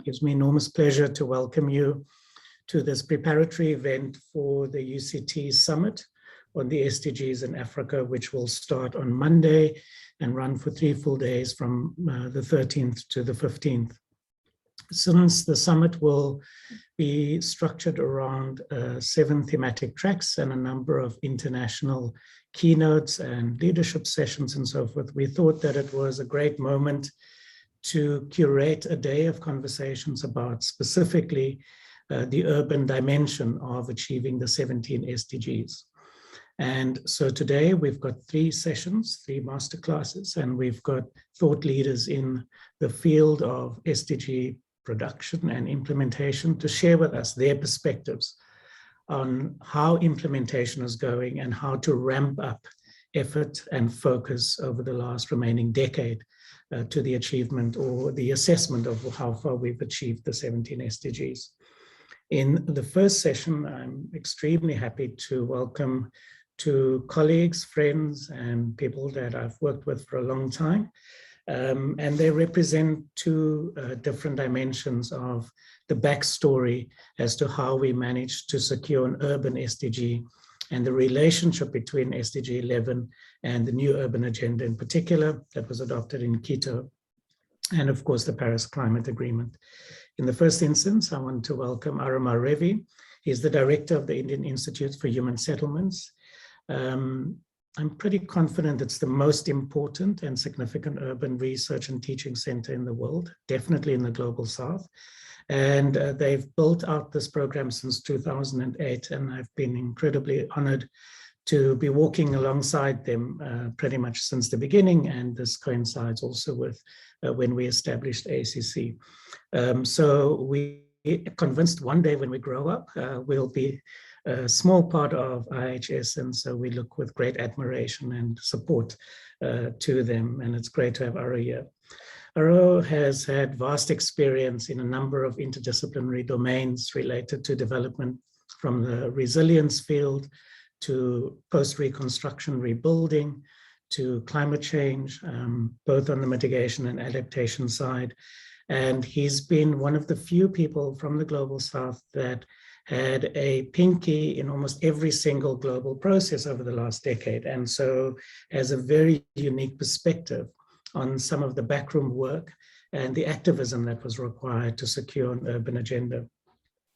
It gives me enormous pleasure to welcome you to this preparatory event for the UCT Summit on the SDGs in Africa, which will start on Monday and run for 3 full days from the 13th to the 15th. Since the summit will be structured around 7 thematic tracks and a number of international keynotes and leadership sessions and so forth, we thought that it was a great moment to curate a day of conversations about specifically the urban dimension of achieving the 17 SDGs. And so today we've got 3 sessions, 3 masterclasses, and we've got thought leaders in the field of SDG production and implementation to share with us their perspectives on how implementation is going and how to ramp up effort and focus over the last remaining decade to the achievement or the assessment of how far we've achieved the 17 SDGs. In the first session, I'm extremely happy to welcome 2 colleagues, friends, and people that I've worked with for a long time. And they represent 2 different dimensions of the backstory as to how we managed to secure an urban SDG and the relationship between SDG 11 and the new urban agenda in particular that was adopted in Quito, and of course the Paris Climate Agreement. In the first instance, I want to welcome Aromar Revi. He's the director of the Indian Institute for Human Settlements. I'm pretty confident it's the most important and significant urban research and teaching center in the world, definitely in the global south. And they've built out this program since 2008, and I've been incredibly honored to be walking alongside them pretty much since the beginning, and this coincides also with when we established ACC. So we convinced one day when we grow up, we'll be a small part of IHS, and so we look with great admiration and support to them, and it's great to have Aro here. Aro has had vast experience in a number of interdisciplinary domains related to development, from the resilience field to post-reconstruction rebuilding to climate change, both on the mitigation and adaptation side. And he's been one of the few people from the Global South that had a pinky in almost every single global process over the last decade. And so has a very unique perspective on some of the backroom work and the activism that was required to secure an urban agenda.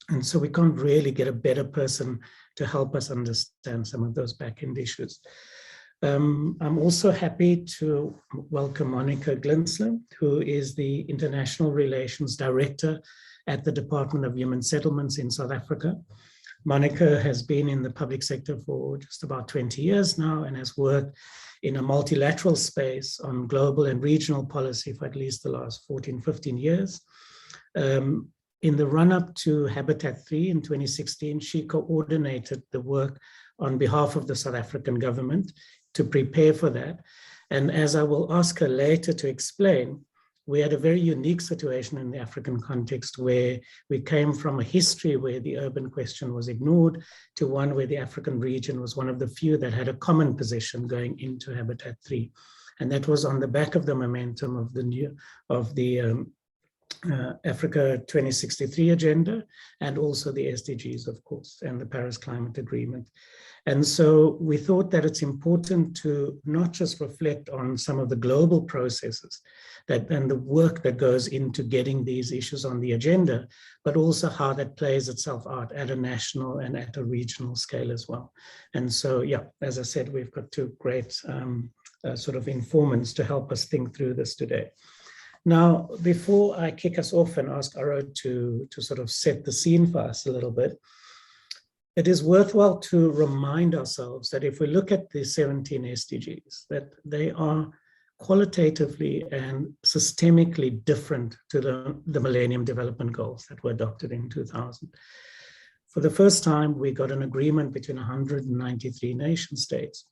And so we can't really get a better person to help us understand some of those back-end issues. I'm also happy to welcome Monika Glinzler, who is the International Relations Director at the Department of Human Settlements in South Africa. Monika has been in the public sector for just about 20 years now and has worked in a multilateral space on global and regional policy for at least the last 14, 15 years. In the run-up to Habitat 3 in 2016, she coordinated the work on behalf of the South African government to prepare for that. And as I will ask her later to explain, we had a very unique situation in the African context where we came from a history where the urban question was ignored to one where the African region was one of the few that had a common position going into Habitat 3. And that was on the back of the momentum of the Africa 2063 agenda, and also the SDGs, of course, and the Paris Climate Agreement. And so we thought that it's important to not just reflect on some of the global processes and the work that goes into getting these issues on the agenda, but also how that plays itself out at a national and at a regional scale as well. And so, yeah, as I said, we've got 2 great sort of informants to help us think through this today. Now, before I kick us off and ask Aro to sort of set the scene for us a little bit, it is worthwhile to remind ourselves that if we look at the 17 SDGs, that they are qualitatively and systemically different to the Millennium Development Goals that were adopted in 2000. For the first time, we got an agreement between 193 nation states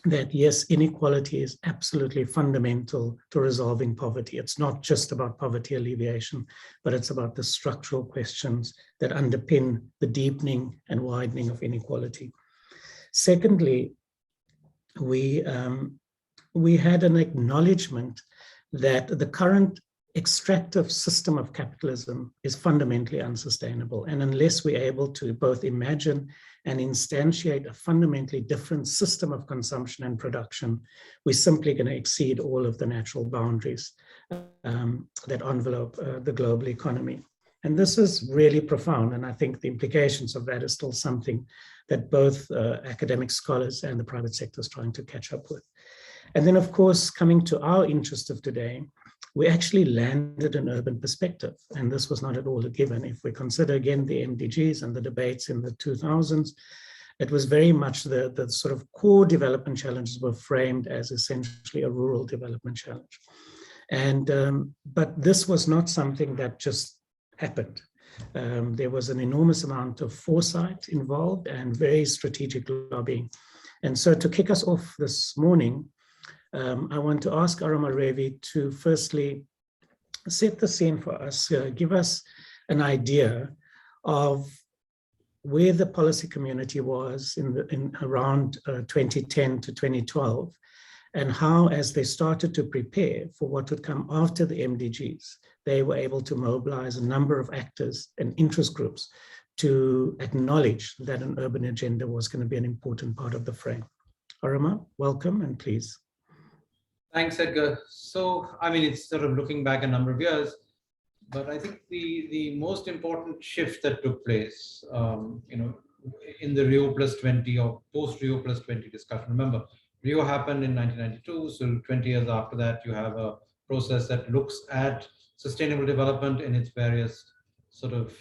that yes, inequality is absolutely fundamental to resolving poverty. It's not just about poverty alleviation, but it's about the structural questions that underpin the deepening and widening of inequality. Secondly, we had an acknowledgement that the current extractive system of capitalism is fundamentally unsustainable. And unless we're able to both imagine and instantiate a fundamentally different system of consumption and production, we're simply going to exceed all of the natural boundaries that envelope the global economy. And this is really profound. And I think the implications of that is still something that both academic scholars and the private sector is trying to catch up with. And then, of course, coming to our interest of today, we actually landed an urban perspective. And this was not at all a given. If we consider again the MDGs and the debates in the 2000s, it was very much the sort of core development challenges were framed as essentially a rural development challenge. And but this was not something that just happened. There was an enormous amount of foresight involved and very strategic lobbying. And so to kick us off this morning, I want to ask Aromar Revi to firstly set the scene for us, give us an idea of where the policy community was in around 2010 to 2012, and how, as they started to prepare for what would come after the MDGs, they were able to mobilize a number of actors and interest groups to acknowledge that an urban agenda was going to be an important part of the frame. Aromar, welcome, and please. Thanks, Edgar. So, I mean, it's sort of looking back a number of years, but I think the most important shift that took place, in the Rio Plus 20 or post Rio Plus 20 discussion. Remember, Rio happened in 1992, so 20 years after that, you have a process that looks at sustainable development in its various sort of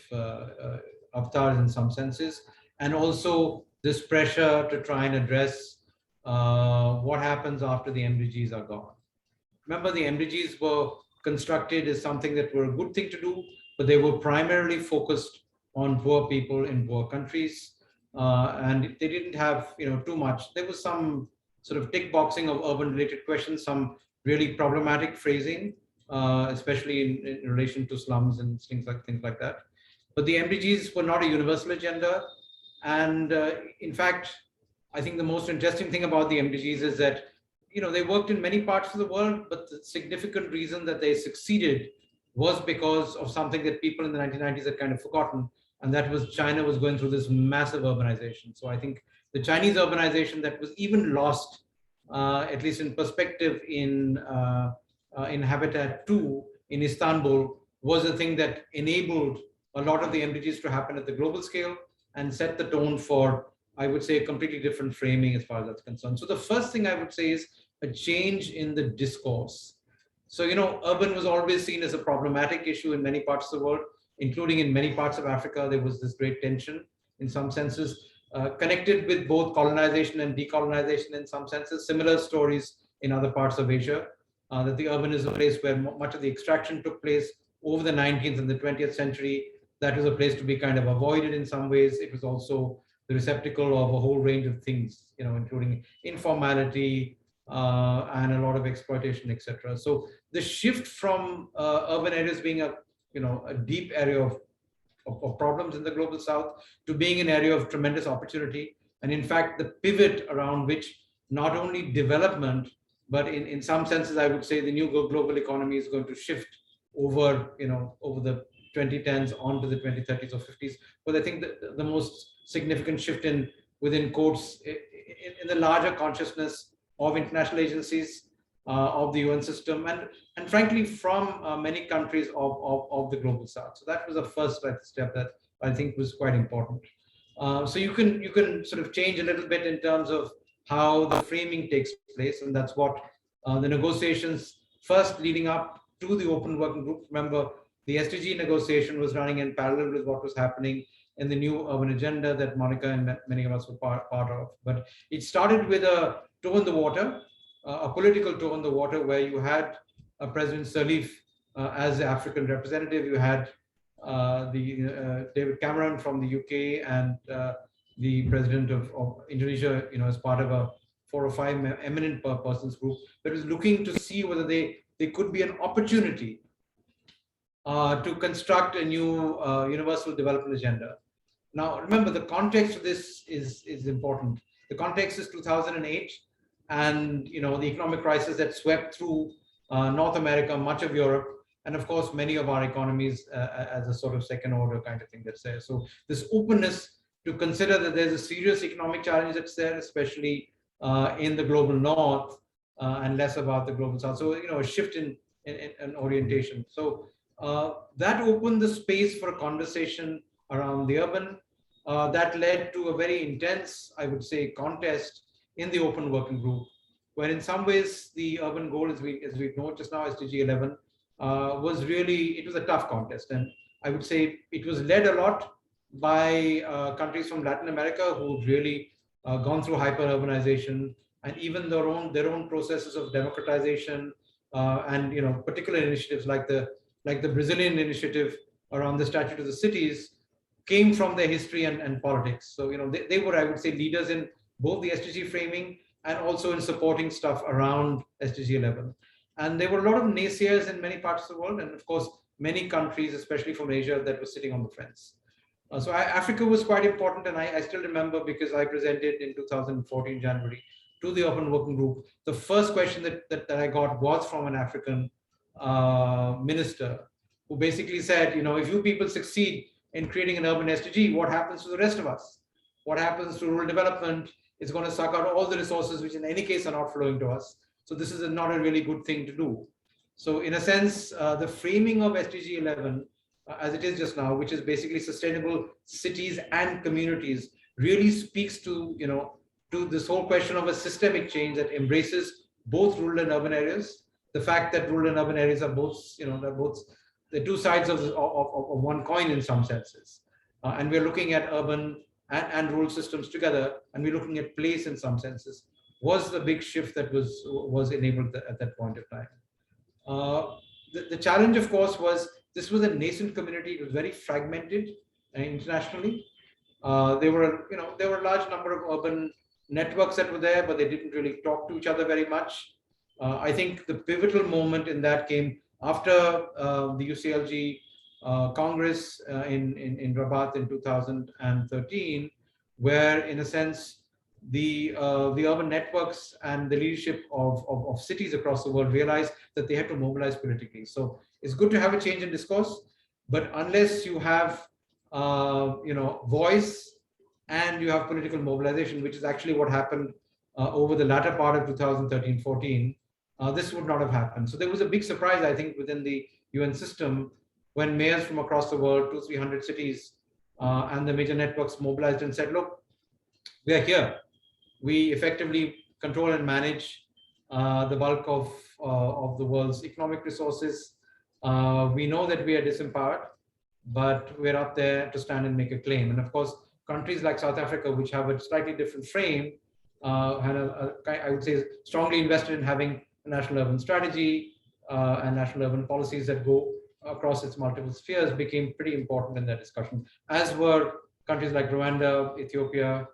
avatars in some senses, and also this pressure to try and address what happens after the MDGs are gone. Remember, the MDGs were constructed as something that were a good thing to do, but they were primarily focused on poor people in poor countries, and they didn't have too much. There was some sort of tick boxing of urban-related questions, some really problematic phrasing, especially in relation to slums and things like that. But the MDGs were not a universal agenda, and in fact, I think the most interesting thing about the MDGs is that, they worked in many parts of the world, but the significant reason that they succeeded was because of something that people in the 1990s had kind of forgotten, and that was China was going through this massive urbanization. So I think the Chinese urbanization that was even lost, at least in perspective, in Habitat 2 in Istanbul, was the thing that enabled a lot of the MDGs to happen at the global scale and set the tone for, I would say, a completely different framing as far as that's concerned. So the first thing I would say is a change in the discourse. So, urban was always seen as a problematic issue in many parts of the world, including in many parts of Africa. There was this great tension in some senses, connected with both colonization and decolonization in some senses. Similar stories in other parts of Asia, that the urban is a place where much of the extraction took place over the 19th and the 20th century. That was a place to be kind of avoided in some ways. It was also the receptacle of a whole range of things, including informality and a lot of exploitation, etc. So the shift from urban areas being a deep area of problems in the global south to being an area of tremendous opportunity, and in fact the pivot around which not only development, but in some senses I would say the new global economy is going to shift over over the 2010s onto the 2030s or 50s. But I think that the most significant shift within quotes in the larger consciousness of international agencies, of the UN system, and frankly from many countries of the global south. So that was the first step that I think was quite important. So you can sort of change a little bit in terms of how the framing takes place, and that's what the negotiations first leading up to the open working group. Remember, the SDG negotiation was running in parallel with what was happening in the new urban agenda that Monika and many of us were part of. But it started with a toe in the water, a political toe in the water, where you had President Sirleaf as the African representative. You had David Cameron from the UK and the president of Indonesia, as part of a 4 or 5 eminent persons group that was looking to see whether they could be an opportunity to construct a new universal development agenda. Now, remember, the context of this is important. The context is 2008, and the economic crisis that swept through North America, much of Europe, and of course, many of our economies as a sort of second order kind of thing that's there. So this openness to consider that there's a serious economic challenge that's there, especially in the global north, and less about the global south. So, a shift in orientation. So that opened the space for a conversation around the urban. That led to a very intense, I would say, contest in the open working group, where in some ways the urban goal, as we know just now, SDG 11, was really, it was a tough contest. And I would say it was led a lot by countries from Latin America who've really gone through hyper-urbanization, and even their own processes of democratization, and particular initiatives like the Brazilian initiative around the Statute of the Cities came from their history and politics. So they were, I would say, leaders in both the SDG framing and also in supporting stuff around SDG 11. And there were a lot of naysayers in many parts of the world, and of course many countries, especially from Asia, that were sitting on the fence. So Africa was quite important, and I still remember, because I presented in 2014 January to the Open Working Group. The first question that I got was from an African minister, who basically said, if you people succeed in creating an urban SDG, what happens to the rest of us? What happens to rural development? It's going to suck out all the resources, which in any case are not flowing to us. So this is not a really good thing to do. So in a sense, the framing of SDG 11, as it is just now, which is basically sustainable cities and communities, really speaks to, to this whole question of a systemic change that embraces both rural and urban areas. The fact that rural and urban areas are both, they're both the two sides of one coin in some senses. And we're looking at urban and rural systems together, and we're looking at place in some senses, was the big shift that was enabled at that point of time. The challenge, of course, was this was a nascent community. It was very fragmented internationally. There were a large number of urban networks that were there, but they didn't really talk to each other very much. I think the pivotal moment in that came after the UCLG Congress in Rabat in 2013, where, in a sense, the urban networks and the leadership of cities across the world realized that they had to mobilize politically. So it's good to have a change in discourse, but unless you have voice and you have political mobilization, which is actually what happened over the latter part of 2013-14, this would not have happened. So there was a big surprise, I think, within the UN system when mayors from across the world, 200-300 cities, and the major networks mobilized and said, look, we are here. We effectively control and manage the bulk of the world's economic resources. We know that we are disempowered, but we're up there to stand and make a claim. And of course, countries like South Africa, which have a slightly different frame, had I would say, strongly invested in having a national urban strategy and national urban policies that go across its multiple spheres, became pretty important in that discussion, as were countries like Rwanda, Ethiopia,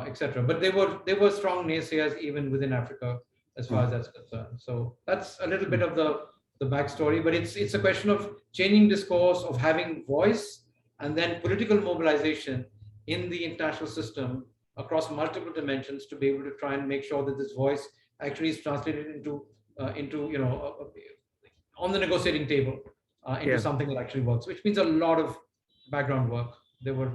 etc. But there were strong naysayers even within Africa as far as that's concerned. So that's a little bit of the backstory, but it's a question of changing discourse, of having voice, and then political mobilization in the international system across multiple dimensions to be able to try and make sure that this voice actually is translated into on the negotiating table into something that actually works, which means a lot of background work. There were,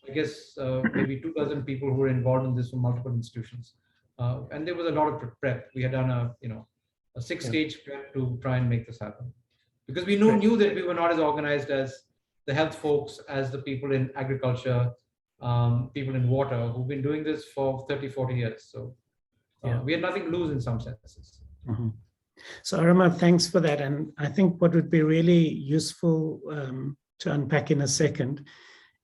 I guess, maybe 2,000 people who were involved in this from multiple institutions, and there was a lot of prep. We had done a 6-stage prep to try and make this happen, because we knew that we were not as organized as the health folks, as the people in agriculture, people in water, who've been doing this for 30-40 years. So we had nothing to lose in some senses. So Aromar, thanks for that. And I think what would be really useful to unpack in a second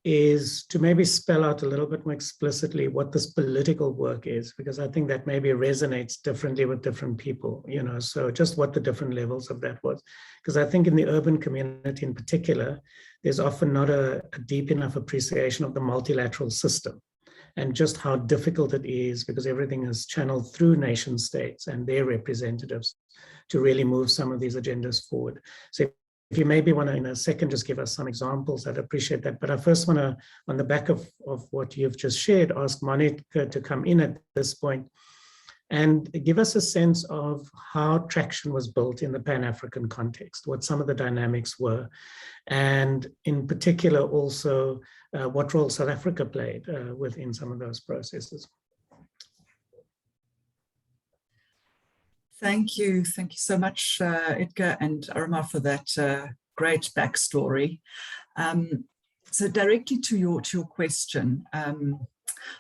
is to maybe spell out a little bit more explicitly what this political work is, because I think that maybe resonates differently with different people, so just what the different levels of that was. Because I think in the urban community in particular, there's often not a deep enough appreciation of the multilateral system and just how difficult it is, because everything is channeled through nation states and their representatives to really move some of these agendas forward. So if you maybe want to, in a second, just give us some examples, I'd appreciate that. But I first want to, on the back of what you've just shared, ask Monika to come in at this point and give us a sense of how traction was built in the Pan-African context, what some of the dynamics were, and in particular also what role South Africa played within some of those processes. Thank you so much, Edgar and Aromar, for that great backstory. So directly to your question,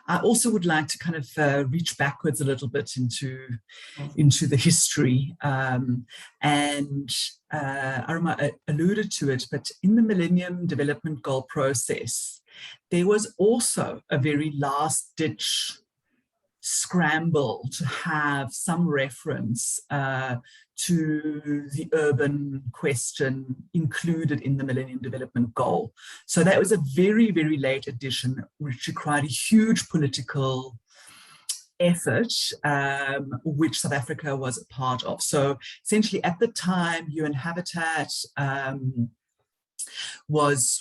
I also would like to kind of reach backwards a little bit into the history, and Aromar alluded to it, but in the Millennium Development Goal process, there was also a very last-ditch scramble to have some reference to the urban question included in the Millennium Development Goal. So that was a very, very late addition, which required a huge political effort, which South Africa was a part of. So essentially at the time, UN Habitat was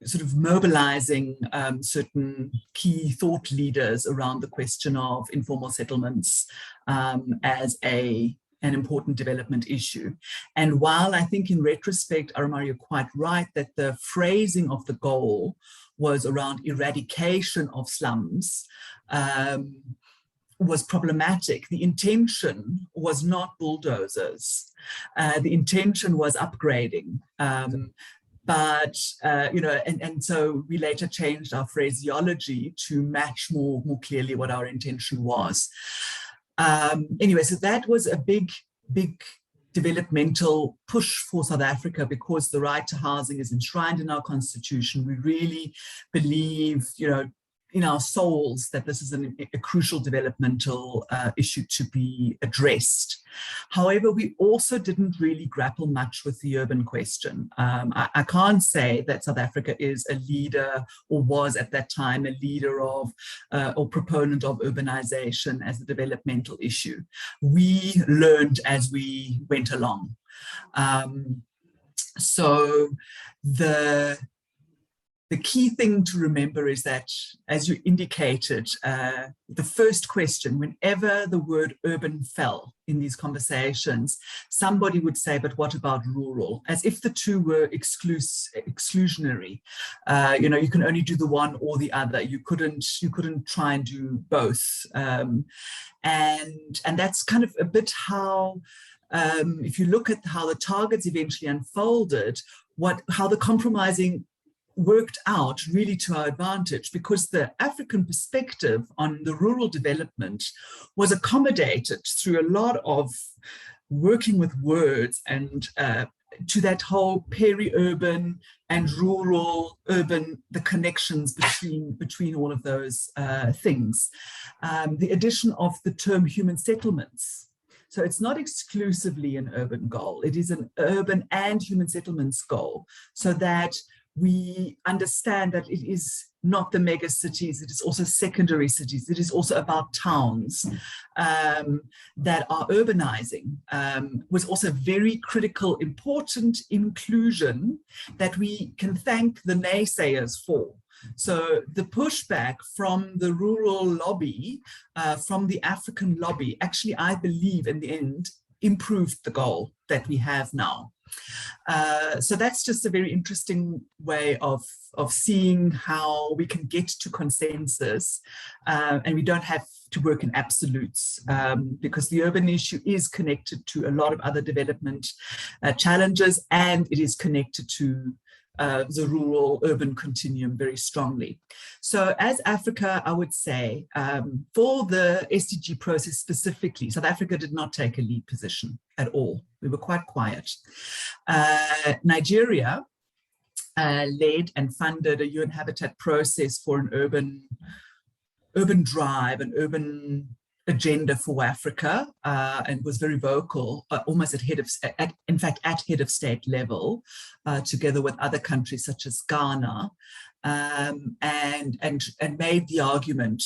sort of mobilizing certain key thought leaders around the question of informal settlements as an important development issue. And while I think in retrospect, Aromar, you're quite right that the phrasing of the goal was around eradication of slums, was problematic. The intention was not bulldozers. The intention was upgrading. But, you know, and so we later changed our phraseology to match more clearly what our intention was. Anyway, so that was a big developmental push for South Africa because the right to housing is enshrined in our constitution. We really believe, you know, in our souls that this is a crucial developmental issue to be addressed. However, we also didn't really grapple much with the urban question. I can't say that South Africa is a leader or was at that time a leader of or proponent of urbanization as a developmental issue. We learned as we went along. So the key thing to remember is that, as you indicated, the first question, whenever the word urban fell in these conversations, somebody would say, but what about rural? As if the two were exclusionary. You know, you can only do the one or the other. You couldn't try and do both. And that's kind of a bit how, if you look at how the targets eventually unfolded, how the compromising worked out really to our advantage, because the African perspective on the rural development was accommodated through a lot of working with words and to that whole peri-urban and rural urban, the connections between all of those things. The addition of the term human settlements. So it's not exclusively an urban goal, it is an urban and human settlements goal, so that we understand that it is not the mega cities, it is also secondary cities, it is also about towns that are urbanizing, was also very critical, important inclusion that we can thank the naysayers for. So the pushback from the rural lobby, from the African lobby, actually, I believe in the end, improved the goal that we have now. So that's just a very interesting way of seeing how we can get to consensus, and we don't have to work in absolutes, because the urban issue is connected to a lot of other development challenges, and it is connected to the rural-urban continuum very strongly. So as Africa, I would say, for the SDG process specifically, South Africa did not take a lead position at all. We were quite quiet. Nigeria led and funded a UN Habitat process for an urban drive, an urban agenda for Africa, and was very vocal, almost at head of state level, together with other countries such as Ghana. and made the argument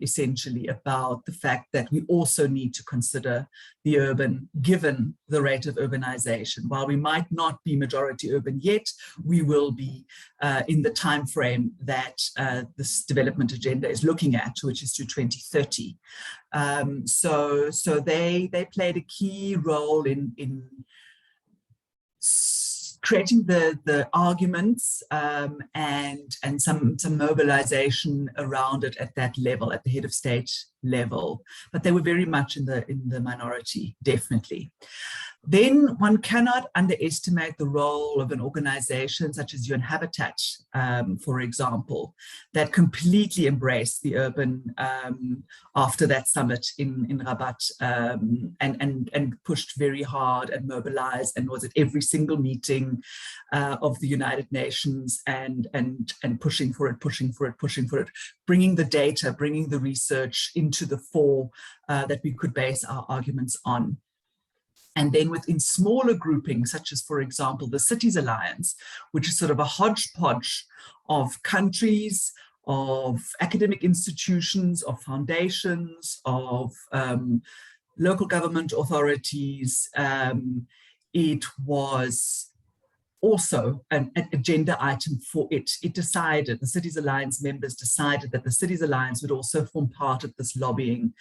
essentially about the fact that we also need to consider the urban, given the rate of urbanization. While we might not be majority urban yet, we will be in the time frame that this development agenda is looking at, which is to 2030. So they played a key role in creating the arguments and some mobilization around it at that level, at the head of state level. But they were very much in the minority, definitely. Then one cannot underestimate the role of an organization such as UN Habitat, for example, that completely embraced the urban after that summit in Rabat and pushed very hard and mobilized and was at every single meeting of the United Nations and pushing for it, bringing the data, bringing the research into the fore that we could base our arguments on. And then within smaller groupings, such as, for example, the Cities Alliance, which is sort of a hodgepodge of countries, of academic institutions, of foundations, of local government authorities, it was also an agenda item for it. It decided, the Cities Alliance members decided that the Cities Alliance would also form part of this lobbying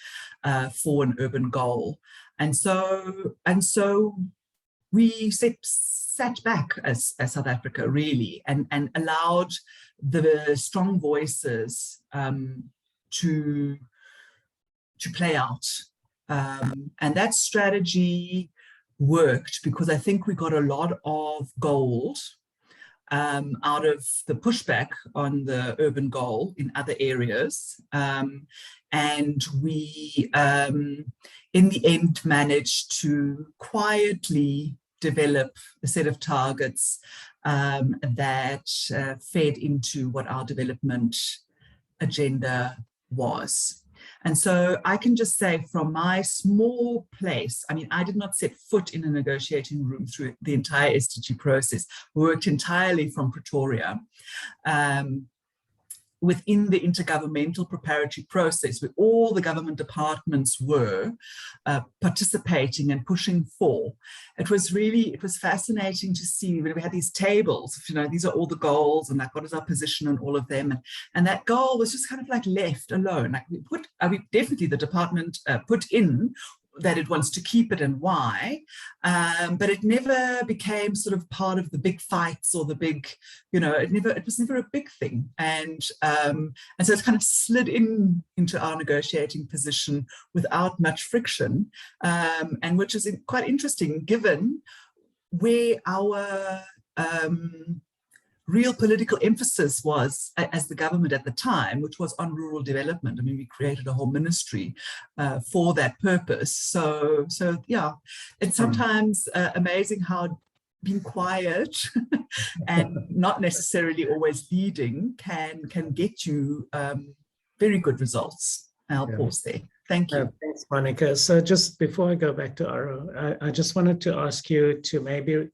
for an urban goal. And so we sat back as South Africa, really, and allowed the strong voices to play out. And that strategy worked because I think we got a lot of gold out of the pushback on the urban goal in other areas. And we, in the end, managed to quietly develop a set of targets that fed into what our development agenda was. And so I can just say from my small place, I mean, I did not set foot in a negotiating room through the entire SDG process. We worked entirely from Pretoria. Within the intergovernmental preparatory process, where all the government departments were participating and pushing for. It was fascinating to see when we had these tables, you know, these are all the goals and like, what is our position on all of them? And that goal was just kind of like left alone. Like we definitely the department put in that it wants to keep it and why, but it never became sort of part of the big fights or the big, you know, it was never a big thing. And so it's kind of slid into our negotiating position without much friction, and which is quite interesting given where our real political emphasis was as the government at the time, which was on rural development. I mean, we created a whole ministry for that purpose. So yeah, it's sometimes amazing how being quiet and not necessarily always leading can get you very good results. I'll pause there. Thank you. Thanks, Monika. So just before I go back to Aro, I just wanted to ask you to maybe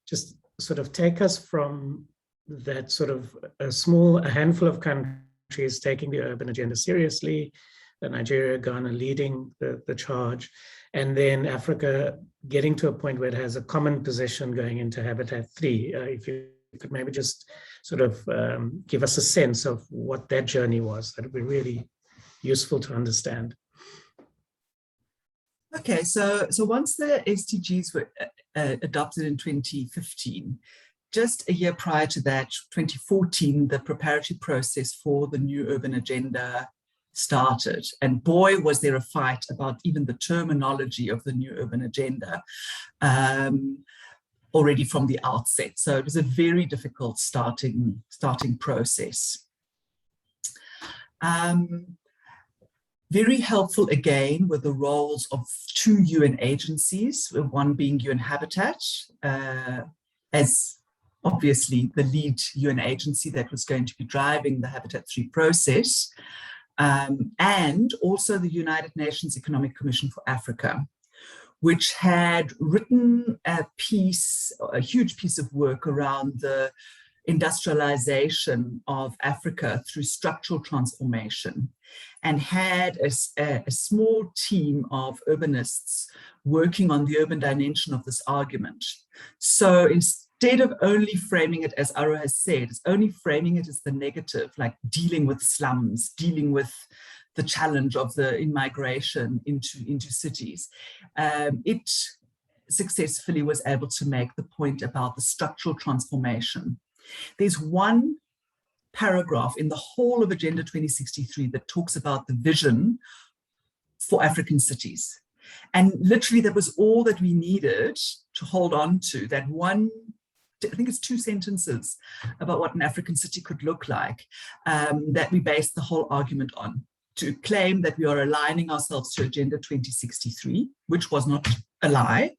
just sort of take us from that sort of a handful of countries taking the urban agenda seriously, Nigeria, Ghana leading the charge, and then Africa getting to a point where it has a common position going into Habitat 3. If you could maybe just sort of give us a sense of what that journey was, that would be really useful to understand. Okay, so once the SDGs were adopted in 2015, just a year prior to that, 2014, the preparatory process for the new urban agenda started. And boy, was there a fight about even the terminology of the new urban agenda already from the outset. So it was a very difficult starting process. Very helpful again were the roles of two UN agencies, one being UN Habitat, as obviously the lead UN agency that was going to be driving the Habitat 3 process, and also the United Nations Economic Commission for Africa, which had written a huge piece of work around the industrialization of Africa through structural transformation, and had a small team of urbanists working on the urban dimension of this argument. So instead of only framing it, as Aro has said, it's only framing it as the negative, like dealing with slums, dealing with the challenge of the in-migration into cities. It successfully was able to make the point about the structural transformation. There's one paragraph in the whole of Agenda 2063 that talks about the vision for African cities. And literally that was all that we needed to hold on to, that one, I think it's 2 sentences about what an African city could look like, that we based the whole argument on, to claim that we are aligning ourselves to Agenda 2063, which was not a lie,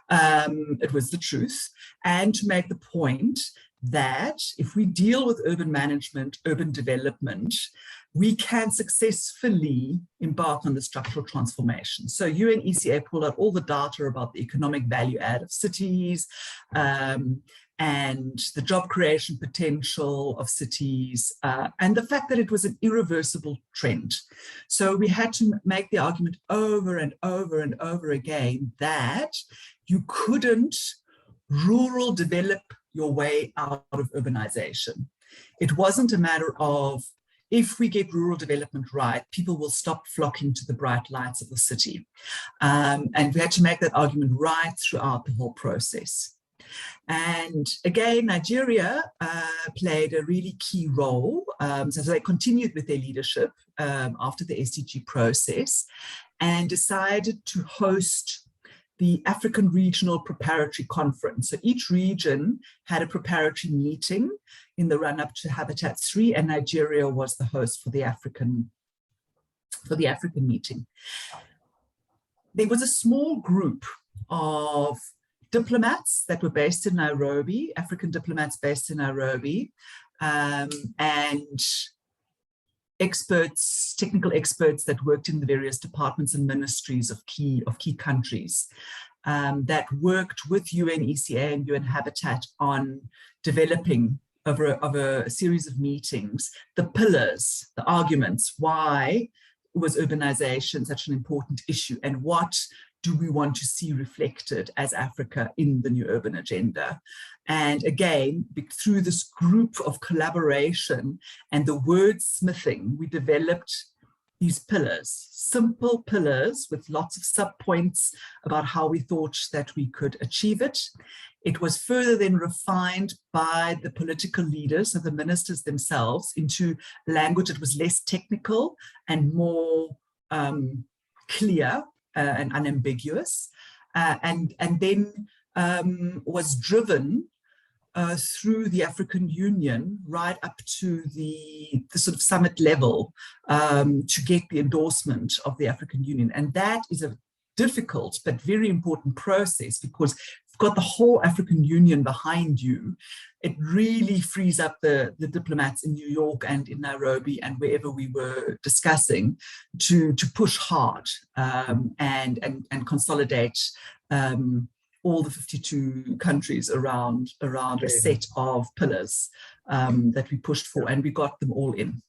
it was the truth, and to make the point that if we deal with urban management, urban development, we can successfully embark on the structural transformation. So UNECA pulled out all the data about the economic value add of cities, and the job creation potential of cities, and the fact that it was an irreversible trend. So we had to make the argument over and over and over again that you couldn't rural develop your way out of urbanization. It wasn't a matter of, if we get rural development right, people will stop flocking to the bright lights of the city. And we had to make that argument right throughout the whole process. And again, Nigeria played a really key role. So they continued with their leadership after the SDG process and decided to host the African Regional Preparatory Conference. So each region had a preparatory meeting in the run-up to Habitat 3, and Nigeria was the host for the African meeting. There was a small group of diplomats that were based in Nairobi, African diplomats based in Nairobi, and experts, technical experts that worked in the various departments and ministries of key countries, that worked with UNECA and UN Habitat on developing over a series of meetings the pillars, the arguments, why was urbanization such an important issue, and what do we want to see reflected as Africa in the new urban agenda. And again, through this group of collaboration and the wordsmithing, we developed these pillars, simple pillars with lots of subpoints about how we thought that we could achieve it. It was further then refined by the political leaders and the ministers themselves into language that was less technical and more clear and unambiguous, and then was driven through the African Union right up to the sort of summit level to get the endorsement of the African Union. And that is a difficult but very important process, because you've got the whole African Union behind you. It really frees up the diplomats in New York and in Nairobi and wherever we were discussing to push hard and consolidate all the 52 countries around a set of pillars that we pushed for, and we got them all in.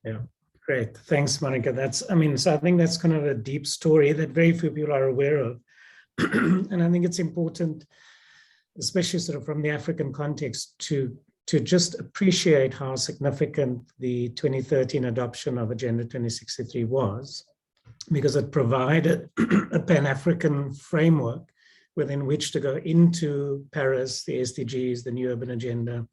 Yeah, great. Thanks, Monika. So I think that's kind of a deep story that very few people are aware of. And I think it's important, especially sort of from the African context, to just appreciate how significant the 2013 adoption of Agenda 2063 was, because it provided a Pan-African framework within which to go into Paris, the SDGs, the new urban agenda,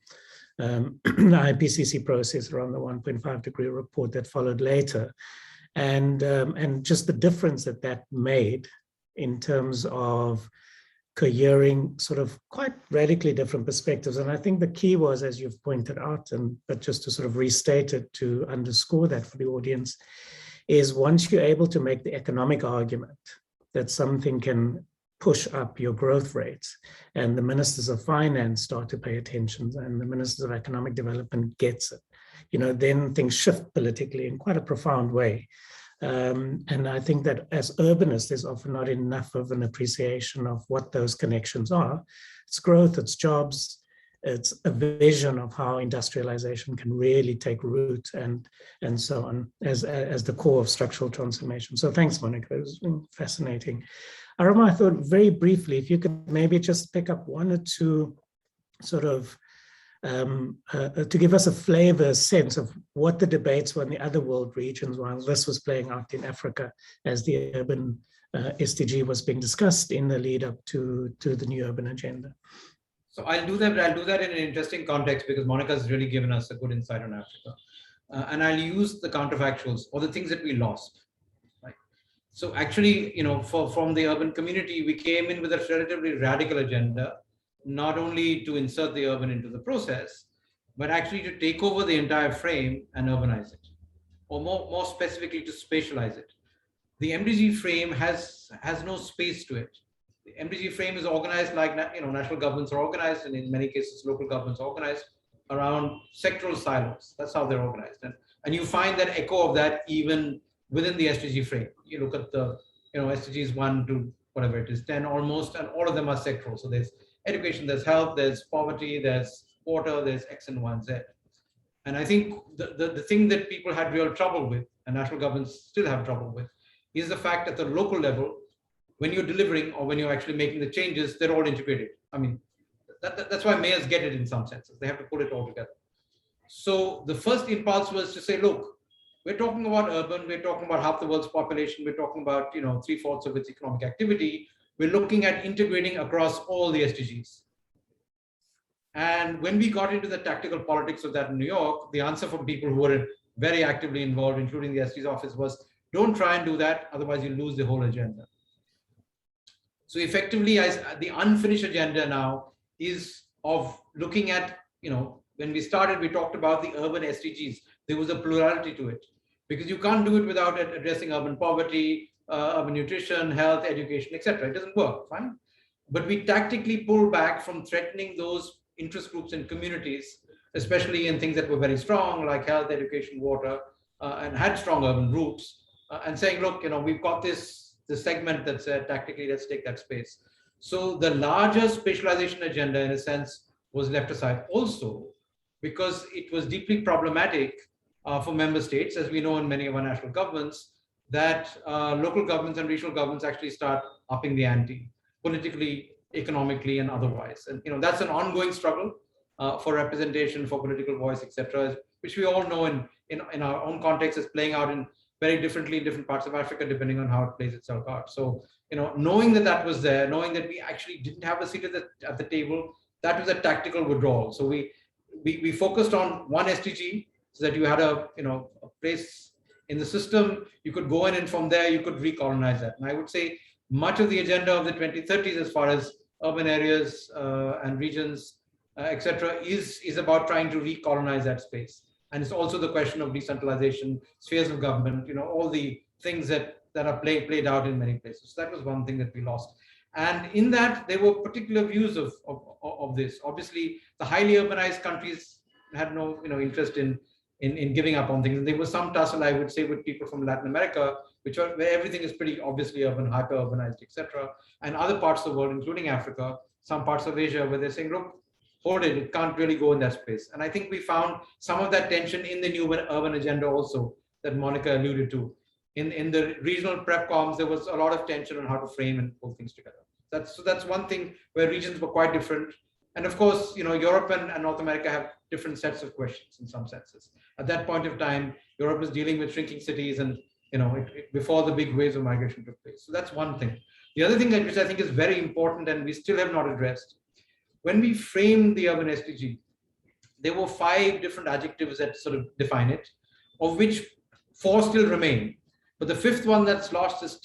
the IPCC process around the 1.5 degree report that followed later. And just the difference that made in terms of cohering sort of quite radically different perspectives. And I think the key was, as you've pointed out, but just to sort of restate it to underscore that for the audience, is once you're able to make the economic argument that something can push up your growth rates, and the ministers of finance start to pay attention, and the ministers of economic development gets it, then things shift politically in quite a profound way. And I think that as urbanists, there's often not enough of an appreciation of what those connections are. It's growth, it's jobs, it's a vision of how industrialization can really take root and so on as the core of structural transformation. So thanks, Monika. It was fascinating. Aromar, I thought very briefly, if you could maybe just pick up one or two sort of to give us a flavor sense of what the debates were in the other world regions while this was playing out in Africa as the urban SDG was being discussed in the lead up to the new urban agenda. So I'll do that, but I'll do that in an interesting context because Monika has really given us a good insight on Africa. And I'll use the counterfactuals or the things that we lost. Right? So actually, from the urban community, we came in with a relatively radical agenda, not only to insert the urban into the process, but actually to take over the entire frame and urbanize it, or more specifically to spatialize it. The MDG frame has no space to it. The MDG frame is organized like national governments are organized, and in many cases local governments are organized around sectoral silos. That's how they're organized, and you find that echo of that even within the SDG frame. You look at the SDGs 1 to whatever it is 10 almost, and all of them are sectoral. So there's education, there's health, there's poverty, there's water, there's X and Y and Z. And I think the thing that people had real trouble with, and national governments still have trouble with, is the fact at the local level, when you're delivering or when you're actually making the changes, they're all integrated. I mean, that's why mayors get it in some senses. They have to pull it all together. So the first impulse was to say, look, we're talking about urban, we're talking about half the world's population, we're talking about 3/4 of its economic activity. We're looking at integrating across all the SDGs. And when we got into the tactical politics of that in New York, the answer from people who were very actively involved, including the SDGs office, was don't try and do that, otherwise you lose the whole agenda. So effectively, the unfinished agenda now is of looking at, when we started, we talked about the urban SDGs. There was a plurality to it because you can't do it without addressing urban poverty, urban nutrition, health, education, etc. It doesn't work, fine. But we tactically pull back from threatening those interest groups and communities, especially in things that were very strong, like health, education, water, and had strong urban roots, and saying, look, we've got this segment that's tactically, let's take that space. So the larger spatialization agenda, in a sense, was left aside also because it was deeply problematic for member states, as we know in many of our national governments, that local governments and regional governments actually start upping the ante, politically, economically, and otherwise. And that's an ongoing struggle for representation, for political voice, etc., which we all know in our own context is playing out in very differently in different parts of Africa, depending on how it plays itself out. So, knowing that was there, knowing that we actually didn't have a seat at the table, that was a tactical withdrawal. So we focused on one SDG so that you had a place in the system, you could go in and from there you could recolonize that. And I would say much of the agenda of the 2030s as far as urban areas and regions, etc., is about trying to recolonize that space. And it's also the question of decentralization, spheres of government, all the things that are played out in many places. So that was one thing that we lost. And in that, there were particular views of this. Obviously, the highly urbanized countries had no interest in giving up on things. And there was some tussle, I would say, with people from Latin America, where everything is pretty obviously urban, hyper-urbanized, etc. And other parts of the world, including Africa, some parts of Asia, where they're saying, look, hold it, it can't really go in that space. And I think we found some of that tension in the new urban agenda also that Monika alluded to. In the regional prep comms, there was a lot of tension on how to frame and pull things together. That's one thing where regions were quite different. And of course, Europe and North America have different sets of questions in some senses. At that point of time, Europe was dealing with shrinking cities and before the big waves of migration took place. So that's one thing. The other thing which I think is very important and we still have not addressed, when we framed the urban SDG, there were 5 different adjectives that sort of define it, of which 4 still remain. But the 5th one that's lost is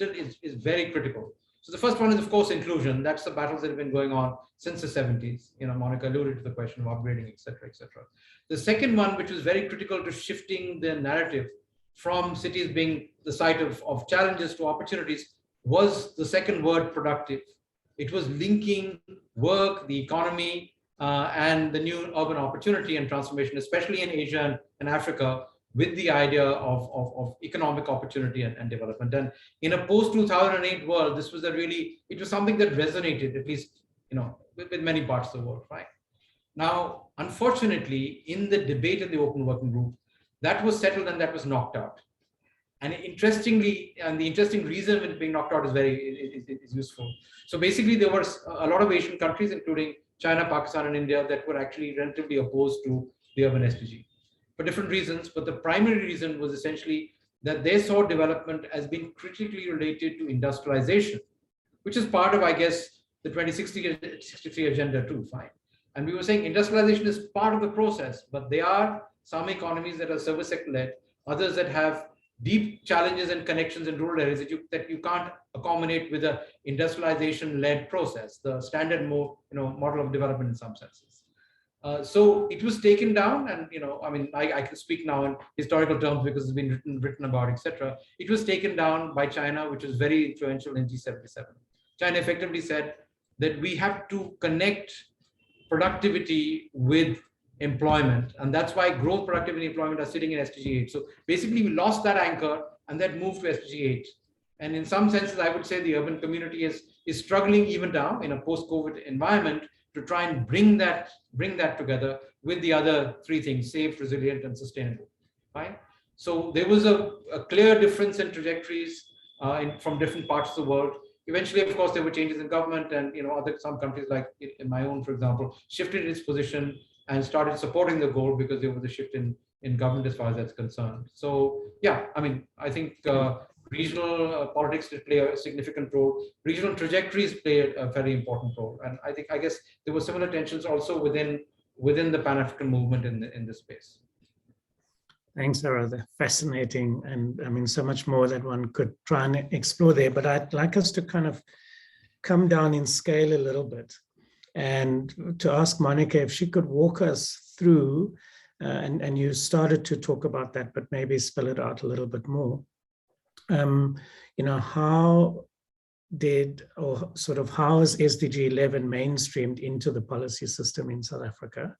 very critical. So the first one is, of course, inclusion. That's the battles that have been going on since the 70s. Monika alluded to the question of upgrading, et cetera, et cetera. The second one, which was very critical to shifting the narrative from cities being the site of challenges to opportunities, was the second word, productive. It was linking work, the economy, and the new urban opportunity and transformation, especially in Asia and Africa, with the idea of economic opportunity and development. And in a post-2008 world, it was something that resonated, at least, with many parts of the world, right? Now, unfortunately, in the debate in the open working group, that was settled and that was knocked out. And interestingly, and the interesting reason it being knocked out is useful. So basically, there were a lot of Asian countries, including China, Pakistan, and India, that were actually relatively opposed to the urban SDG for different reasons. But the primary reason was essentially that they saw development as being critically related to industrialization, which is part of, I guess, the 2063 agenda too, fine. And we were saying industrialization is part of the process, but there are some economies that are service sector led, others that have deep challenges and connections in rural areas that you can't accommodate with a industrialization-led process, the standard model of development in some senses. So it was taken down, and I mean, I can speak now in historical terms because it's been written about, etc. It was taken down by China, which was very influential in G77. China effectively said that we have to connect productivity with employment, and that's why growth, productivity, and employment are sitting in SDG 8. So basically, we lost that anchor, and that moved to SDG 8. And in some senses, I would say the urban community is struggling even now in a post-COVID environment to try and bring that together with the other three things: safe, resilient, and sustainable. Right. So there was a clear difference in trajectories from different parts of the world. Eventually, of course, there were changes in government, and some countries, like in my own, for example, shifted its position and started supporting the goal because there was a shift in government as far as that's concerned. So yeah, I mean, I think regional politics did play a significant role. Regional trajectories play a very important role, and I guess there were similar tensions also within the Pan-African movement in this space. Thanks, Ara. Fascinating, and I mean, so much more that one could try and explore there. But I'd like us to kind of come down in scale a little bit, and to ask Monika if she could walk us through, and you started to talk about that, but maybe spell it out a little bit more. How is SDG 11 mainstreamed into the policy system in South Africa?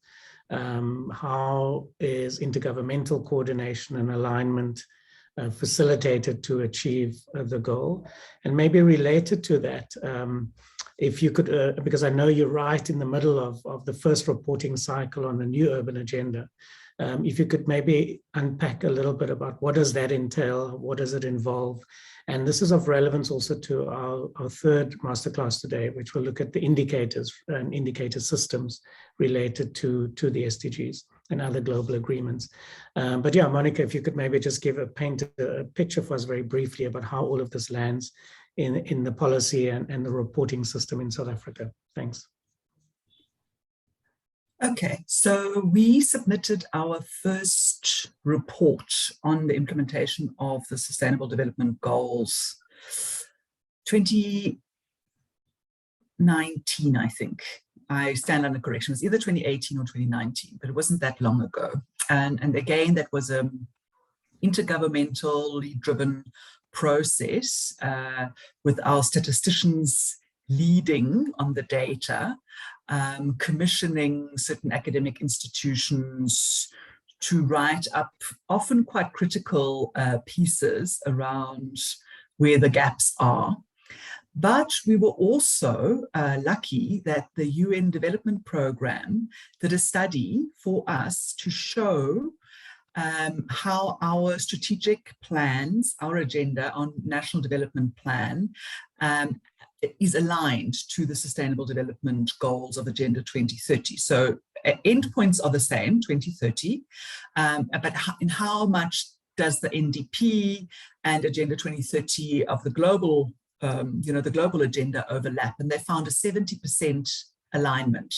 How is intergovernmental coordination and alignment facilitated to achieve the goal? And maybe related to that, if you could, because I know you're right in the middle of the first reporting cycle on the new urban agenda, if you could maybe unpack a little bit about what does that entail, what does it involve? And this is of relevance also to our third masterclass today, which will look at the indicators and indicator systems related to the SDGs and other global agreements. But yeah, Monika, if you could maybe just paint a picture for us very briefly about how all of this lands in the policy and the reporting system in South Africa. Thanks. Okay, so we submitted our first report on the implementation of the Sustainable Development Goals 2019, I think. I stand under correction. It was either 2018 or 2019, but it wasn't that long ago. And again, that was an intergovernmentally driven process with our statisticians leading on the data, commissioning certain academic institutions to write up often quite critical pieces around where the gaps are. But we were also lucky that the UN Development Programme did a study for us to show how our strategic plans, our agenda on National Development Plan, is aligned to the Sustainable Development Goals of Agenda 2030. So endpoints are the same, 2030, but in how much does the NDP and Agenda 2030 of the global, the global agenda overlap? And they found a 70% alignment,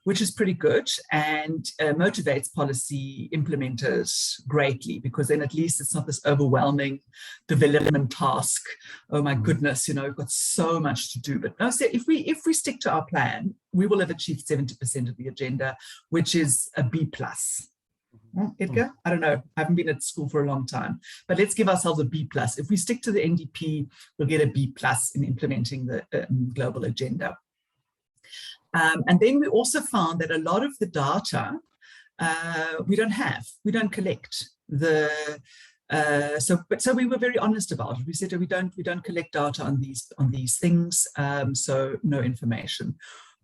which is pretty good and motivates policy implementers greatly, because then at least it's not this overwhelming development task. Oh my goodness, we've got so much to do. But no, so if we stick to our plan, we will have achieved 70% of the agenda, which is a B+. Edgar, I don't know, I haven't been at school for a long time, but let's give ourselves a B+. If we stick to the NDP, we'll get a B+ in implementing the global agenda. And then we also found that a lot of the data we don't collect. So we were very honest about it. We said we don't collect data on these things, so no information.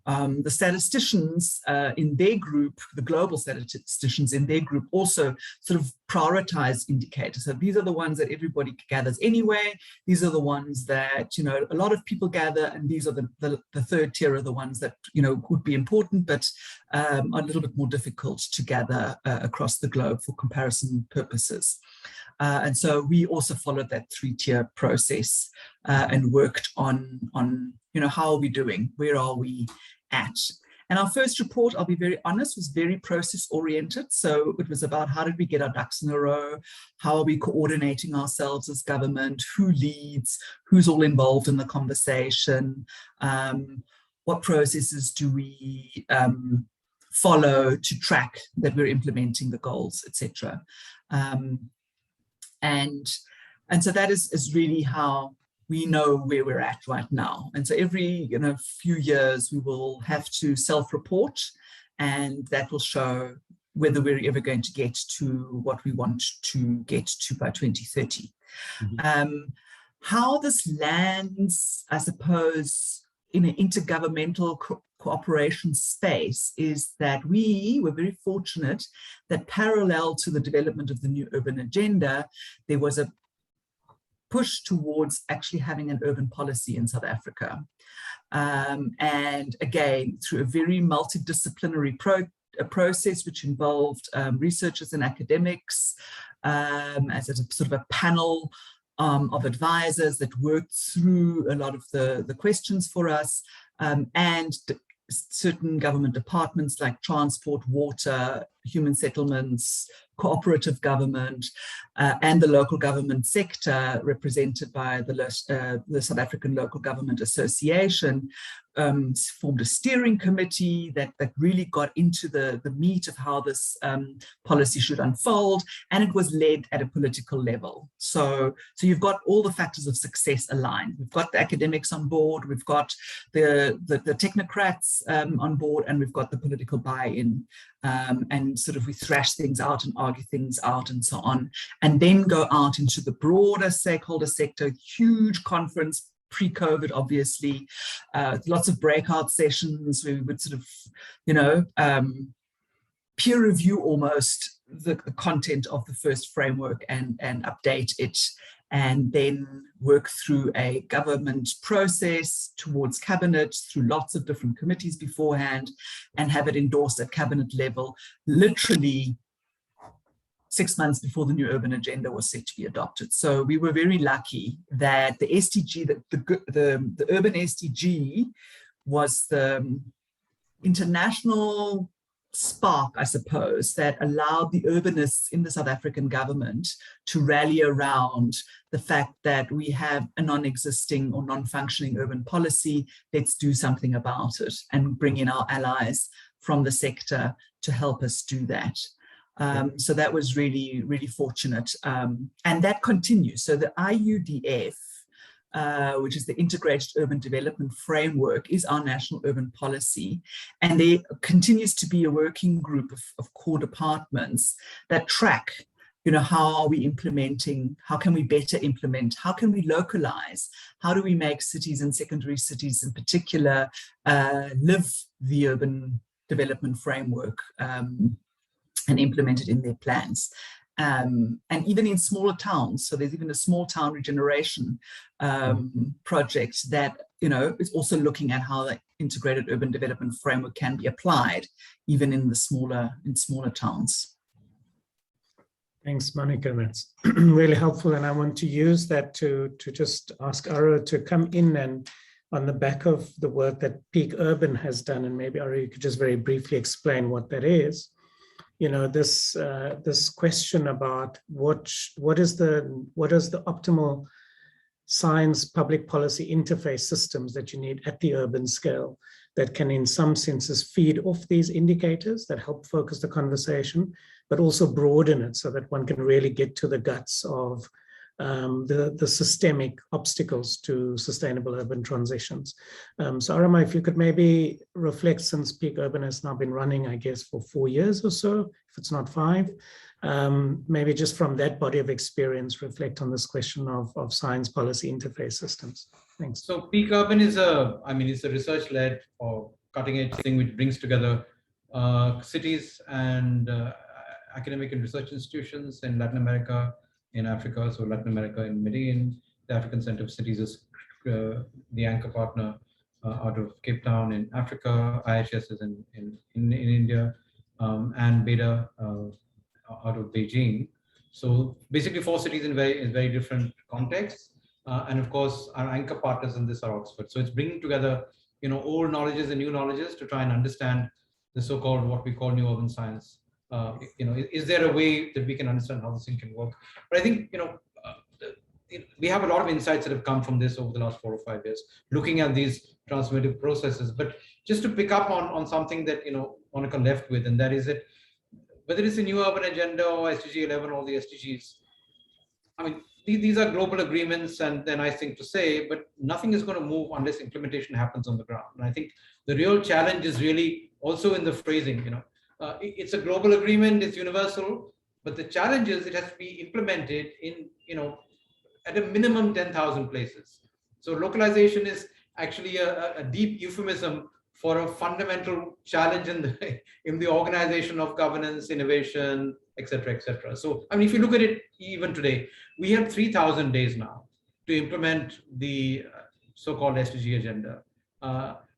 The statisticians in their group, the global statisticians in their group, also sort of prioritize indicators. So these are the ones that everybody gathers anyway. These are the ones that, you know, a lot of people gather, and these are the third tier are the ones that, you know, would be important, but are a little bit more difficult to gather across the globe for comparison purposes. And so we also followed that 3-tier process and worked on, you know, how are we doing? Where are we at? And our first report, I'll be very honest, was very process oriented. So it was about how did we get our ducks in a row? How are we coordinating ourselves as government? Who leads? Who's all involved in the conversation? What processes do we follow to track that we're implementing the goals, etc. And so that is really how we know where we're at right now. And so every, you know, few years we will have to self-report, and that will show whether we're ever going to get to what we want to get to by 2030. Mm-hmm. How this lands, I suppose, in an intergovernmental cooperation space is that we were very fortunate that parallel to the development of the new urban agenda, there was a push towards actually having an urban policy in South Africa. And again, through a very multidisciplinary process, which involved researchers and academics, as a sort of a panel of advisors that worked through a lot of the questions for us, and certain government departments like transport, water, human settlements, cooperative government, and the local government sector represented by the South African Local Government Association, formed a steering committee that really got into the meat of how this policy should unfold, and it was led at a political level. So you've got all the factors of success aligned. We've got the academics on board, we've got the technocrats on board, and we've got the political buy-in. And sort of we thrash things out and argue things out and so on, and then go out into the broader stakeholder sector, huge conference, pre-COVID, obviously, lots of breakout sessions where we would sort of, you know, peer review almost the content of the first framework and update it, and then work through a government process towards cabinet through lots of different committees beforehand, and have it endorsed at cabinet level, literally 6 months before the new urban agenda was set to be adopted. So we were very lucky that the SDG, the urban SDG, was the international spark, I suppose, that allowed the urbanists in the South African government to rally around the fact that we have a non-existing or non-functioning urban policy. Let's do something about it and bring in our allies from the sector to help us do that. So that was really, really fortunate. And that continues. So the IUDF, which is the Integrated Urban Development Framework, is our national urban policy. And there continues to be a working group of core departments that track, you know, how are we implementing, how can we better implement, how can we localize, how do we make cities and secondary cities in particular live the urban development framework and implement it in their plans. And even in smaller towns, so there's even a small town regeneration project that, you know, is also looking at how the integrated urban development framework can be applied even in the smaller towns. Thanks, Monika. That's really helpful, and I want to use that to just ask Aro to come in and on the back of the work that Peak Urban has done, and maybe Aro, you could just very briefly explain what that is. You know, this question about what is the optimal science public policy interface systems that you need at the urban scale that can in some senses feed off these indicators that help focus the conversation, but also broaden it so that one can really get to the guts of the systemic obstacles to sustainable urban transitions. So Aromar, if you could maybe reflect, since Peak Urban has now been running, I guess, for 4 years or so, if it's not 5, maybe just from that body of experience, reflect on this question of science policy interface systems. Thanks. So Peak Urban is it's a research-led or cutting edge thing which brings together cities and academic and research institutions in Latin America, in Africa. So Latin America in Medellin, the African Center of Cities is the anchor partner out of Cape Town in Africa, IHS is in India, and Beta out of Beijing. So basically 4 cities in very different contexts. And of course, our anchor partners in this are Oxford. So it's bringing together, old knowledges and new knowledges to try and understand the so-called, what we call new urban science. Is there a way that we can understand how this thing can work? But I think, we have a lot of insights that have come from this over the last 4 or 5 years, looking at these transformative processes. But just to pick up on something that, Monika left with, and that is that whether it's a new urban agenda or SDG 11 or the SDGs, I mean, these are global agreements and they're nice thing to say, but nothing is going to move unless implementation happens on the ground. And I think the real challenge is really also in the phrasing, it's a global agreement, it's universal, but the challenge is it has to be implemented in, at a minimum 10,000 places. So localization is actually a deep euphemism for a fundamental challenge in the organization of governance, innovation, et cetera, et cetera. So, I mean, if you look at it even today, we have 3,000 days now to implement the so-called SDG agenda,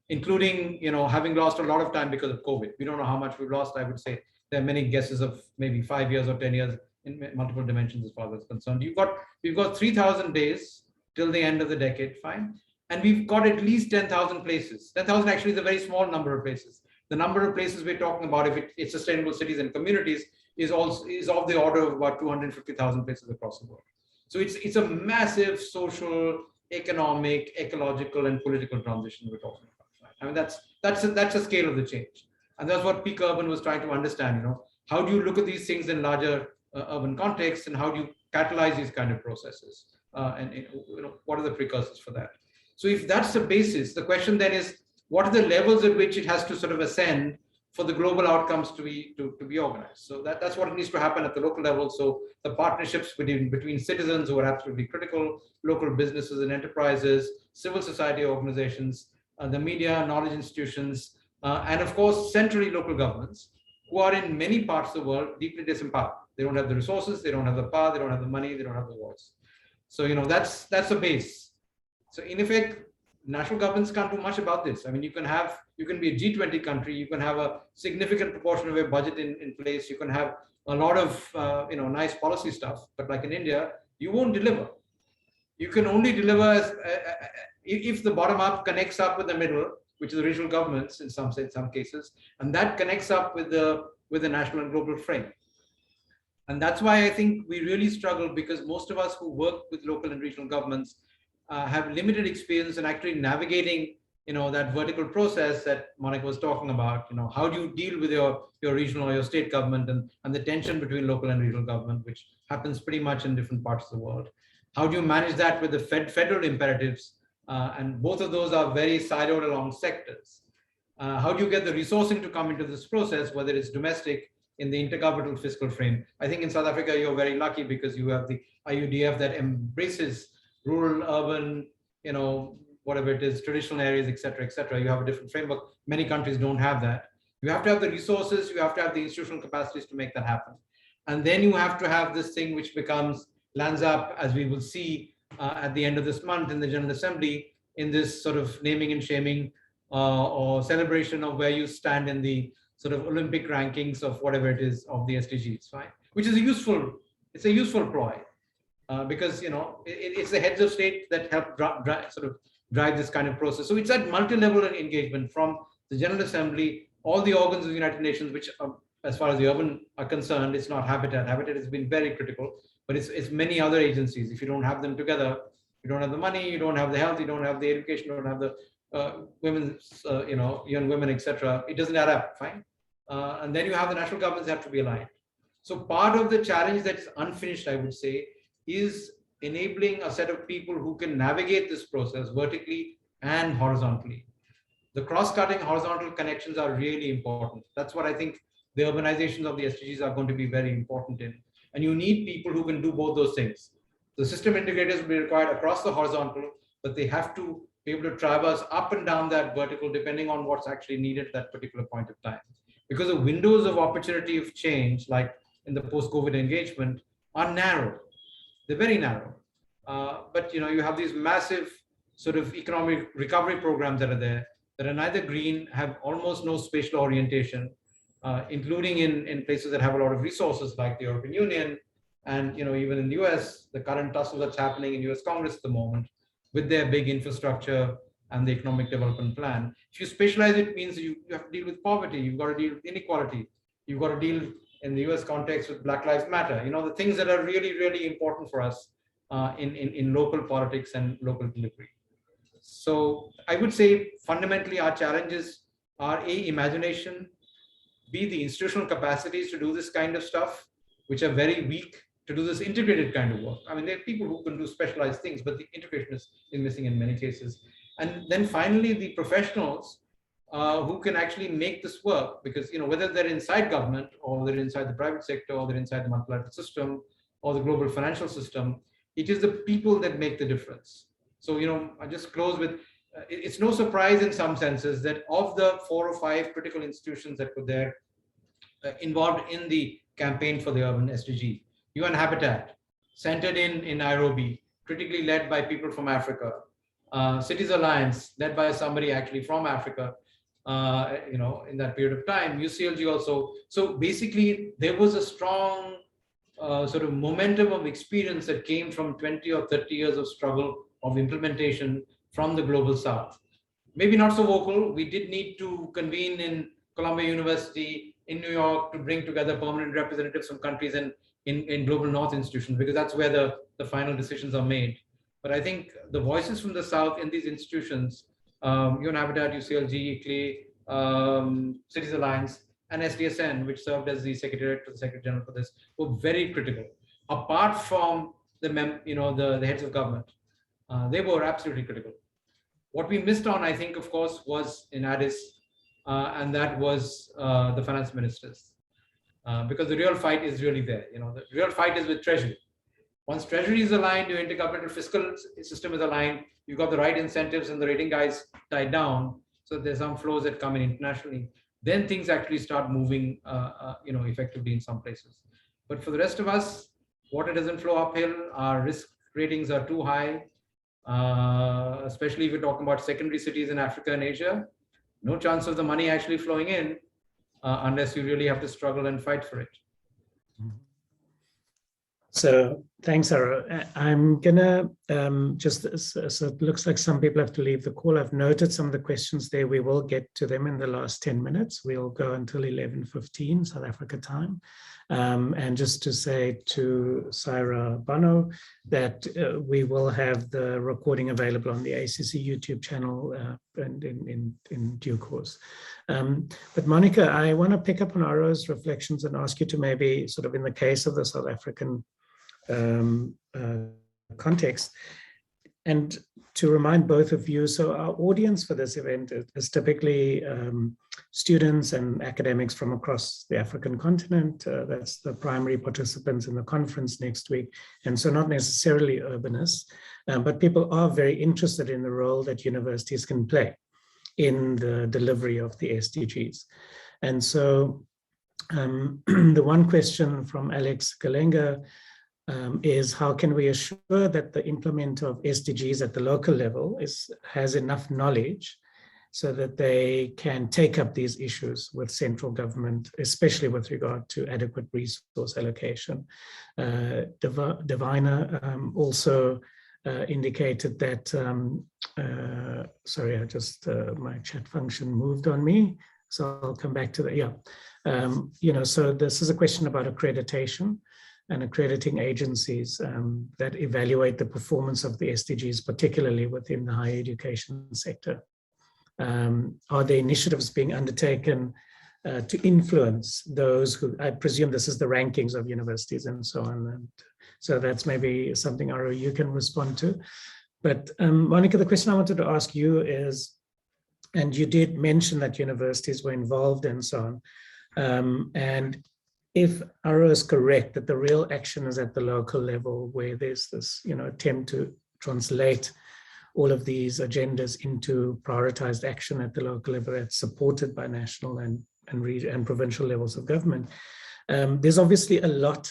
including, having lost a lot of time because of COVID. We don't know how much we've lost. I would say there are many guesses of maybe 5 years or 10 years in multiple dimensions as far as that's concerned. We've got 3,000 days till the end of the decade, fine. And we've got at least 10,000 places. 10,000 actually is a very small number of places. The number of places we're talking about, if it's sustainable cities and communities, is of the order of about 250,000 places across the world. So it's a massive social, economic, ecological, and political transition we're talking about. Right? I mean, that's the scale of the change, and that's what Peak Urban was trying to understand. How do you look at these things in larger urban contexts, and how do you catalyze these kind of processes, and what are the precursors for that? So if that's the basis, the question then is, what are the levels at which it has to sort of ascend for the global outcomes to be organized? So that's what needs to happen at the local level. So the partnerships between citizens who are absolutely critical, local businesses and enterprises, civil society organizations, the media, knowledge institutions, and of course, centrally local governments, who are in many parts of the world deeply disempowered. They don't have the resources, they don't have the power, they don't have the money, they don't have the voice. So, that's the base. So in effect, national governments can't do much about this. I mean, you can be a G20 country, you can have a significant proportion of your budget in place, you can have a lot of nice policy stuff, but like in India, you won't deliver. You can only deliver if the bottom up connects up with the middle, which is the regional governments in some cases, and that connects up with the national and global frame. And that's why I think we really struggle, because most of us who work with local and regional governments have limited experience in actually navigating, that vertical process that Monika was talking about. How do you deal with your regional or your state government and the tension between local and regional government, which happens pretty much in different parts of the world? How do you manage that with the federal imperatives? And both of those are very siloed along sectors. How do you get the resourcing to come into this process, whether it's domestic, in the intergovernmental fiscal frame? I think in South Africa, you're very lucky because you have the IUDF that embraces rural, urban, whatever it is, traditional areas, et cetera, you have a different framework. Many countries don't have that. You have to have the resources, you have to have the institutional capacities to make that happen. And then you have to have this thing which lands up, as we will see at the end of this month in the General Assembly, in this sort of naming and shaming or celebration of where you stand in the sort of Olympic rankings of whatever it is of the SDGs, right? Which is a useful ploy. Because it's the heads of state that help drive this kind of process. So it's that multi-level engagement from the General Assembly, all the organs of the United Nations, which as far as the urban are concerned, it's not Habitat. Habitat has been very critical, but it's many other agencies. If you don't have them together, you don't have the money, you don't have the health, you don't have the education, you don't have the women's, young women, etc. It doesn't add up, fine. And then you have the national governments have to be aligned. So part of the challenge that is unfinished, I would say, is enabling a set of people who can navigate this process vertically and horizontally. The cross-cutting horizontal connections are really important. That's what I think the urbanizations of the SDGs are going to be very important in. And you need people who can do both those things. The system integrators will be required across the horizontal, but they have to be able to traverse up and down that vertical depending on what's actually needed at that particular point of time. Because the windows of opportunity of change, like in the post-COVID engagement, are narrow. They're very narrow. But you have these massive sort of economic recovery programs that are there that are neither green, have almost no spatial orientation, including in places that have a lot of resources like the European Union, and even in the US, the current tussle that's happening in US Congress at the moment with their big infrastructure and the economic development plan. If you spatialize, it means you have to deal with poverty, you've got to deal with inequality, you've got to deal in the US context with Black Lives Matter, the things that are really, really important for us in local politics and local delivery. So I would say fundamentally our challenges are A, imagination, B, the institutional capacities to do this kind of stuff, which are very weak to do this integrated kind of work. I mean, there are people who can do specialized things, but the integration is missing in many cases. And then finally, the professionals who can actually make this work, because whether they're inside government or they're inside the private sector or they're inside the multilateral system or the global financial system, it is the people that make the difference. So, I just close with, it's no surprise in some senses that of the 4 or 5 critical institutions that were there involved in the campaign for the urban SDG, UN Habitat, centered in Nairobi, critically led by people from Africa, Cities Alliance, led by somebody actually from Africa, in that period of time, UCLG also. So basically, there was a strong sort of momentum of experience that came from 20 or 30 years of struggle of implementation from the global South. Maybe not so vocal. We did need to convene in Columbia University in New York to bring together permanent representatives from countries in global North institutions, because that's where the final decisions are made. But I think the voices from the South in these institutions, UN Habitat, UCLG, ICLEI, Cities Alliance, and SDSN, which served as the Secretariat to the Secretary General for this, were very critical. Apart from the heads of government, they were absolutely critical. What we missed on, I think, of course, was in Addis, and that was the finance ministers, because the real fight is really there. The real fight is with Treasury. Once Treasury is aligned, your intergovernmental fiscal system is aligned, you've got the right incentives and the rating guys tied down, so there's some flows that come in internationally, then things actually start moving effectively in some places. But for the rest of us, water doesn't flow uphill, our risk ratings are too high, especially if you're talking about secondary cities in Africa and Asia. No chance of the money actually flowing in unless you really have to struggle and fight for it. So thanks, Aro. I'm gonna so it looks like some people have to leave the call. I've noted some of the questions there. We will get to them in the last 10 minutes. We'll go until 11:15 South Africa time. And just to say to Sarah Bono that we will have the recording available on the ACC YouTube channel and in due course. But Monika, I want to pick up on Aro's reflections and ask you to maybe sort of in the case of the South African context, and to remind both of you, so our audience for this event is typically students and academics from across the African continent. That's the primary participants in the conference next week. And so not necessarily urbanists, but people are very interested in the role that universities can play in the delivery of the SDGs. And so the one question from Alex Galenga is how can we assure that the implementer of SDGs at the local level has enough knowledge so that they can take up these issues with central government, especially with regard to adequate resource allocation. Divina also indicated that, sorry, my chat function moved on me, so I'll come back to that. Yeah, so this is a question about accreditation and accrediting agencies that evaluate the performance of the SDGs, particularly within the higher education sector. Are there initiatives being undertaken to influence those who, I presume this is the rankings of universities and so on. And so that's maybe something, Aro, you can respond to. But Monika, the question I wanted to ask you is, and you did mention that universities were involved and so on. And if Aro is correct, that the real action is at the local level where there's this, attempt to translate all of these agendas into prioritized action at the local level that's supported by national and provincial levels of government. There's obviously a lot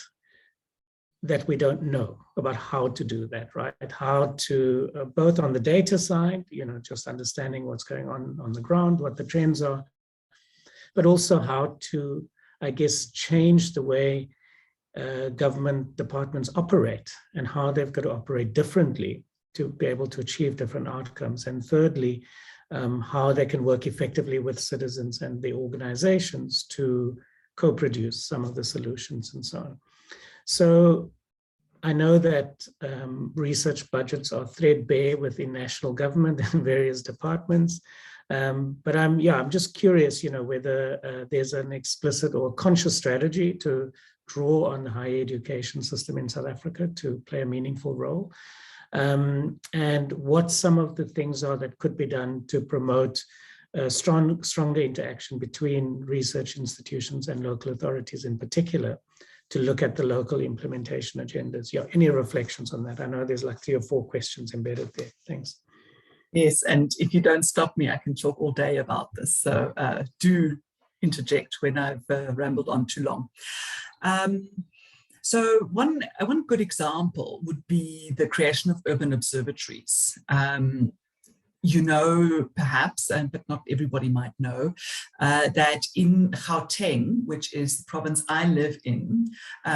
that we don't know about how to do that, right? How to, both on the data side, just understanding what's going on the ground, what the trends are, but also how to, I guess, change the way government departments operate and how they've got to operate differently to be able to achieve different outcomes. And thirdly, how they can work effectively with citizens and the organizations to co-produce some of the solutions and so on. So I know that research budgets are threadbare within national government and various departments, but I'm just curious, whether there's an explicit or conscious strategy to draw on the higher education system in South Africa to play a meaningful role, and what some of the things are that could be done to promote stronger interaction between research institutions and local authorities in particular, to look at the local implementation agendas. Yeah, any reflections on that? I know there's like 3 or 4 questions embedded there. Thanks. Yes, and if you don't stop me, I can talk all day about this. So do interject when I've rambled on too long. So one good example would be the creation of urban observatories. Perhaps, but not everybody might know, that in Gauteng, which is the province I live in,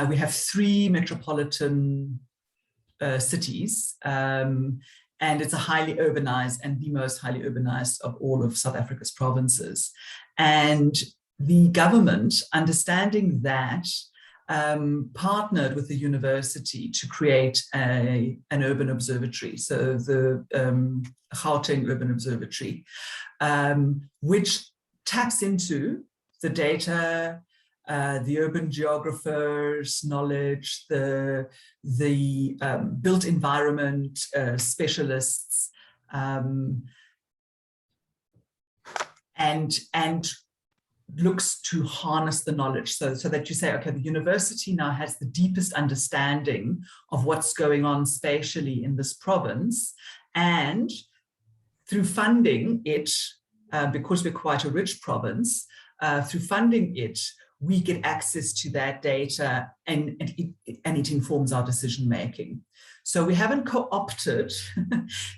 we have 3 metropolitan cities, and it's a highly urbanized and the most highly urbanized of all of South Africa's provinces. And the government, understanding that, partnered with the university to create an urban observatory, so the Gauteng Urban Observatory, which taps into the data, the urban geographers' knowledge, the built environment specialists, and looks to harness the knowledge so that you say, okay, the university now has the deepest understanding of what's going on spatially in this province, and through funding it, because we're quite a rich province, through funding it, we get access to that data, and it informs our decision making. So we haven't co-opted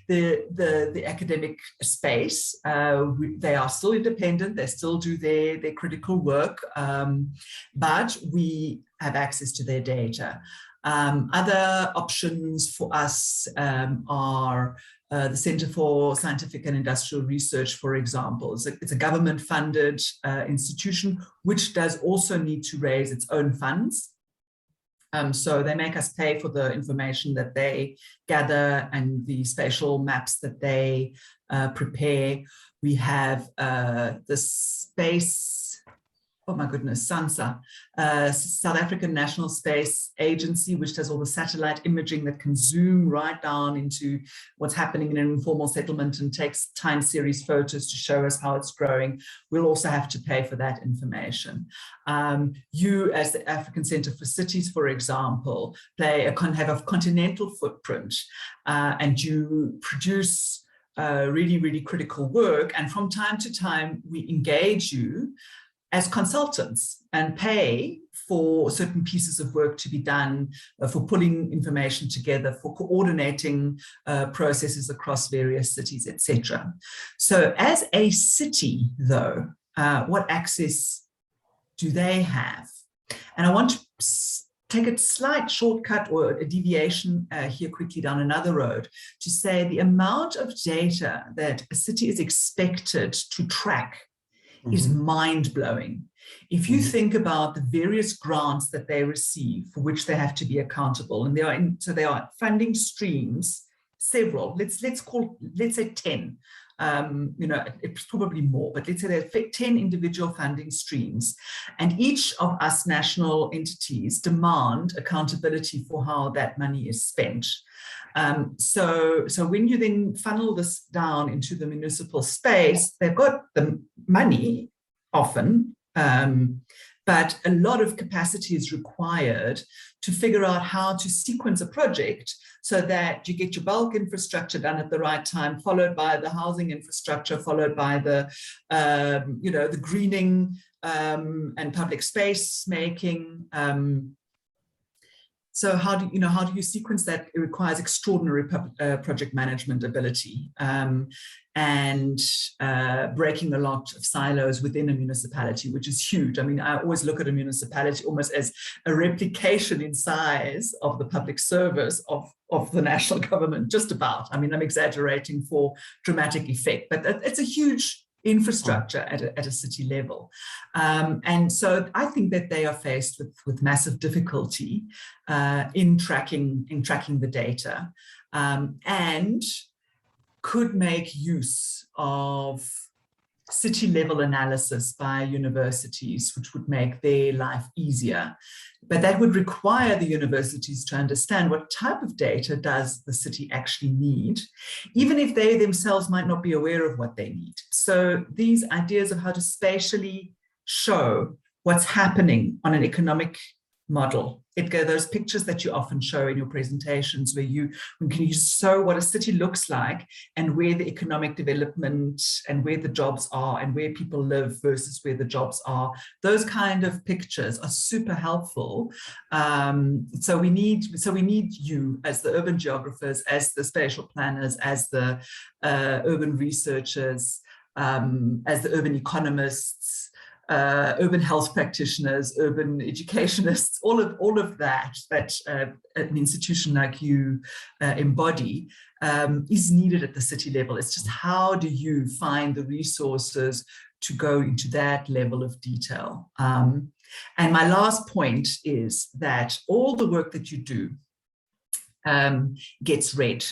the academic space. They are still independent. They still do their critical work, but we have access to their data. Other options for us are the Center for Scientific and Industrial Research, for example. It's a government-funded institution, which does also need to raise its own funds. So they make us pay for the information that they gather and the spatial maps that they prepare. We have the space, oh my goodness, SANSA, South African National Space Agency, which does all the satellite imaging that can zoom right down into what's happening in an informal settlement and takes time series photos to show us how it's growing. We'll also have to pay for that information. You, as the African Centre for Cities, for example, have a continental footprint, and you produce really, really critical work. And from time to time, we engage you as consultants and pay for certain pieces of work to be done, for pulling information together, for coordinating processes across various cities, etc. So as a city, though, what access do they have? And I want to take a slight shortcut or a deviation here quickly down another road to say the amount of data that a city is expected to track is mind-blowing. If you think about the various grants that they receive for which they have to be accountable, and they are funding streams, several, let's say 10, it's probably more, but let's say there are 10 individual funding streams, and each of us national entities demand accountability for how that money is spent. So when you then funnel this down into the municipal space, they've got the money often, but a lot of capacity is required to figure out how to sequence a project so that you get your bulk infrastructure done at the right time, followed by the housing infrastructure, followed by the, the greening and public space making. So how do you sequence that? It requires extraordinary project management ability and breaking a lot of silos within a municipality, which is huge. I mean, I always look at a municipality almost as a replication in size of the public service of the national government, just about. I mean, I'm exaggerating for dramatic effect, but it's a huge infrastructure at a city level. And so I think that they are faced with massive difficulty in tracking the data, and could make use of city level analysis by universities, which would make their life easier. But that would require the universities to understand what type of data does the city actually need, even if they themselves might not be aware of what they need. So these ideas of how to spatially show what's happening on an economic model. Edgar, those pictures that you often show in your presentations where you can show what a city looks like and where the economic development and where the jobs are and where people live versus where the jobs are. Those kind of pictures are super helpful. So we need you as the urban geographers, as the spatial planners, as the urban researchers, as the urban economists, urban health practitioners, urban educationists, all of that an institution like you embody is needed at the city level. It's just how do you find the resources to go into that level of detail? And my last point is that all the work that you do gets read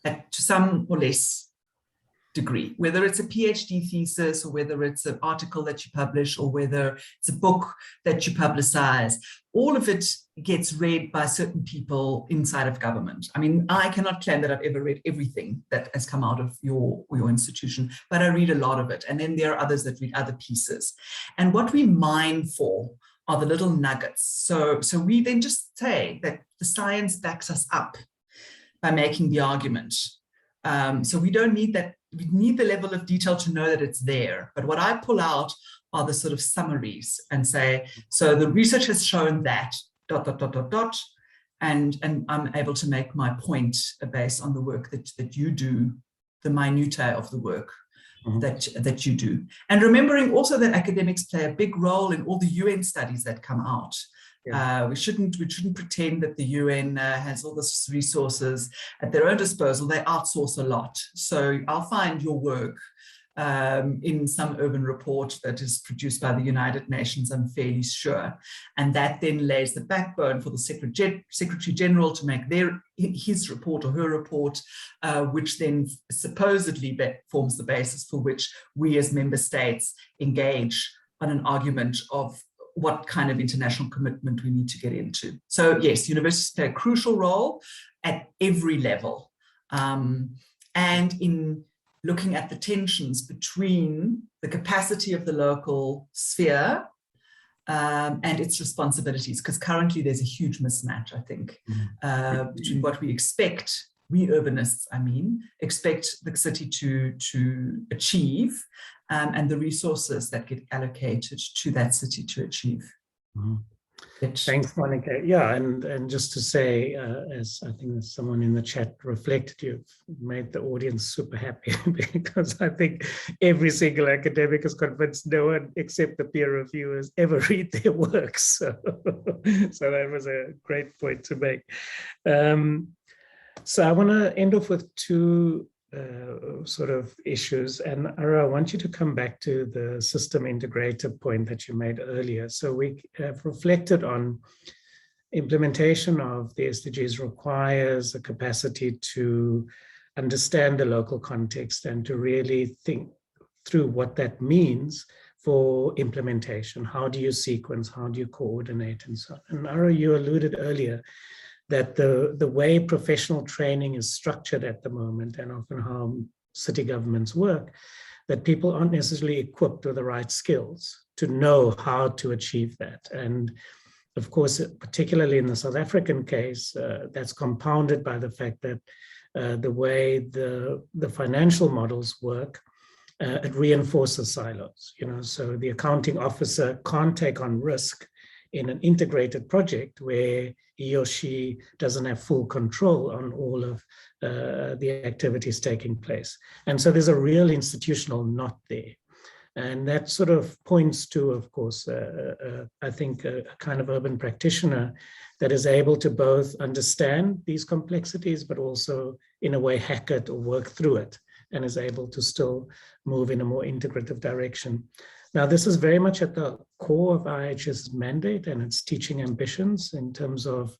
to some or less degree, whether it's a PhD thesis or whether it's an article that you publish or whether it's a book that you publicize, all of it gets read by certain people inside of government. I mean, I cannot claim that I've ever read everything that has come out of your institution, but I read a lot of it. And then there are others that read other pieces. And what we mine for are the little nuggets. So we then just say that the science backs us up by making the argument. So we don't need that. We need the level of detail to know that it's there. But what I pull out are the sort of summaries and say, so the research has shown that, ... and I'm able to make my point based on the work that you do, the minutiae of the work that you do. And remembering also that academics play a big role in all the UN studies that come out. Yeah. We shouldn't pretend that the UN has all these resources at their own disposal. They outsource a lot. So I'll find your work in some urban report that is produced by the United Nations, I'm fairly sure. And that then lays the backbone for the Secretary General to make his report or her report, which then supposedly forms the basis for which we as member states engage on an argument of what kind of international commitment we need to get into. So yes, universities play a crucial role at every level. And in looking at the tensions between the capacity of the local sphere and its responsibilities, because currently there's a huge mismatch, I think, between what we expect, we urbanists, expect the city to achieve and the resources that get allocated to that city to achieve. Thanks, Monika. Yeah, and just to say, as I think someone in the chat reflected, you've made the audience super happy because I think every single academic is convinced no one except the peer reviewers ever read their works. So that was a great point to make. So I want to end off with two sort of issues. And Ara, I want you to come back to the system integrator point that you made earlier. So we have reflected on implementation of the SDGs requires a capacity to understand the local context and to really think through what that means for implementation. How do you sequence? How do you coordinate? And so on. And Ara, you alluded earlier that the way professional training is structured at the moment and often how city governments work that people aren't necessarily equipped with the right skills to know how to achieve that. And of course, particularly in the South African case, that's compounded by the fact that the way the financial models work, it reinforces silos. So the accounting officer can't take on risk in an integrated project where he or she doesn't have full control on all of the activities taking place. And so there's a real institutional knot there. And that sort of points to, of course, I think a kind of urban practitioner that is able to both understand these complexities, but also in a way hack it or work through it, and is able to still move in a more integrative direction. Now, this is very much at the core of IHS's mandate and its teaching ambitions in terms of,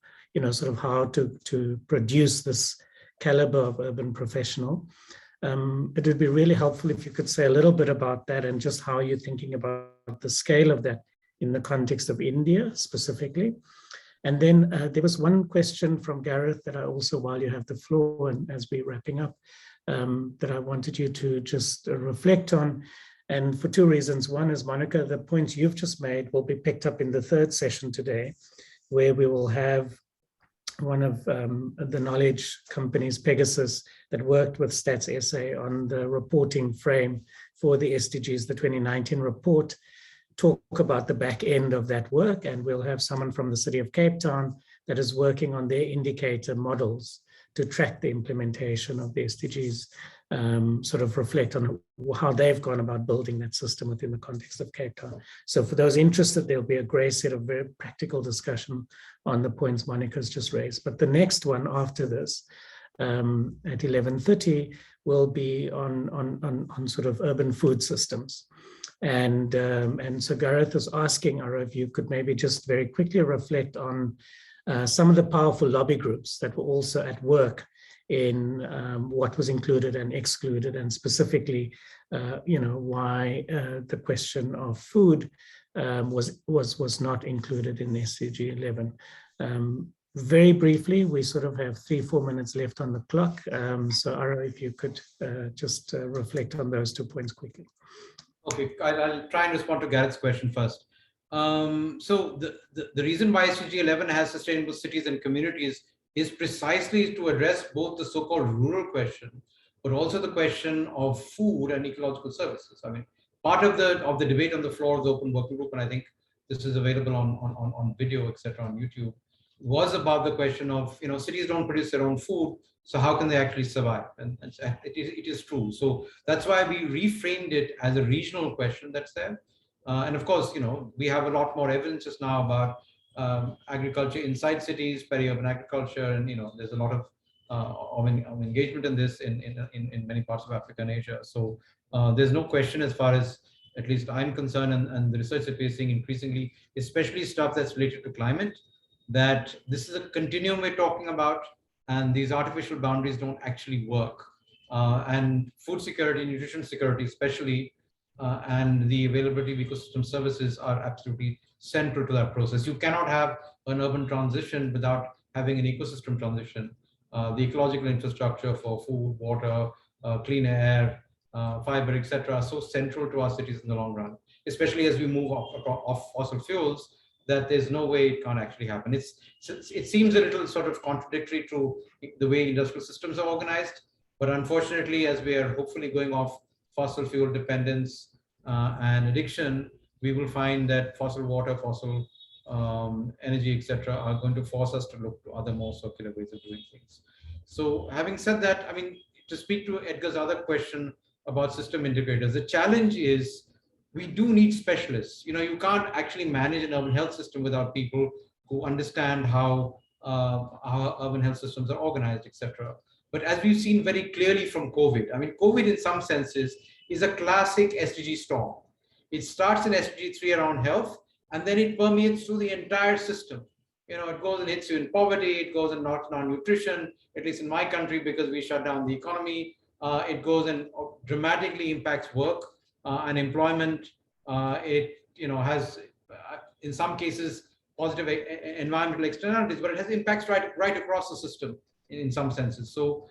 sort of how to produce this caliber of urban professional. It would be really helpful if you could say a little bit about that and just how you're thinking about the scale of that in the context of India specifically. And then there was one question from Gareth that I also, while you have the floor and as we're wrapping up, that I wanted you to just reflect on. And for two reasons. One is, Monika, the points you've just made will be picked up in the third session today, where we will have one of the knowledge companies, Pegasys, that worked with Stats SA on the reporting frame for the SDGs, the 2019 report, talk about the back end of that work. And we'll have someone from the City of Cape Town that is working on their indicator models to track the implementation of the SDGs, sort of reflect on how they've gone about building that system within the context of Cape Town. So for those interested, there'll be a great set of very practical discussion on the points Monika's just raised. But the next one after this, at 11:30, will be on sort of urban food systems. And so Gareth is asking, if you could maybe just very quickly reflect on some of the powerful lobby groups that were also at work in what was included and excluded, and specifically, why the question of food was not included in SDG 11. Very briefly, we sort of have 3-4 minutes left on the clock. So Ara, if you could just reflect on those 2 points quickly. Okay, I'll try and respond to Gareth's question first. So the reason why SDG 11 has sustainable cities and communities is precisely to address both the so-called rural question, but also the question of food and ecological services. I mean, part of the debate on the floor of the open working group, and I think this is available on video, etc., on YouTube, was about the question of, cities don't produce their own food, so how can they actually survive? And it is true. So that's why we reframed it as a regional question that's there. And of course, we have a lot more evidence just now about agriculture inside cities, peri-urban agriculture, and there's a lot of engagement in this in many parts of Africa and Asia. So there's no question, as far as at least I'm concerned, and the research that we're seeing increasingly, especially stuff that's related to climate, that this is a continuum we're talking about, and these artificial boundaries don't actually work. And food security, nutrition security especially, and the availability of ecosystem services are absolutely central to that process. You cannot have an urban transition without having an ecosystem transition. The ecological infrastructure for food, water, clean air, fiber, etc., are so central to our cities in the long run, especially as we move off fossil fuels, that there's no way it can't actually happen. It seems a little sort of contradictory to the way industrial systems are organized, but unfortunately, as we are hopefully going off fossil fuel dependence and addiction, we will find that fossil water, fossil energy, etc., are going to force us to look to other more circular ways of doing things. So having said that, I mean, to speak to Edgar's other question about system integrators, the challenge is we do need specialists. You can't actually manage an urban health system without people who understand how urban health systems are organized, etc. But as we've seen very clearly from COVID, I mean, COVID in some senses is a classic SDG storm. It starts in SDG 3 around health, and then it permeates through the entire system. It goes and hits you in poverty, it goes and knocks down nutrition, at least in my country, because we shut down the economy. It goes and dramatically impacts work and employment. It has, in some cases, positive environmental externalities, but it has impacts right across the system in some senses. So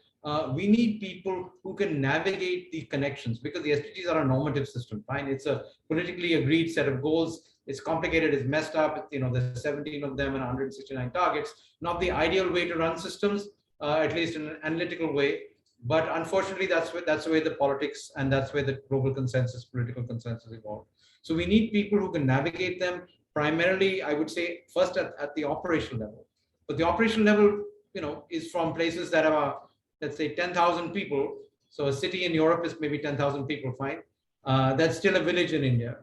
we need people who can navigate the connections, because the SDGs are a normative system, fine? It's a politically agreed set of goals. It's complicated, it's messed up. You know, there's 17 of them and 169 targets. Not the ideal way to run systems, at least in an analytical way. But unfortunately, that's the way the politics and that's where the global consensus, political consensus evolved. So we need people who can navigate them primarily, I would say, first at the operational level. But the operational level, you know, is from places that are, let's say, 10,000 people. So a city in Europe is maybe 10,000 people, fine. That's still a village in India.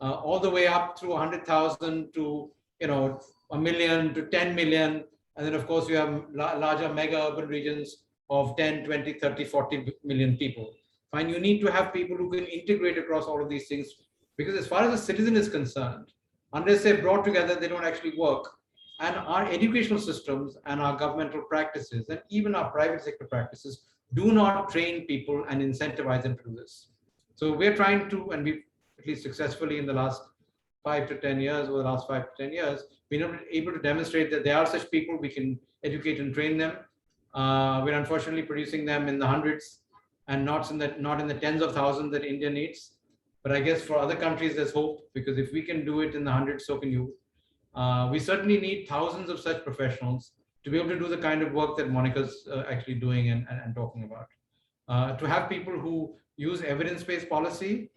All the way up through 100,000 to, you know, 1 million to 10 million. And then, of course, you have larger mega urban regions of 10, 20, 30, 40 million people. Fine, you need to have people who can integrate across all of these things, because as far as a citizen is concerned, unless they're brought together, they don't actually work. And our educational systems and our governmental practices and even our private sector practices do not train people and incentivize them to do this. So we're trying to, and we've at least successfully in the last 5 to 10 years, over the last 5 to 10 years, been able to demonstrate that there are such people, we can educate and train them. We're unfortunately producing them in the hundreds and not in the tens of thousands that India needs. But I guess for other countries, there's hope, because if we can do it in the hundreds, so can you. We certainly need thousands of such professionals to be able to do the kind of work that Monika's actually doing and talking about. To have people who use evidence-based policy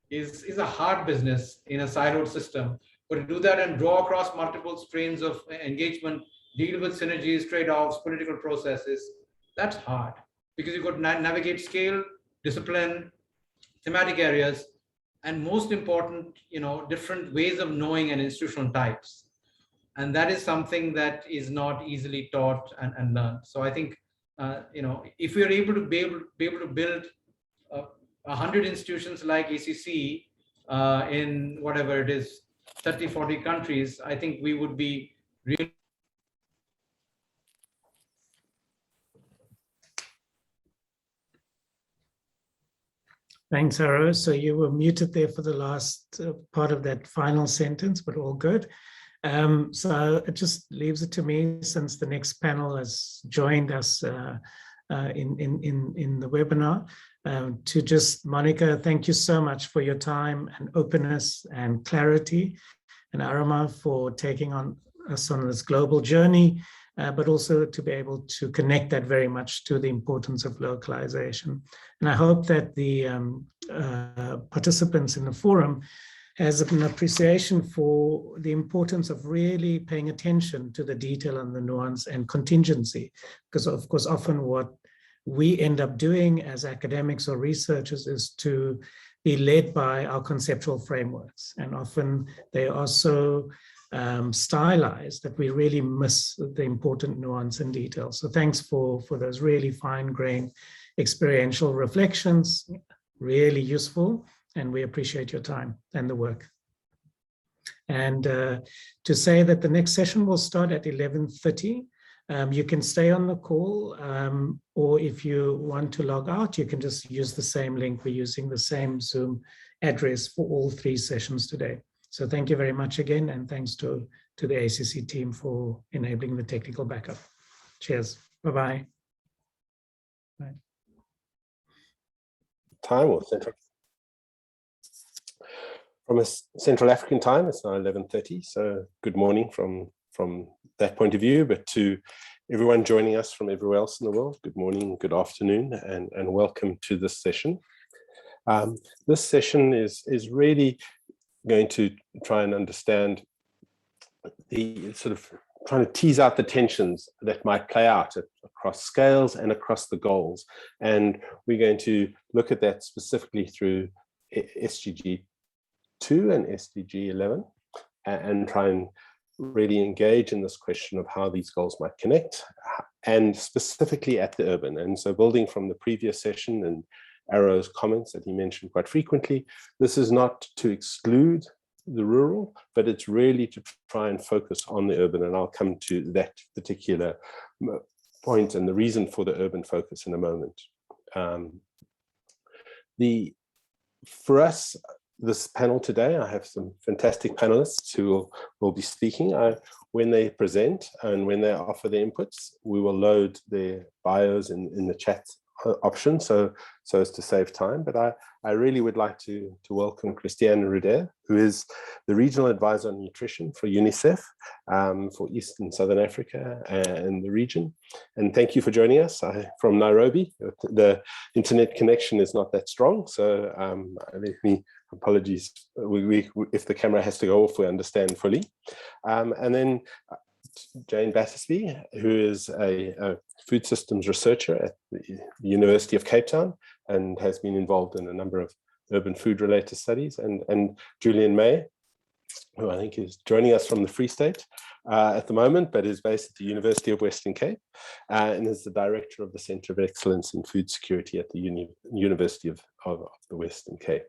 is a hard business in a siloed system. But to do that and draw across multiple strains of engagement, deal with synergies, trade-offs, political processes, that's hard, because you've got to navigate scale, discipline, thematic areas, and most important, you know, different ways of knowing and institutional types. And that is something that is not easily taught and learned. So I think, you know, if we are able to build 100 institutions like ACC in whatever it is, 30, 40 countries, I think we would be really. Thanks, Haro. So you were muted there for the last part of that final sentence, but all good. So it just leaves it to me, since the next panel has joined us in the webinar, to just, Monika, thank you so much for your time and openness and clarity, and Aromar for taking us on this global journey, but also to be able to connect that very much to the importance of localization. And I hope that the participants in the forum has an appreciation for the importance of really paying attention to the detail and the nuance and contingency, because of course often what we end up doing as academics or researchers is to be led by our conceptual frameworks, and often they are so stylized that we really miss the important nuance and detail. So thanks for those really fine-grained experiential reflections, really useful, and we appreciate your time and the work. And to say that the next session will start at 11:30. You can stay on the call, or if you want to log out, you can just use the same link. We're using the same Zoom address for all 3 sessions today. So thank you very much again, and thanks to the ACC team for enabling the technical backup. Cheers. Bye-bye. Bye. Time or Central? From a Central African time, it's now 11:30. So good morning from that point of view, but to everyone joining us from everywhere else in the world, good morning, good afternoon, and welcome to this session. This session is really going to try and understand the sort of trying to tease out the tensions that might play out across scales and across the goals. And we're going to look at that specifically through SDG 2 and SDG 11 and try and really engage in this question of how these goals might connect, and specifically at the urban. And so building from the previous session and Arrow's comments that he mentioned quite frequently, this is not to exclude the rural, but it's really to try and focus on the urban. And I'll come to that particular point and the reason for the urban focus in a moment. For us, this panel today, I have some fantastic panelists who will be speaking. I when they present and when they offer their inputs, we will load their bios in the chat option, so as to save time. But I really would like to welcome Christiane Rudert, who is the Regional Advisor on Nutrition for Unicef for East and Southern Africa and the region. And thank you for joining us from Nairobi. The internet connection is not that strong, so apologies if the camera has to go off, we understand fully. And then Jane Battersby, who is a food systems researcher at the University of Cape Town and has been involved in a number of urban food related studies, and Julian May, who I think is joining us from the Free State at the moment, but is based at the University of Western Cape and is the director of the Centre of Excellence in Food Security at the University of the Western Cape,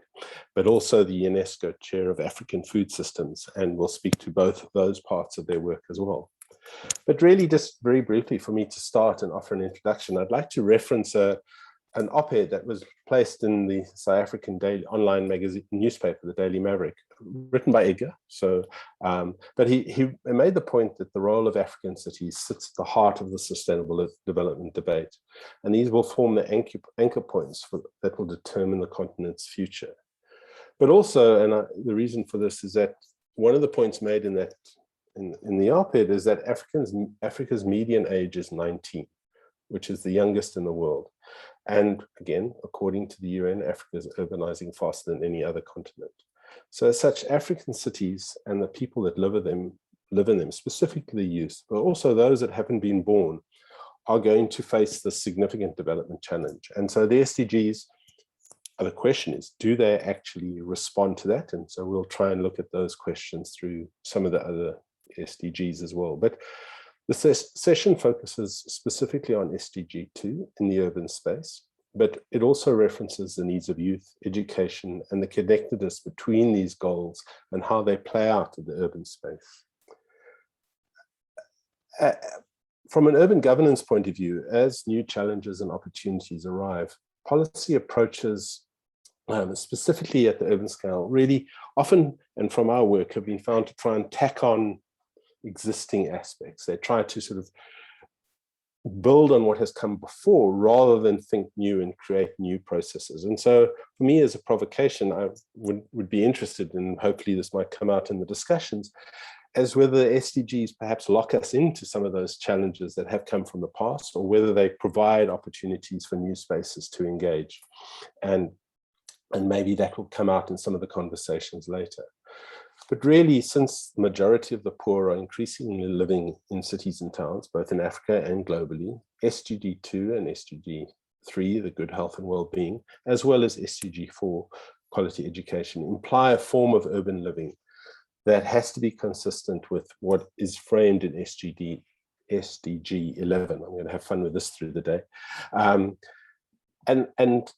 but also the UNESCO Chair of African Food Systems, and will speak to both of those parts of their work as well. But really, just very briefly for me to start and offer an introduction, I'd like to reference an op-ed that was placed in the South African daily online magazine newspaper, the Daily Maverick, written by Edgar. So, but he made the point that the role of African cities sits at the heart of the sustainable development debate, and these will form the anchor points that will determine the continent's future. But also, and the reason for this is that one of the points made in that in the op-ed is that Africa's median age is 19, which is the youngest in the world. And again, according to the UN, Africa is urbanizing faster than any other continent. So as such, African cities and the people that live in them, specifically youth, but also those that haven't been born, are going to face this significant development challenge. And so the SDGs, the question is, do they actually respond to that? And so we'll try and look at those questions through some of the other SDGs as well. But the session focuses specifically on SDG 2 in the urban space, but it also references the needs of youth, education, and the connectedness between these goals and how they play out in the urban space. From an urban governance point of view, as new challenges and opportunities arrive, policy approaches, specifically at the urban scale, really often, and from our work, have been found to try and tack on existing aspects. They try to sort of build on what has come before rather than think new and create new processes. And so for me, as a provocation, I would be interested in, hopefully this might come out in the discussions, as whether the SDGs perhaps lock us into some of those challenges that have come from the past, or whether they provide opportunities for new spaces to engage. And maybe that will come out in some of the conversations later. But really, since the majority of the poor are increasingly living in cities and towns, both in Africa and globally, SDG 2 and SDG 3, the good health and well-being, as well as SDG 4, quality education, imply a form of urban living that has to be consistent with what is framed in SDG 11. I'm going to have fun with this through the day. And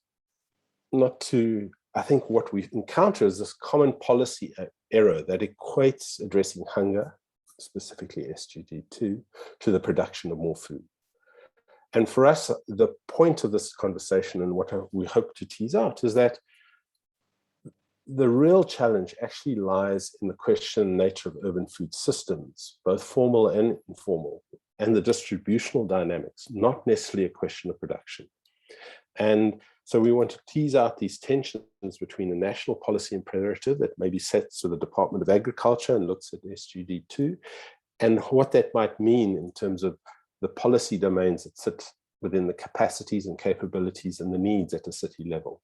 not to, I think what we encounter is this common policy error that equates addressing hunger, specifically SDG 2, to the production of more food. And for us, the point of this conversation and what we hope to tease out is that the real challenge actually lies in the question and nature of urban food systems, both formal and informal, and the distributional dynamics, not necessarily a question of production. And so we want to tease out these tensions between the national policy imperative that maybe sets with the Department of Agriculture and looks at SDG 2, and what that might mean in terms of the policy domains that sit within the capacities and capabilities and the needs at a city level.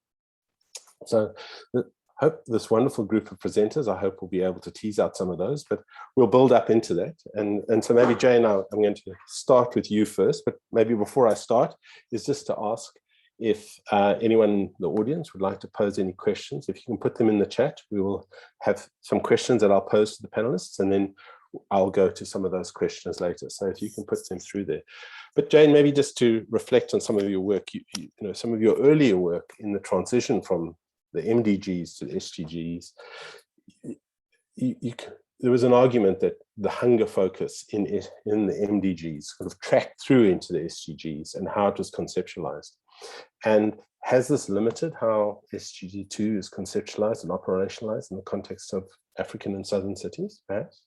So I hope this wonderful group of presenters, I hope we'll be able to tease out some of those, but we'll build up into that. And so maybe Jane, I'm going to start with you first, but maybe before I start is just to ask if anyone in the audience would like to pose any questions. If you can put them in the chat, we will have some questions that I'll pose to the panelists, and then I'll go to some of those questions later. So if you can put them through there. But Jane, maybe just to reflect on some of your work, you know, some of your earlier work in the transition from the MDGs to the SDGs, there was an argument that the hunger focus in the MDGs sort of tracked through into the SDGs and how it was conceptualized. And has this limited how SDG 2 is conceptualized and operationalized in the context of African and Southern cities, perhaps?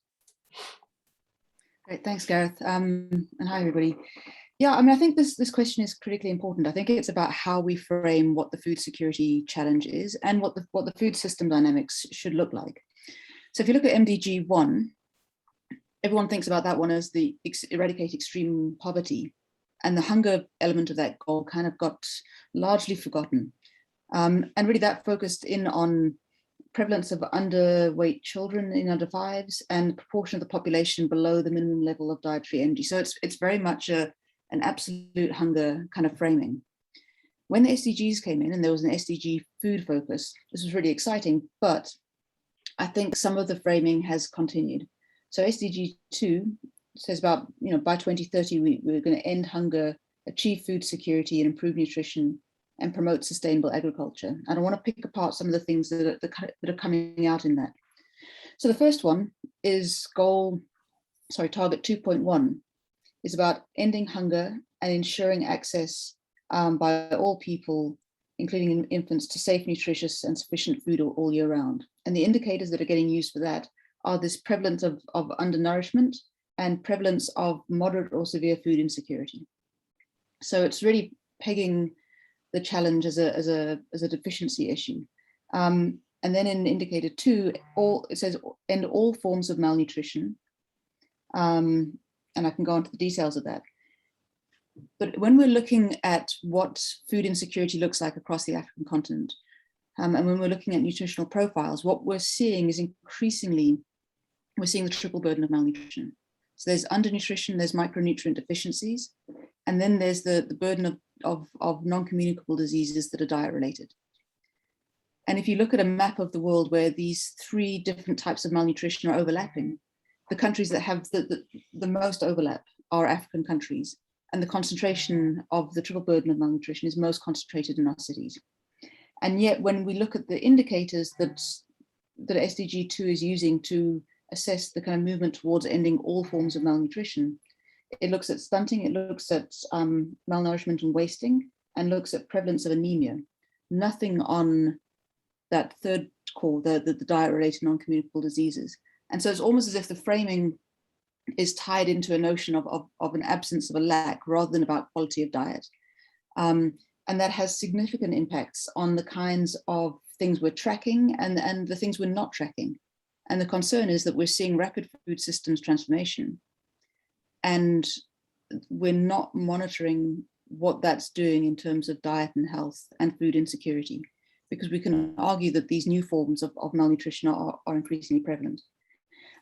Great, thanks, Gareth. And hi, everybody. Yeah, I mean, I think this question is critically important. I think it's about how we frame what the food security challenge is and what the food system dynamics should look like. So if you look at MDG 1, everyone thinks about that one as the eradicate extreme poverty, and the hunger element of that goal kind of got largely forgotten. And really that focused in on prevalence of underweight children in under fives and proportion of the population below the minimum level of dietary energy. So it's very much an absolute hunger kind of framing. When the SDGs came in and there was an SDG food focus, this was really exciting, but I think some of the framing has continued. So SDG 2 says about, by 2030, we're going to end hunger, achieve food security and improve nutrition, and promote sustainable agriculture. And I want to pick apart some of the things that are coming out in that. So the first one is target 2.1 is about ending hunger and ensuring access by all people, including infants, to safe, nutritious and sufficient food all year round. And the indicators that are getting used for that are this prevalence of undernourishment and prevalence of moderate or severe food insecurity. So it's really pegging the challenge as a deficiency issue. And then in indicator 2, it says end all forms of malnutrition. And I can go into the details of that. But when we're looking at what food insecurity looks like across the African continent, and when we're looking at nutritional profiles, what we're seeing is increasingly, we're seeing the triple burden of malnutrition. So there's undernutrition, there's micronutrient deficiencies, and then there's the burden of non-communicable diseases that are diet related. And if you look at a map of the world where these 3 different types of malnutrition are overlapping, the countries that have the most overlap are African countries, and the concentration of the triple burden of malnutrition is most concentrated in our cities. And yet when we look at the indicators that SDG 2 is using to assess the kind of movement towards ending all forms of malnutrition, it looks at stunting, it looks at malnourishment and wasting, and looks at prevalence of anemia. Nothing on that third core, the diet-related non-communicable diseases. And so it's almost as if the framing is tied into a notion of an absence of a lack rather than about quality of diet. And that has significant impacts on the kinds of things we're tracking and the things we're not tracking. And the concern is that we're seeing rapid food systems transformation, and we're not monitoring what that's doing in terms of diet and health and food insecurity, because we can argue that these new forms of malnutrition are increasingly prevalent.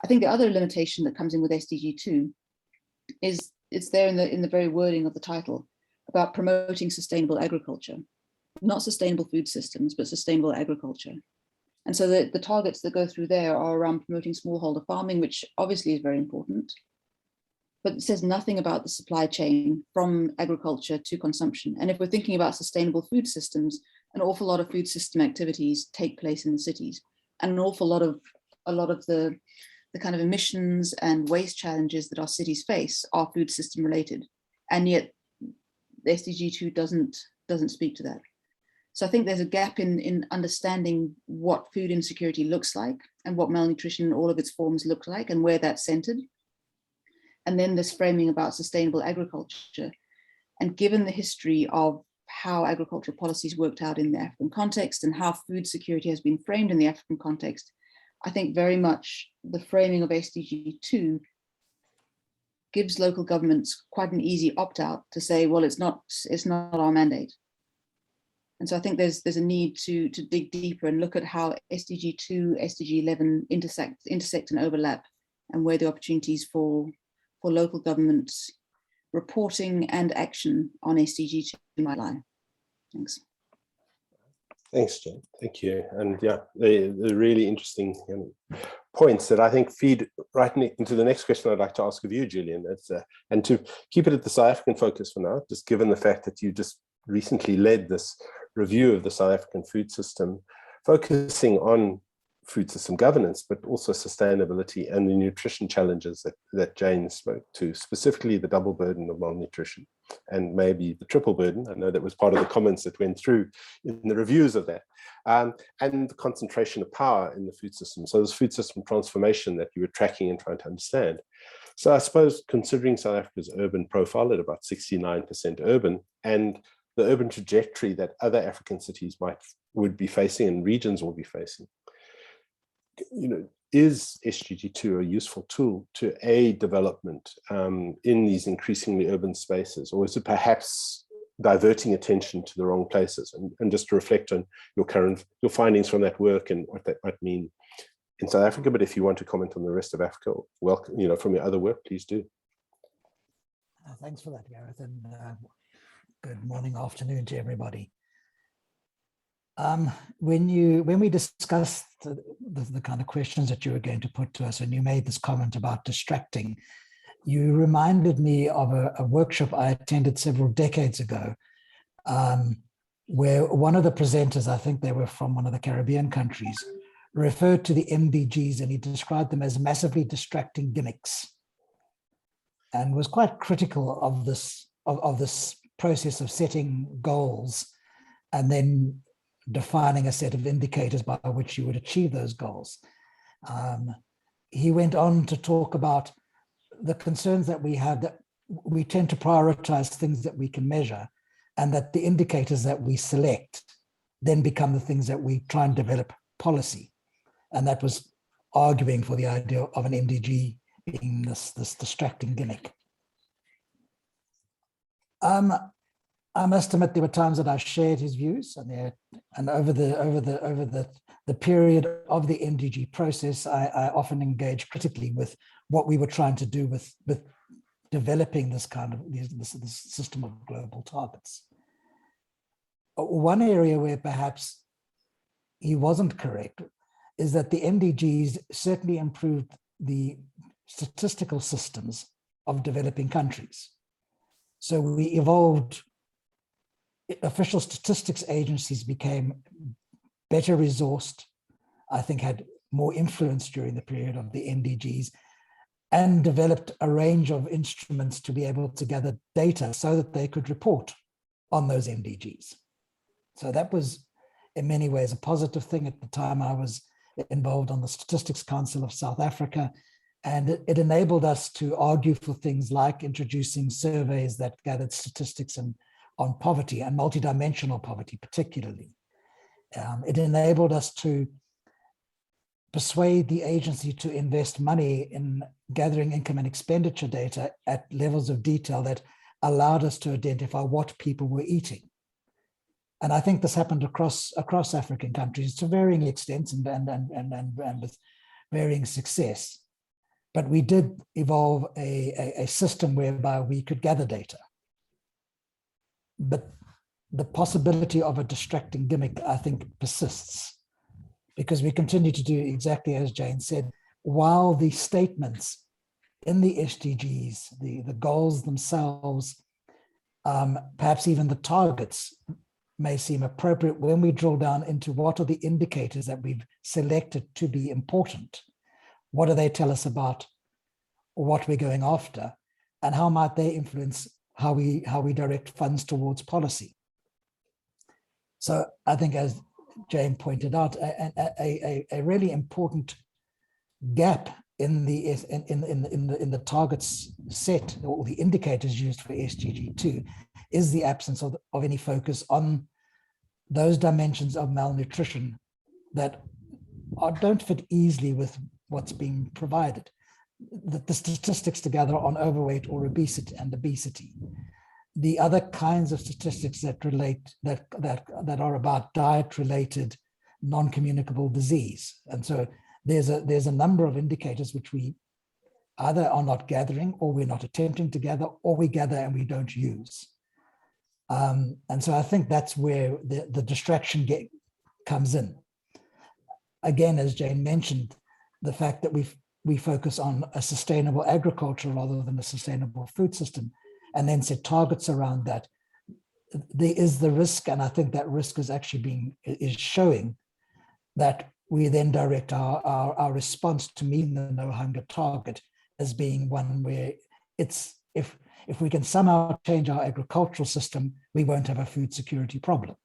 I think the other limitation that comes in with SDG 2 is it's there in the very wording of the title about promoting sustainable agriculture, not sustainable food systems, but sustainable agriculture. And so the targets that go through there are around promoting smallholder farming, which obviously is very important, but it says nothing about the supply chain from agriculture to consumption. And if we're thinking about sustainable food systems, an awful lot of food system activities take place in the cities, and an awful lot of the kind of emissions and waste challenges that our cities face are food system related. And yet the SDG 2 doesn't speak to that. So I think there's a gap in understanding what food insecurity looks like and what malnutrition in all of its forms look like and where that's centered. And then this framing about sustainable agriculture. And given the history of how agricultural policies worked out in the African context and how food security has been framed in the African context, I think very much the framing of SDG 2 gives local governments quite an easy opt-out to say, well, it's not our mandate. And so I think there's a need to dig deeper and look at how SDG 2, SDG 11 intersect and overlap, and where the opportunities for local governments reporting and action on SDG 2 might lie. Thanks. Thanks, Jane. Thank you. And yeah, the really interesting points that I think feed right into the next question I'd like to ask of you, Julian. And to keep it at the South African focus for now, just given the fact that you just recently led this review of the South African food system, focusing on food system governance, but also sustainability and the nutrition challenges that Jane spoke to, specifically the double burden of malnutrition and maybe the triple burden. I know that was part of the comments that went through in the reviews of that, and the concentration of power in the food system. So this food system transformation that you were tracking and trying to understand. So I suppose considering South Africa's urban profile at about 69% urban, and the urban trajectory that other African cities would be facing and regions will be facing, is SDG2 a useful tool to aid development in these increasingly urban spaces, or is it perhaps diverting attention to the wrong places? And just to reflect on your findings from that work and what that might mean in South Africa, but if you want to comment on the rest of Africa, welcome, from your other work, please do. Thanks for that, Gareth, and good morning, afternoon to everybody. When we discussed the kind of questions that you were going to put to us, and you made this comment about distracting, you reminded me of a workshop I attended several decades ago, where one of the presenters, I think they were from one of the Caribbean countries, referred to the MDGs, and he described them as massively distracting gimmicks, and was quite critical of this process of setting goals and then defining a set of indicators by which you would achieve those goals. He went on to talk about the concerns that we have, that we tend to prioritize things that we can measure, and that the indicators that we select then become the things that we try and develop policy. And that was arguing for the idea of an MDG being this distracting gimmick. I must admit there were times that I shared his views, and over the period of the MDG process, I often engaged critically with what we were trying to do with developing this system of global targets. One area where perhaps he wasn't correct is that the MDGs certainly improved the statistical systems of developing countries. So we evolved, official statistics agencies became better resourced, I think had more influence during the period of the MDGs, and developed a range of instruments to be able to gather data so that they could report on those MDGs. So that was in many ways a positive thing. At the time I was involved on the Statistics Council of South Africa, and it enabled us to argue for things like introducing surveys that gathered statistics on poverty and multidimensional poverty particularly. It enabled us to persuade the agency to invest money in gathering income and expenditure data at levels of detail that allowed us to identify what people were eating. And I think this happened across African countries to varying extents and with varying success. But we did evolve a system whereby we could gather data. But the possibility of a distracting gimmick, I think, persists, because we continue to do exactly as Jane said, while the statements in the SDGs, the goals themselves, perhaps even the targets, may seem appropriate. When we drill down into what are the indicators that we've selected to be important, what do they tell us about what we're going after, and how might they influence how we direct funds towards policy? So I think, as Jane pointed out, a really important gap in the targets set, or the indicators used for SDG2, is the absence of any focus on those dimensions of malnutrition that don't fit easily with what's being provided. The statistics to gather on overweight or obesity, the other kinds of statistics that relate that are about diet-related non-communicable disease. And so there's a number of indicators which we either are not gathering, or we're not attempting to gather, or we gather and we don't use. And so I think that's where the distraction comes in. Again, as Jane mentioned, the fact that we focus on a sustainable agriculture rather than a sustainable food system, and then set targets around that, there is the risk, and I think that risk is actually is showing that we then direct our response to meeting the no hunger target as being one where it's, if we can somehow change our agricultural system, we won't have a food security problem.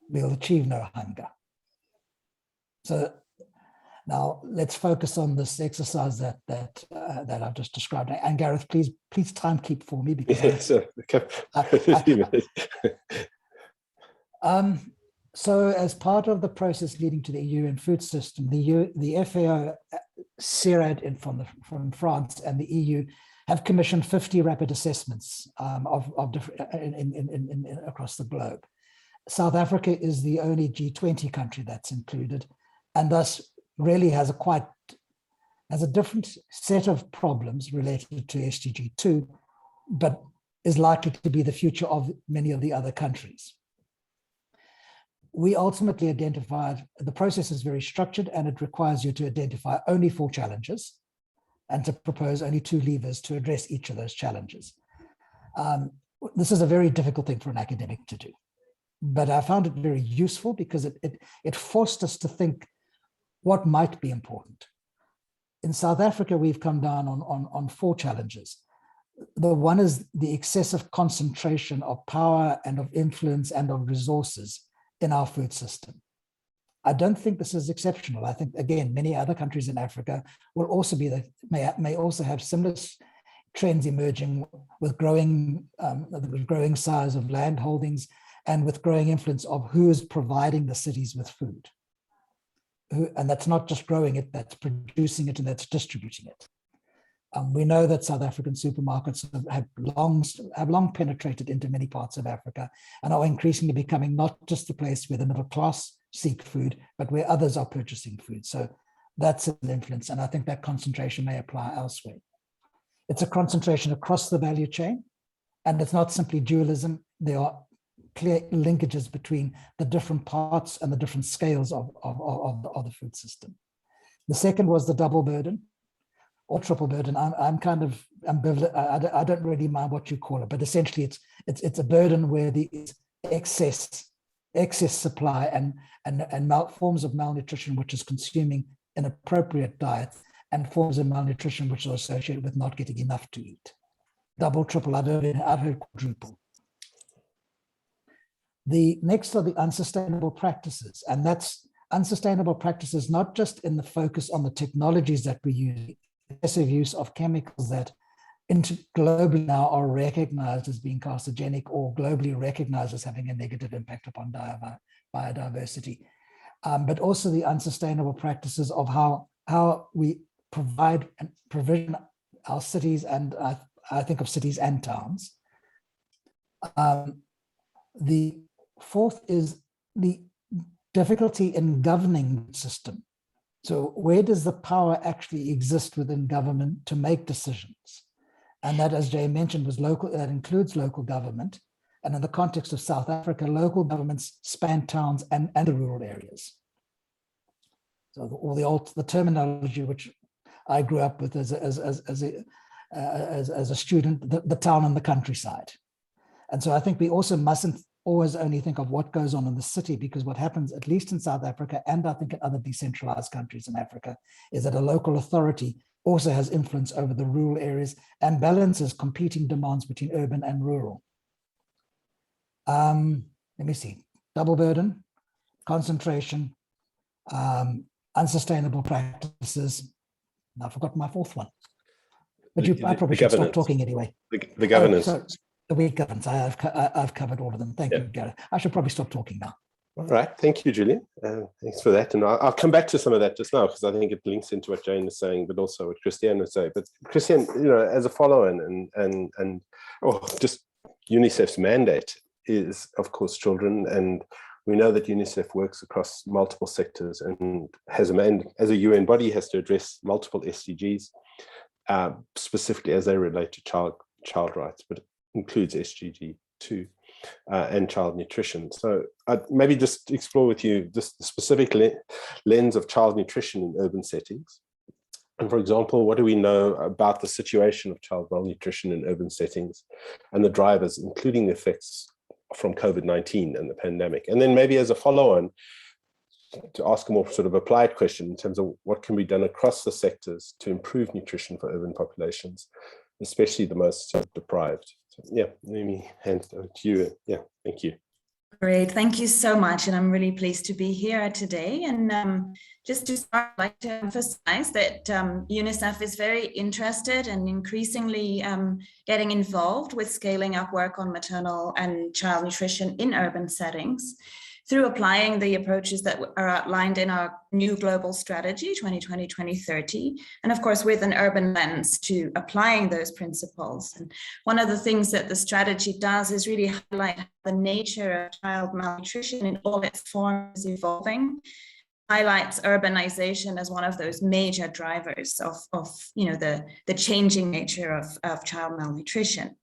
We'll achieve no hunger. So Now, let's focus on this exercise that I've just described. And Gareth, please timekeep for me, because so as part of the process leading to the EU and food system, the FAO, CIRAD from France, and the EU have commissioned 50 rapid assessments across the globe. South Africa is the only G20 country that's included, and thus really has a different set of problems related to SDG 2, but is likely to be the future of many of the other countries. We ultimately identified, the process is very structured, and it requires you to identify only 4 challenges and to propose only 2 levers to address each of those challenges. This is a very difficult thing for an academic to do, but I found it very useful because it forced us to think what might be important. In South Africa, we've come down on 4 challenges. The one is the excessive concentration of power and of influence and of resources in our food system. I don't think this is exceptional. I think, again, many other countries in Africa will also may also have similar trends emerging with growing size of land holdings and with growing influence of who is providing the cities with food. And that's not just growing it, that's producing it and that's distributing it. We know that South African supermarkets have long penetrated into many parts of Africa and are increasingly becoming not just the place where the middle class seek food, but where others are purchasing food. So that's an influence, and I think that concentration may apply elsewhere. It's a concentration across the value chain, and it's not simply dualism. There are clear linkages between the different parts and the different scales of the food system. The second was the double burden or triple burden. I'm kind of ambivalent. I don't really mind what you call it, but essentially it's a burden where the excess supply and forms of malnutrition, which is consuming inappropriate diet, and forms of malnutrition which are associated with not getting enough to eat. Double, triple, I've heard quadruple. The next are the unsustainable practices, and that's unsustainable practices not just in the focus on the technologies that we use, excessive use of chemicals that globally now are recognized as being carcinogenic or globally recognized as having a negative impact upon biodiversity, but also the unsustainable practices of how we provide and provision our cities, and I think of cities and towns. The fourth is the difficulty in governing the system. So where does the power actually exist within government to make decisions? And that, as Jay mentioned, was local. That includes local government. And in the context of South Africa, local governments span towns and the rural areas. So the terminology which I grew up with as a student, the town and the countryside. And so I think we also mustn't always only think of what goes on in the city, because what happens, at least in South Africa, and I think in other decentralized countries in Africa, is that a local authority also has influence over the rural areas and balances competing demands between urban and rural. Let me see, double burden, concentration, unsustainable practices. Now I've forgotten my fourth one. But I probably should stop talking anyway. The governance. The weak governance. I've covered all of them. Thank you, Gareth. I should probably stop talking now. All right, thank you, Julian. Thanks for that. And I'll come back to some of that just now, because I think it links into what Jane was saying, but also what Christiane was saying. But Christiane, as a follow-on and just UNICEF's mandate is, of course, children. And we know that UNICEF works across multiple sectors and has as a UN body, has to address multiple SDGs, specifically as they relate to child rights, but it includes SDG 2 and child nutrition. So I'd maybe just explore with you just the specific lens of child nutrition in urban settings. And for example, what do we know about the situation of child malnutrition in urban settings and the drivers, including the effects from COVID-19 and the pandemic? And then maybe as a follow-on, to ask a more sort of applied question in terms of what can be done across the sectors to improve nutrition for urban populations, especially the most deprived. So, yeah, let me hand it over to you. Yeah, thank you. Great, thank you so much. And I'm really pleased to be here today. And just to start, I'd like to emphasize that UNICEF is very interested and increasingly getting involved with scaling up work on maternal and child nutrition in urban settings through applying the approaches that are outlined in our new global strategy, 2020-2030, and of course with an urban lens to applying those principles. And one of the things that the strategy does is really highlight the nature of child malnutrition in all its forms evolving, highlights urbanization as one of those major drivers of the changing nature of child malnutrition.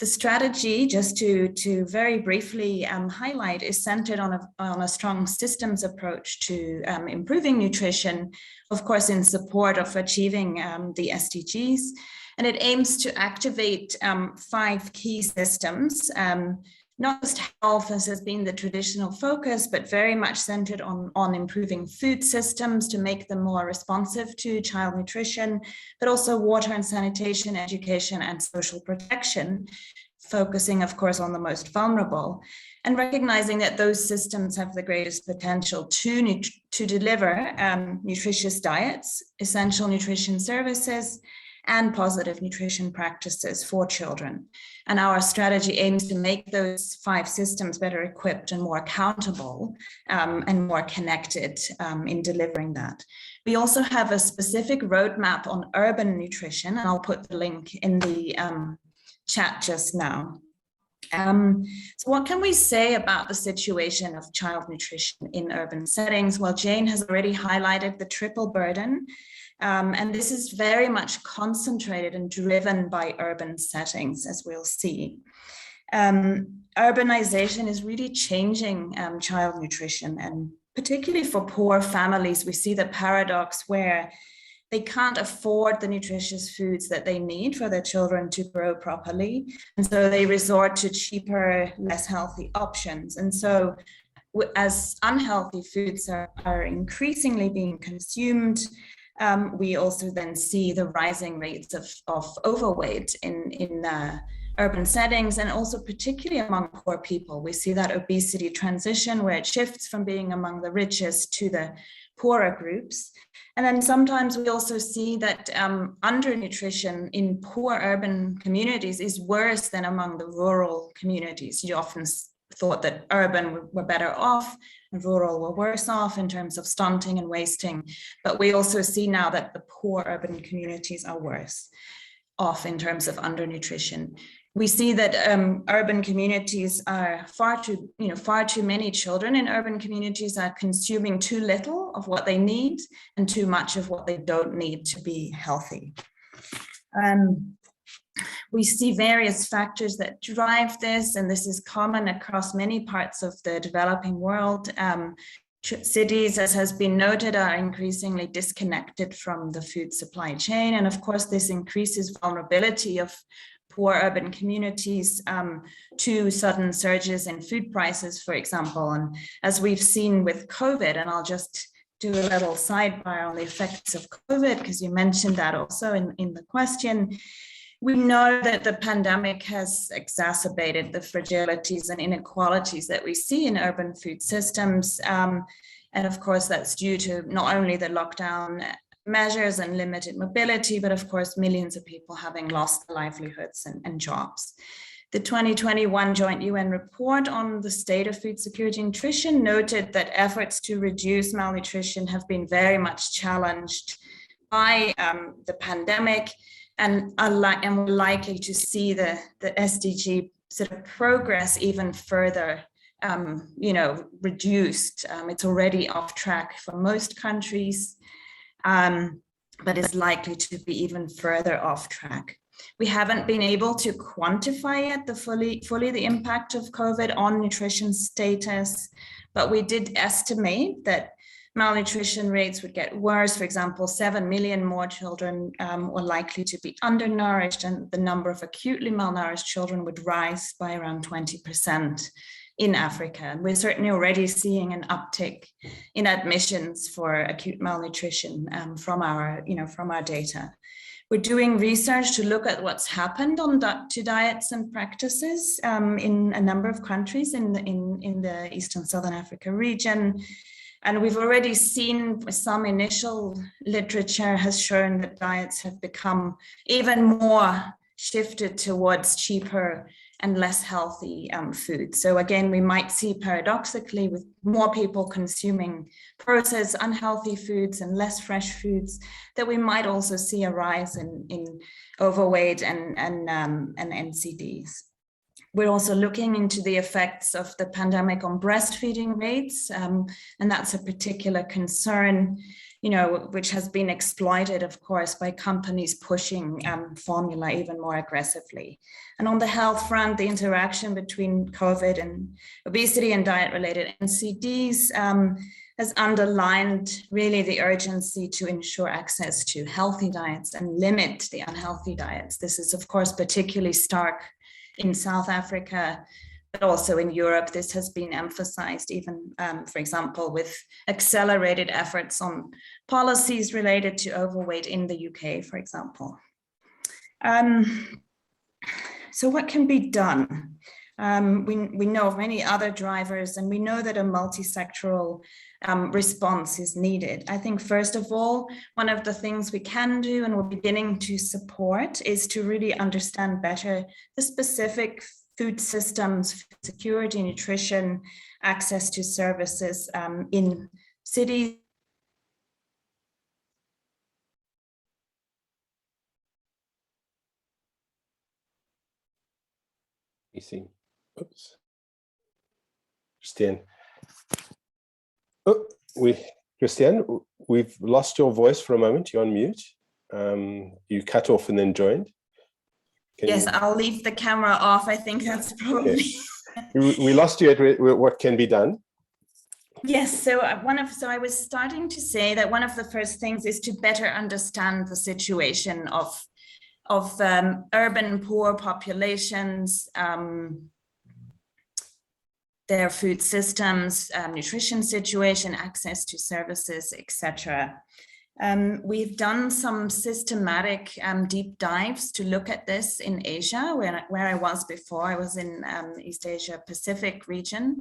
The strategy, just to very briefly highlight, is centered on a strong systems approach to improving nutrition, of course, in support of achieving the SDGs. And it aims to activate 5 key systems, not just health, as has been the traditional focus, but very much centered on improving food systems to make them more responsive to child nutrition, but also water and sanitation, education, and social protection, focusing, of course, on the most vulnerable, and recognizing that those systems have the greatest potential to deliver nutritious diets, essential nutrition services, and positive nutrition practices for children. And our strategy aims to make those 5 systems better equipped and more accountable and more connected in delivering that. We also have a specific roadmap on urban nutrition, and I'll put the link in the chat just now. So what can we say about the situation of child nutrition in urban settings? Well, Jane has already highlighted the triple burden. And this is very much concentrated and driven by urban settings, as we'll see. Urbanization is really changing child nutrition, and particularly for poor families, we see the paradox where they can't afford the nutritious foods that they need for their children to grow properly. And so they resort to cheaper, less healthy options. And so as unhealthy foods are increasingly being consumed, we also then see the rising rates of overweight in urban settings, and also particularly among poor people. We see that obesity transition where it shifts from being among the richest to the poorer groups. And then sometimes we also see that undernutrition in poor urban communities is worse than among the rural communities. You often thought that urban were better off and rural were worse off in terms of stunting and wasting. But we also see now that the poor urban communities are worse off in terms of undernutrition. We see that urban communities are far too many children in urban communities are consuming too little of what they need and too much of what they don't need to be healthy. We see various factors that drive this, and this is common across many parts of the developing world. Cities, as has been noted, are increasingly disconnected from the food supply chain. And of course, this increases vulnerability of poor urban communities to sudden surges in food prices, for example. And as we've seen with COVID, and I'll just do a little sidebar on the effects of COVID, because you mentioned that also in the question. We know that the pandemic has exacerbated the fragilities and inequalities that we see in urban food systems. And of course, that's due to not only the lockdown measures and limited mobility, but of course, millions of people having lost their livelihoods and jobs. The 2021 Joint UN report on the state of food security and nutrition noted that efforts to reduce malnutrition have been very much challenged by the pandemic, and we're likely to see the SDG sort of progress even further, reduced. It's already off track for most countries, but is likely to be even further off track. We haven't been able to quantify yet fully the impact of COVID on nutrition status, but we did estimate that malnutrition rates would get worse. For example, 7 million more children were likely to be undernourished, and the number of acutely malnourished children would rise by around 20% in Africa. And we're certainly already seeing an uptick in admissions for acute malnutrition from our data. We're doing research to look at what's happened to diets and practices in a number of countries in the Eastern Southern Africa region. And we've already seen some initial literature has shown that diets have become even more shifted towards cheaper and less healthy food. So again, we might see paradoxically with more people consuming processed unhealthy foods and less fresh foods, that we might also see a rise in overweight and NCDs. We're also looking into the effects of the pandemic on breastfeeding rates, and that's a particular concern, you know, which has been exploited, of course, by companies pushing formula even more aggressively. And on the health front, the interaction between COVID and obesity and diet-related NCDs has underlined really the urgency to ensure access to healthy diets and limit the unhealthy diets. This is, of course, particularly stark in South Africa, but also in Europe. This has been emphasized even, for example, with accelerated efforts on policies related to overweight in the UK, for example. So what can be done? We know of many other drivers, and we know that a multi-sectoral response is needed. I think, first of all, one of the things we can do and we're beginning to support is to really understand better the specific food systems, food security, nutrition, access to services in cities. Oops. Christiane. Oh, Christiane, we've lost your voice for a moment. You're on mute. You cut off and then joined. Yes, I'll leave the camera off. I think that's probably. Okay. We lost you at what can be done. Yes, so I was starting to say that one of the first things is to better understand the situation of urban poor populations, their food systems, nutrition situation, access to services, etc. We've done some systematic deep dives to look at this in Asia, where I was before. I was in East Asia Pacific region,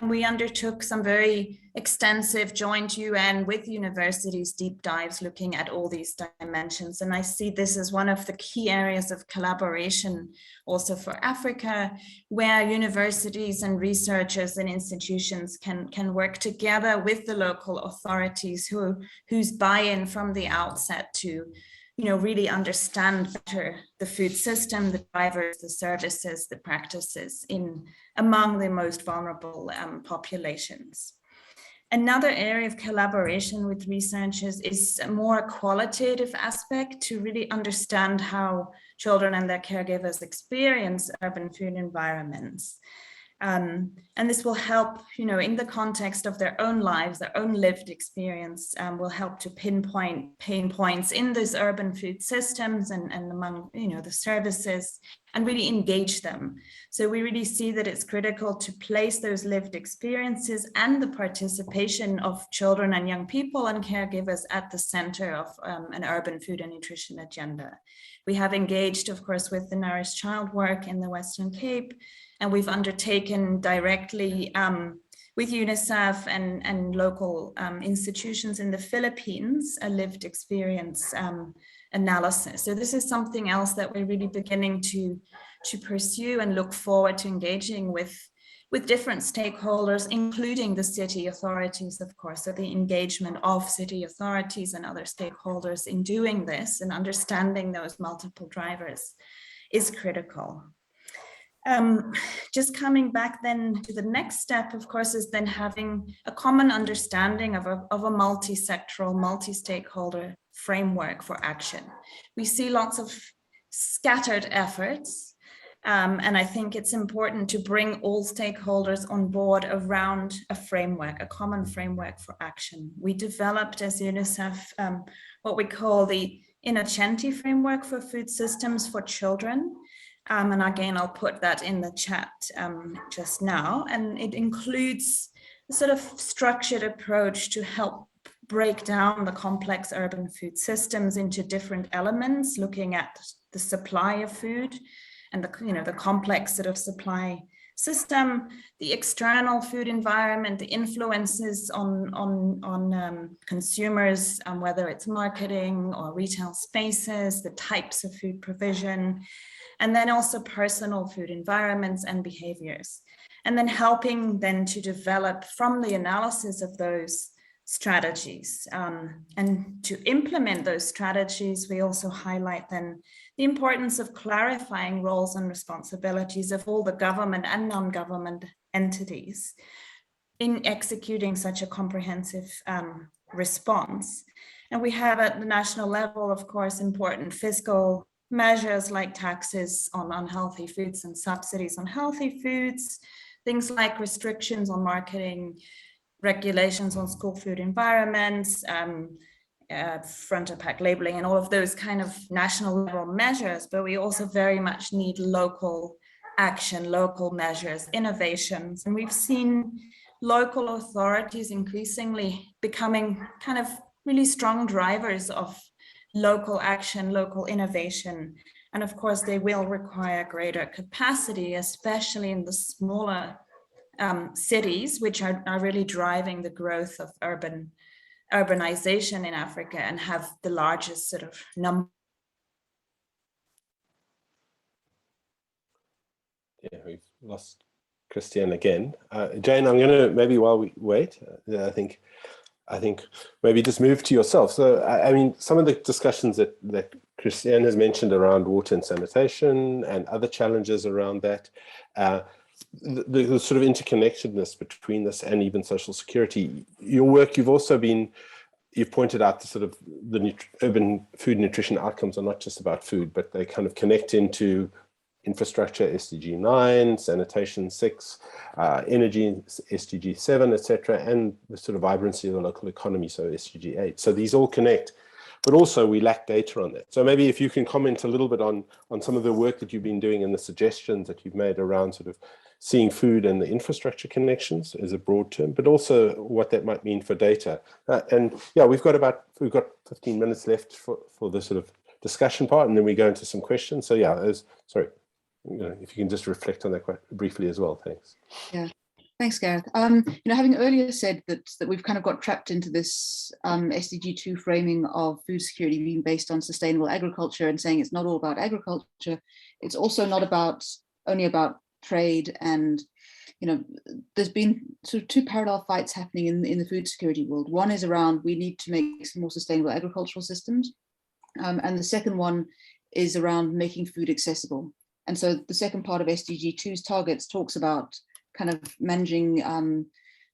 and we undertook some very extensive joint UN with universities deep dives looking at all these dimensions. And I see this as one of the key areas of collaboration also for Africa, where universities and researchers and institutions can work together with the local authorities whose buy-in from the outset to really understand better the food system, the drivers, the services, the practices among the most vulnerable populations. Another area of collaboration with researchers is a more qualitative aspect to really understand how children and their caregivers experience urban food environments. And this will help, in the context of their own lives, their own lived experience, will help to pinpoint pain points in these urban food systems and among, the services, and really engage them. So we really see that it's critical to place those lived experiences and the participation of children and young people and caregivers at the center of an urban food and nutrition agenda. We have engaged, of course, with the Nourished Child work in the Western Cape, and we've undertaken directly with Unicef and local institutions in the Philippines a lived experience analysis. So this is something else that we're really beginning to pursue and look forward to engaging with different stakeholders, including the city authorities, of course. So the engagement of city authorities and other stakeholders in doing this and understanding those multiple drivers is critical. Just coming back then to the next step, of course, is then having a common understanding of a multi-sectoral, multi-stakeholder framework for action. We see lots of scattered efforts, and I think it's important to bring all stakeholders on board around a framework, a common framework for action. We developed as UNICEF what we call the Innocenti framework for food systems for children. And again, I'll put that in the chat just now. And it includes a sort of structured approach to help break down the complex urban food systems into different elements, looking at the supply of food and the complex sort of supply system, the external food environment, the influences on consumers, whether it's marketing or retail spaces, the types of food provision, and then also personal food environments and behaviors. And then helping then to develop from the analysis of those strategies. And to implement those strategies, we also highlight then the importance of clarifying roles and responsibilities of all the government and non-government entities in executing such a comprehensive response. And we have at the national level, of course, important fiscal measures like taxes on unhealthy foods and subsidies on healthy foods, things like restrictions on marketing, regulations on school food environments, front of pack labeling, and all of those kind of national level measures. But we also very much need local action, local measures, innovations. And we've seen local authorities increasingly becoming kind of really strong drivers of local action, local innovation. And of course, they will require greater capacity, especially in the smaller cities, which are really driving the growth of urbanization in Africa and have the largest sort of number. Yeah, we've lost Christiane again. Jane, I'm going to, maybe while we wait, I think maybe just move to yourself. So, I mean, some of the discussions that Christiane has mentioned around water and sanitation and other challenges around that, the sort of interconnectedness between this and even social security. Your work, you've pointed out the sort of the urban food nutrition outcomes are not just about food, but they kind of connect into infrastructure, SDG 9, sanitation 6, energy, SDG 7, etc., and the sort of vibrancy of the local economy, so SDG 8. So these all connect, but also we lack data on that. So maybe if you can comment a little bit on some of the work that you've been doing and the suggestions that you've made around sort of seeing food and the infrastructure connections as a broad term, but also what that might mean for data. And yeah, we've got 15 minutes left for the sort of discussion part, and then we go into some questions. So yeah, sorry. If you can just reflect on that quite briefly as well, thanks. Yeah, thanks, Gareth. Having earlier said that we've kind of got trapped into this SDG 2 framing of food security being based on sustainable agriculture and saying it's not all about agriculture, it's also not only about trade. And there's been sort of two parallel fights happening in the food security world. One is around we need to make some more sustainable agricultural systems, and the second one is around making food accessible. And so the second part of SDG 2's targets talks about kind of managing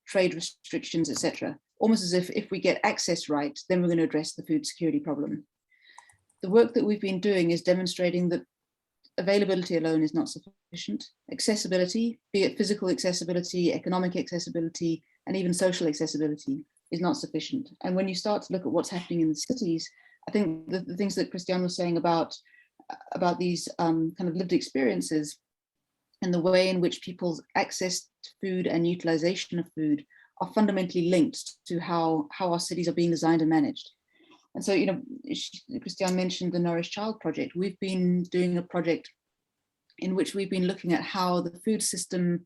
trade restrictions, etc. Almost as if we get access right, then we're going to address the food security problem. The work that we've been doing is demonstrating that availability alone is not sufficient. Accessibility, be it physical accessibility, economic accessibility, and even social accessibility, is not sufficient. And when you start to look at what's happening in the cities, I think the things that Christiane was saying about these kind of lived experiences and the way in which people's access to food and utilization of food are fundamentally linked to how our cities are being designed and managed. And so, Christiane mentioned the Nourish Child project. We've been doing a project in which we've been looking at how the food system,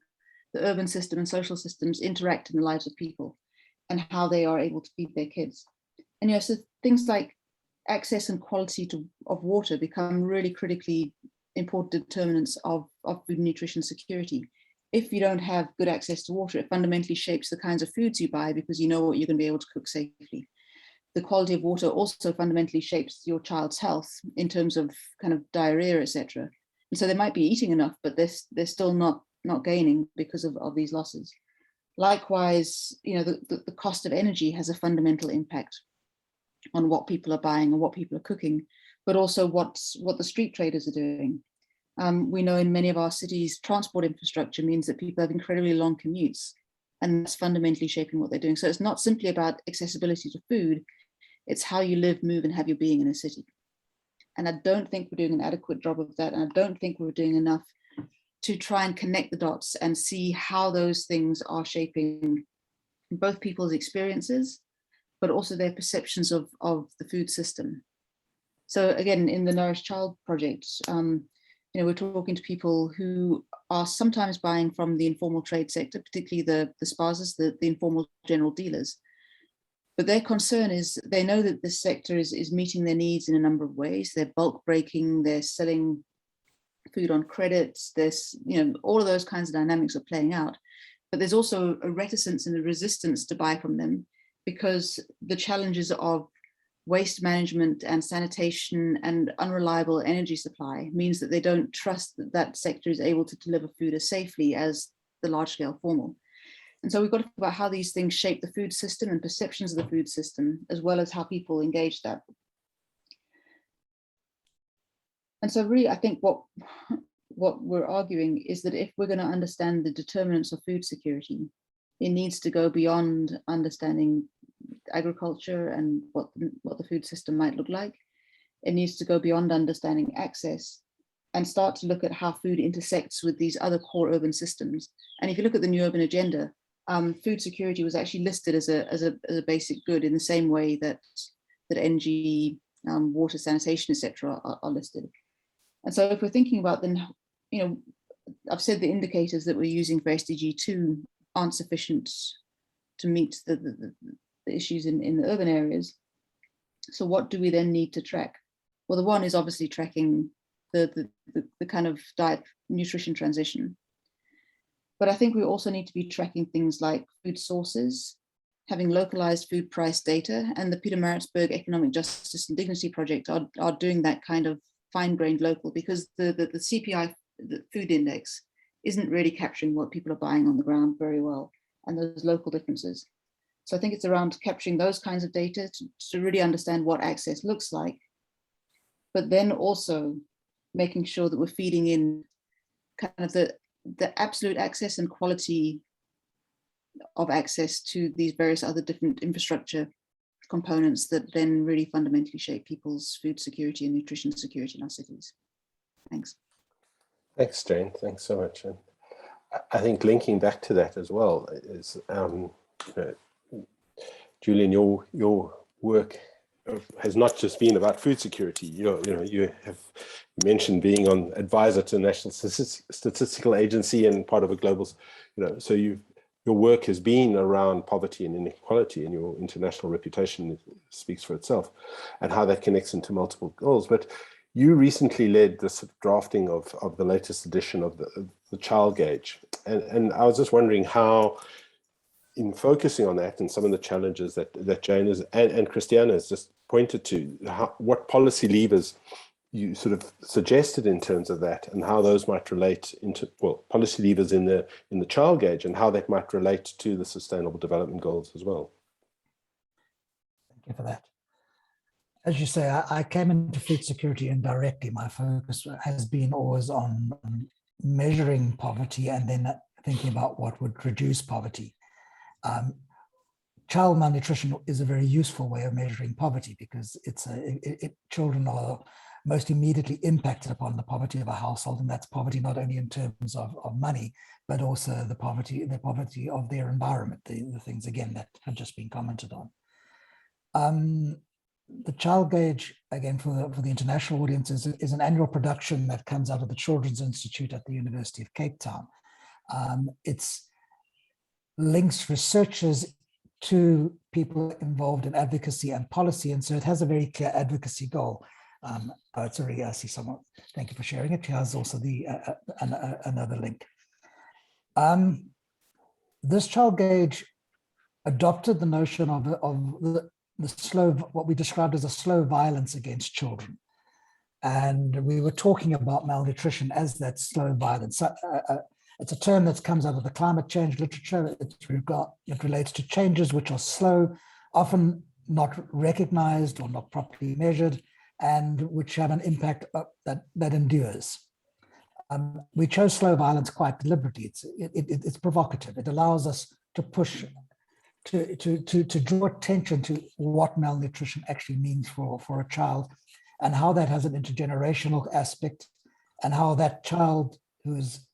the urban system and social systems interact in the lives of people and how they are able to feed their kids. And so things like access and quality of water become really critically important determinants of food and nutrition security. If you don't have good access to water, it fundamentally shapes the kinds of foods you buy because you know what you're going to be able to cook safely. The quality of water also fundamentally shapes your child's health in terms of kind of diarrhea, etc. And so they might be eating enough, but they're still not gaining because of these losses. Likewise, the cost of energy has a fundamental impact on what people are buying and what people are cooking, but also what the street traders are doing. We know in many of our cities, transport infrastructure means that people have incredibly long commutes, and that's fundamentally shaping what they're doing. So it's not simply about accessibility to food, it's how you live, move, and have your being in a city. And I don't think we're doing an adequate job of that, and I don't think we're doing enough to try and connect the dots and see how those things are shaping both people's experiences, but also their perceptions of the food system. So again, in the Nourish Child project, we're talking to people who are sometimes buying from the informal trade sector, particularly the SPARs, the informal general dealers. But their concern is they know that this sector is meeting their needs in a number of ways. They're bulk breaking, they're selling food on credits, there's, all of those kinds of dynamics are playing out. But there's also a reticence and a resistance to buy from them because the challenges of waste management and sanitation and unreliable energy supply means that they don't trust that that sector is able to deliver food as safely as the large-scale formal. And so we've got to think about how these things shape the food system and perceptions of the food system, as well as how people engage that. And so really, I think what we're arguing is that if we're going to understand the determinants of food security, it needs to go beyond understanding agriculture and what the food system might look like. It needs to go beyond understanding access and start to look at how food intersects with these other core urban systems. And if you look at the New Urban Agenda, food security was actually listed as a basic good in the same way that energy, water, sanitation, etc. are listed. And so if we're thinking about then, I've said the indicators that we're using for SDG 2 aren't sufficient to meet the issues in the urban areas. So what do we then need to track? Well, the one is obviously tracking the kind of diet nutrition transition. But I think we also need to be tracking things like food sources, having localized food price data, and the Pieterse Economic Justice and Dignity Project are doing that kind of fine-grained local, because the CPI, the food index, isn't really capturing what people are buying on the ground very well, and those local differences. So I think it's around capturing those kinds of data to really understand what access looks like, but then also making sure that we're feeding in kind of the absolute access and quality of access to these various other different infrastructure components that then really fundamentally shape people's food security and nutrition security in our cities. Thanks. Thanks, Jane. Thanks so much. And I think linking back to that as well is, Julian, your work has not just been about food security. You have mentioned being on advisor to the National Statistical Agency and part of a global, so your work has been around poverty and inequality, and your international reputation speaks for itself, and how that connects into multiple goals. But you recently led the drafting of the latest edition of the child gauge, and I was just wondering how, in focusing on that and some of the challenges that Jane and Christiane has just pointed to, what policy levers you sort of suggested in terms of that, and how those might relate into, policy levers in the child gauge, and how that might relate to the Sustainable Development Goals as well. Thank you for that. As you say, I came into food security indirectly. My focus has been always on measuring poverty and then thinking about what would reduce poverty. Child malnutrition is a very useful way of measuring poverty, because children are most immediately impacted upon the poverty of a household, and that's poverty not only in terms of money, but also the poverty of their environment, the things again that have just been commented on. The child gauge, again, for the international audience, is an annual production that comes out of the Children's Institute at the University of Cape Town. It's links researchers to people involved in advocacy and policy, and so it has a very clear advocacy goal. Sorry, I see someone. Thank you for sharing it. Here's also another link. This child gauge adopted the notion of the slow, what we described as a slow violence against children, and we were talking about malnutrition as that slow violence. It's a term that comes out of the climate change literature. It relates to changes which are slow, often not recognized or not properly measured, and which have an impact that endures. We chose slow violence quite deliberately. It's provocative. It allows us to push, to draw attention to what malnutrition actually means for a child, and how that has an intergenerational aspect, and how that child who's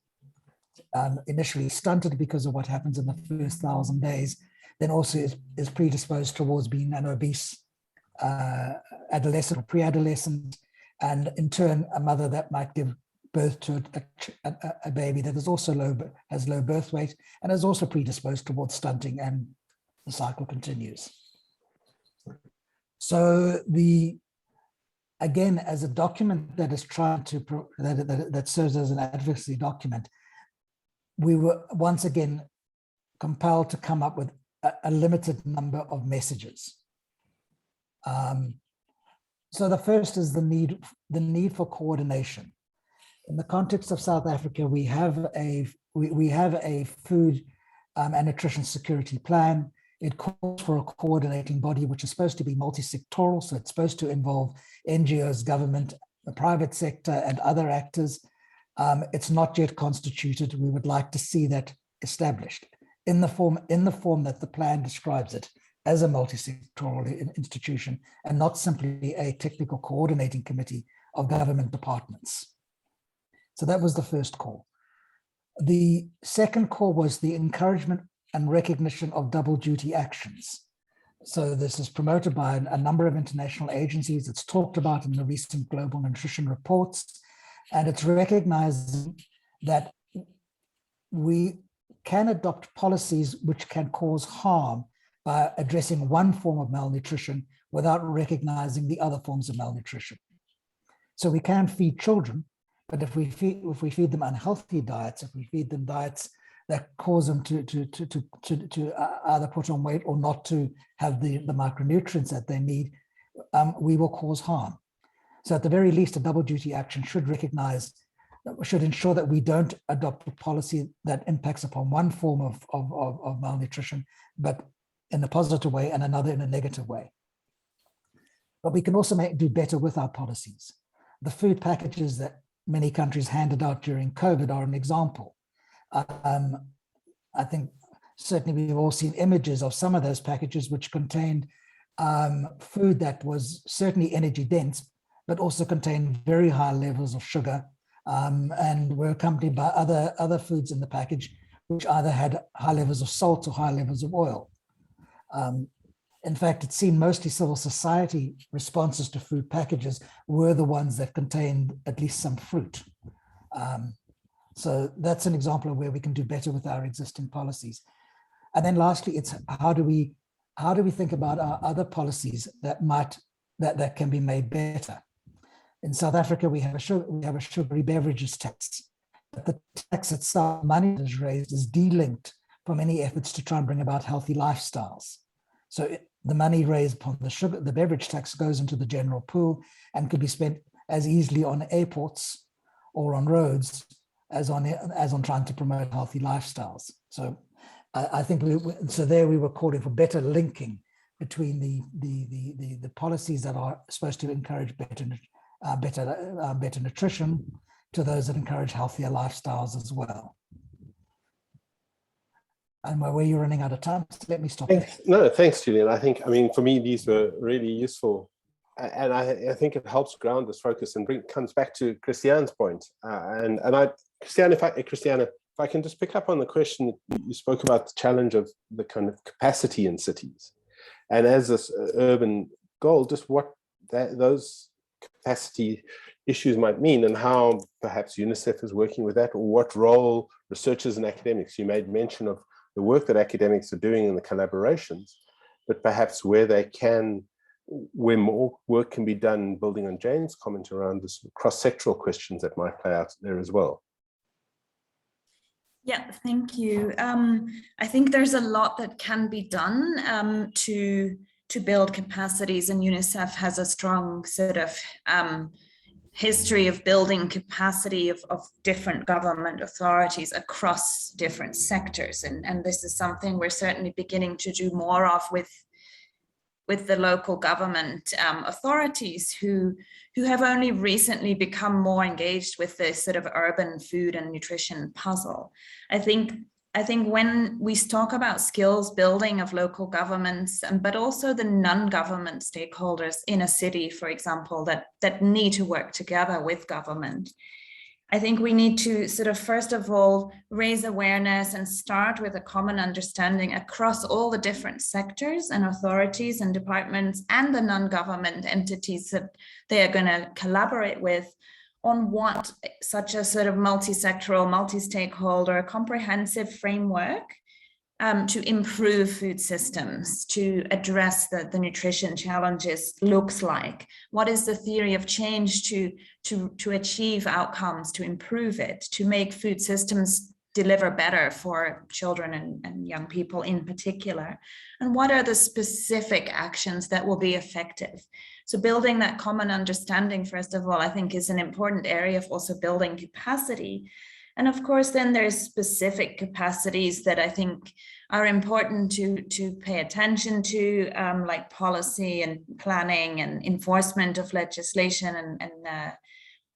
initially stunted because of what happens in the first 1,000 days, then also is predisposed towards being an obese adolescent or pre-adolescent, and in turn a mother that might give birth to a baby that is also has low birth weight and is also predisposed towards stunting, and the cycle continues. So again, as a document that is trying to that serves as an advocacy document, we were once again compelled to come up with a limited number of messages. So the first is the need for coordination. In the context of South Africa, we have a food and nutrition security plan. It calls for a coordinating body, which is supposed to be multi-sectoral, so it's supposed to involve NGOs, government, the private sector, and other actors. It's not yet constituted. We would like to see that established in the form that the plan describes it, as a multi-sectoral institution and not simply a technical coordinating committee of government departments. So that was the first call. The second call was the encouragement and recognition of double duty actions. So this is promoted by a number of international agencies. It's talked about in the recent global nutrition reports, and it's recognizing that we can adopt policies which can cause harm by addressing one form of malnutrition without recognizing the other forms of malnutrition. So we can feed children, but if we feed them unhealthy diets, if we feed them diets that cause them to either put on weight or not to have the micronutrients that they need, we will cause harm. So at the very least, a double duty action should ensure that we don't adopt a policy that impacts upon one form of malnutrition, but in a positive way and another in a negative way. But we can also do better with our policies. The food packages that many countries handed out during COVID are an example. I think certainly we've all seen images of some of those packages which contained food that was certainly energy dense, but also contained very high levels of sugar, and were accompanied by other foods in the package, which either had high levels of salt or high levels of oil. In fact, it seemed mostly civil society responses to food packages were the ones that contained at least some fruit. So that's an example of where we can do better with our existing policies. And then lastly, it's how do we think about our other policies that can be made better? In South Africa, we have a sugary beverages tax. But the tax itself, money that is raised, is delinked from any efforts to try and bring about healthy lifestyles. So the money raised upon the beverage tax goes into the general pool and could be spent as easily on airports or on roads as on trying to promote healthy lifestyles. So I think we were calling for better linking between the policies that are supposed to encourage better nutrition to those that encourage healthier lifestyles as well. And where you're running out of time, so let me stop there. No, thanks, Julian. I mean, for me, these were really useful. And I think it helps ground this focus and comes back to Christiane's point. Christiane, if I can just pick up on the question, you spoke about the challenge of the kind of capacity in cities. And as this urban goal, just what those capacity issues might mean and how perhaps Unicef is working with that, or what role researchers and academics, you made mention of the work that academics are doing in the collaborations, but perhaps where more work can be done, building on Jane's comment around this cross-sectoral questions that might play out there as well. Yeah, thank you. I think there's a lot that can be done to build capacities, and UNICEF has a strong sort of history of building capacity of different government authorities across different sectors. And this is something we're certainly beginning to do more of with the local government authorities who have only recently become more engaged with this sort of urban food and nutrition puzzle. I think when we talk about skills building of local governments, but also the non-government stakeholders in a city, for example, that need to work together with government, I think we need to sort of, first of all, raise awareness and start with a common understanding across all the different sectors and authorities and departments and the non-government entities that they are going to collaborate with on what such a sort of multi-sectoral, multi-stakeholder, comprehensive framework to improve food systems, to address the nutrition challenges looks like. What is the theory of change to achieve outcomes, to improve it, to make food systems deliver better for children and young people in particular? And what are the specific actions that will be effective? So building that common understanding, first of all, I think is an important area of also building capacity. And of course, then there's specific capacities that I think are important to pay attention to, like policy and planning and enforcement of legislation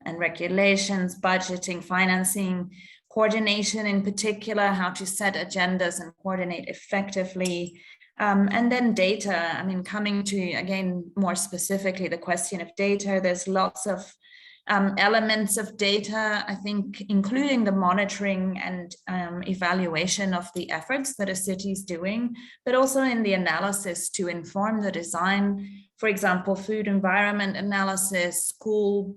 and regulations, budgeting, financing, coordination in particular, how to set agendas and coordinate effectively. And then data, I mean, coming to, again, more specifically, the question of data, there's lots of elements of data, I think, including the monitoring and evaluation of the efforts that a city is doing, but also in the analysis to inform the design, for example, food environment analysis, school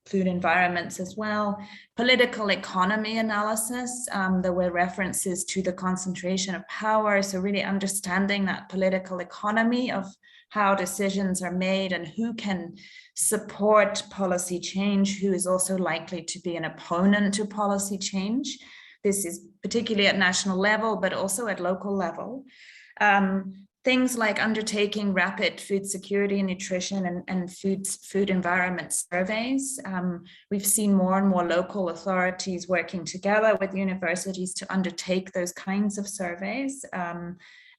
food environments as well, political economy analysis. There were references to the concentration of power, so really understanding that political economy of how decisions are made and who can support policy change, who is also likely to be an opponent to policy change. This is particularly at national level, but also at local level. Things like undertaking rapid food security and nutrition and food environment surveys. We've seen more and more local authorities working together with universities to undertake those kinds of surveys.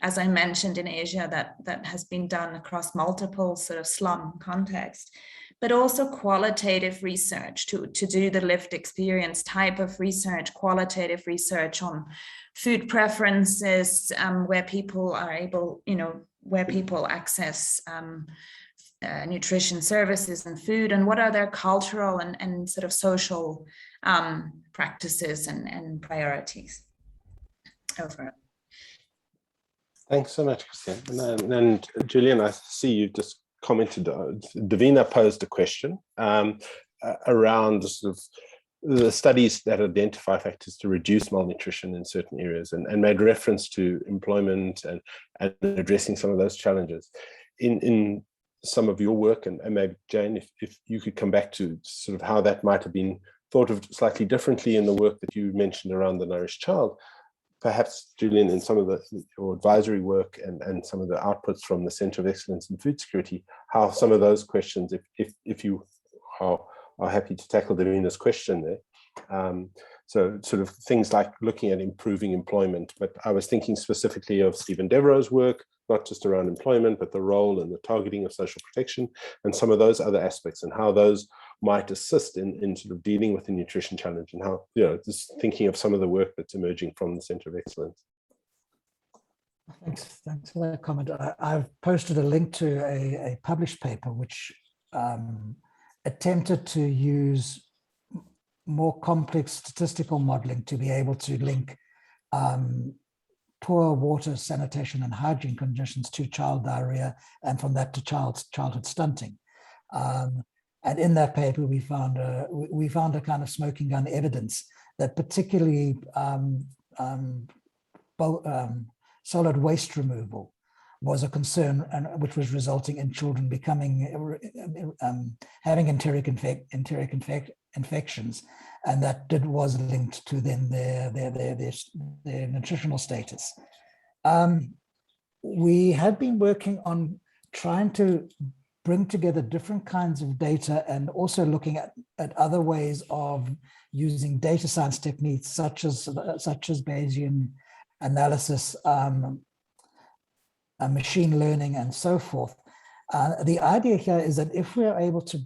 As I mentioned, in Asia, that has been done across multiple sort of slum contexts, but also qualitative research to do the lived experience type of research, qualitative research on food preferences, where people are able, where people access nutrition services and food, and what are their cultural and sort of social practices and priorities. Over. Thanks so much, Christiane. And Julian, I see you just commented, Davina posed a question around sort of the studies that identify factors to reduce malnutrition in certain areas and made reference to employment and addressing some of those challenges. In some of your work, and maybe Jane, if you could come back to sort of how that might have been thought of slightly differently in the work that you mentioned around the nourished child. Perhaps, Julian, in some of your advisory work and some of the outputs from the Centre of Excellence in Food Security, how some of those questions, if you are happy to tackle Davina's question there. So sort of things like looking at improving employment, but I was thinking specifically of Stephen Devereaux's work, not just around employment, but the role and the targeting of social protection and some of those other aspects and how those might assist in sort of dealing with the nutrition challenge and how, just thinking of some of the work that's emerging from the Centre of Excellence. Thanks for that comment. I've posted a link to a published paper which attempted to use more complex statistical modeling to be able to link poor water, sanitation, and hygiene conditions to child diarrhea, and from that to childhood stunting. And in that paper, we found a kind of smoking gun evidence that particularly solid waste removal was a concern, and which was resulting in children having enteric infections, and that was linked to then their nutritional status. We have been working on trying to bring together different kinds of data and also looking at other ways of using data science techniques such as Bayesian analysis, machine learning, and so forth. The idea here is that if we are able to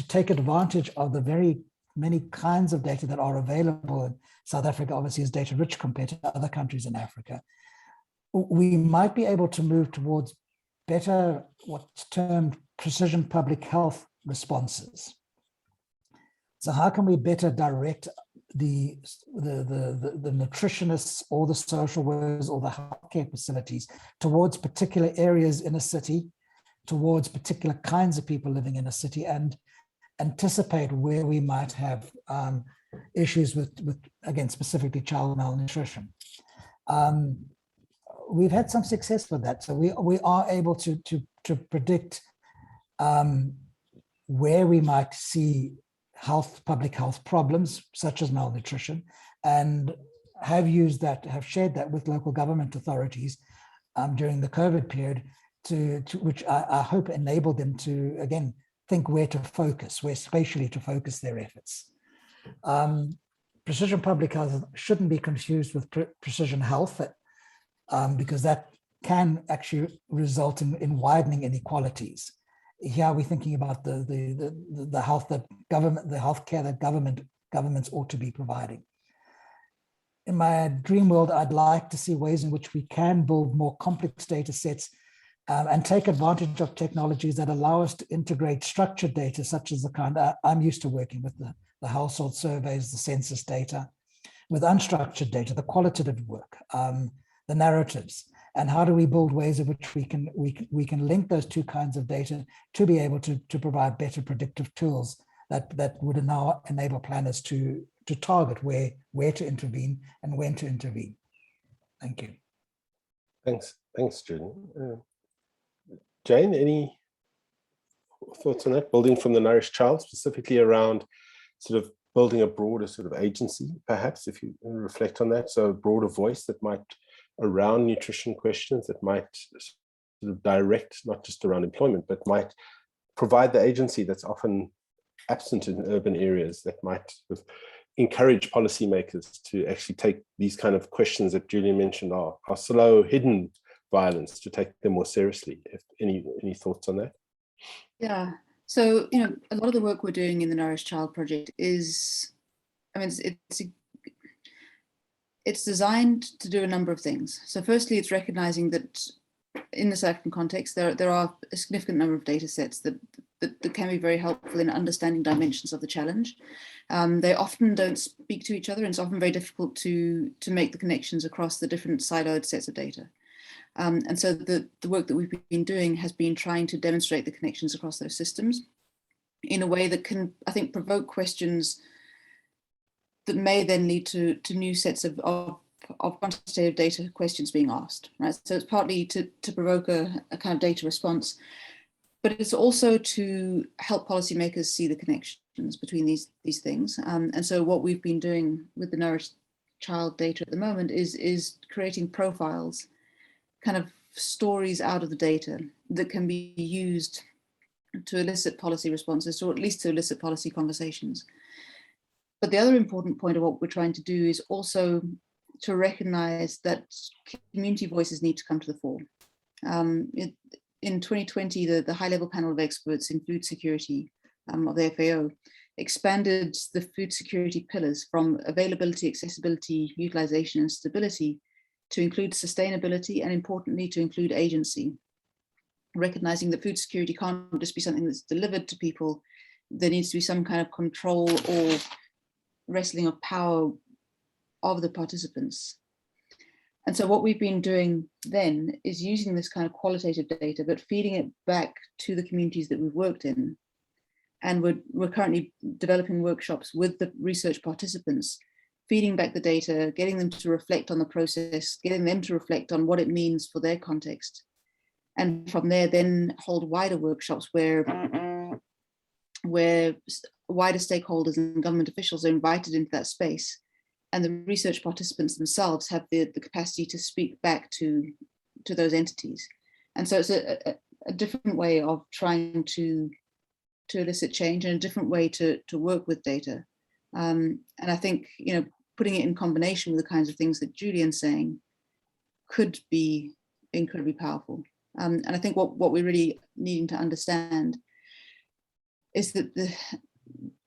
take advantage of the very many kinds of data that are available, in South Africa obviously is data rich compared to other countries in Africa, we might be able to move towards better what's termed precision public health responses. So how can we better direct the nutritionists or the social workers or the healthcare facilities towards particular areas in a city, towards particular kinds of people living in a city, and anticipate where we might have issues with again, specifically child malnutrition. We've had some success with that. So we are able to predict where we might see public health problems, such as malnutrition, and have shared that with local government authorities during the COVID period, which I hope enabled them to, again, think where to focus, where spatially to focus their efforts. Precision public health shouldn't be confused with precision health, because that can actually result in widening inequalities. Here we're thinking about the health that the healthcare that governments ought to be providing. In my dream world, I'd like to see ways in which we can build more complex data sets and take advantage of technologies that allow us to integrate structured data, such as the kind I'm used to working with, the household surveys, the census data, with unstructured data, the qualitative work, the narratives, and how do we build ways in which we can link those two kinds of data to be able to provide better predictive tools that would now enable planners to target where to intervene and when to intervene. Thank you. Thanks, Julian. Jane, any thoughts on that? Building from the nourished child, specifically around sort of building a broader sort of agency, perhaps, if you reflect on that. So a broader voice that might, around nutrition questions, that might sort of direct, not just around employment, but might provide the agency that's often absent in urban areas, that might sort of encourage policymakers to actually take these kind of questions that Julian mentioned are slow, hidden violence, to take them more seriously. If any thoughts on that? Yeah. So, a lot of the work we're doing in the Nourished Child Project is, it's designed to do a number of things. So firstly, it's recognizing that in the South African context, there are a significant number of data sets that can be very helpful in understanding dimensions of the challenge. They often don't speak to each other, and it's often very difficult to make the connections across the different siloed sets of data. And so the work that we've been doing has been trying to demonstrate the connections across those systems in a way that can, I think, provoke questions that may then lead to new sets of quantitative data questions being asked, right? So it's partly to provoke a kind of data response, but it's also to help policymakers see the connections between these things. And so what we've been doing with the Nourished Child data at the moment is creating profiles, kind of stories out of the data that can be used to elicit policy responses, or at least to elicit policy conversations. But the other important point of what we're trying to do is also to recognize that community voices need to come to the fore. In 2020, the high-level panel of experts in food security of the FAO expanded the food security pillars from availability, accessibility, utilization, and stability to include sustainability, and importantly, to include agency, recognizing that food security can't just be something that's delivered to people. There needs to be some kind of control or wrestling of power of the participants. And so what we've been doing then is using this kind of qualitative data, but feeding it back to the communities that we've worked in. And we're currently developing workshops with the research participants, feeding back the data, getting them to reflect on the process, getting them to reflect on what it means for their context. And from there, then hold wider workshops where wider stakeholders and government officials are invited into that space. And the research participants themselves have the capacity to speak back to those entities. And so it's a different way of trying to elicit change, and a different way to work with data. And I think, putting it in combination with the kinds of things that Julian's saying could be incredibly powerful. And I think what we're really needing to understand is that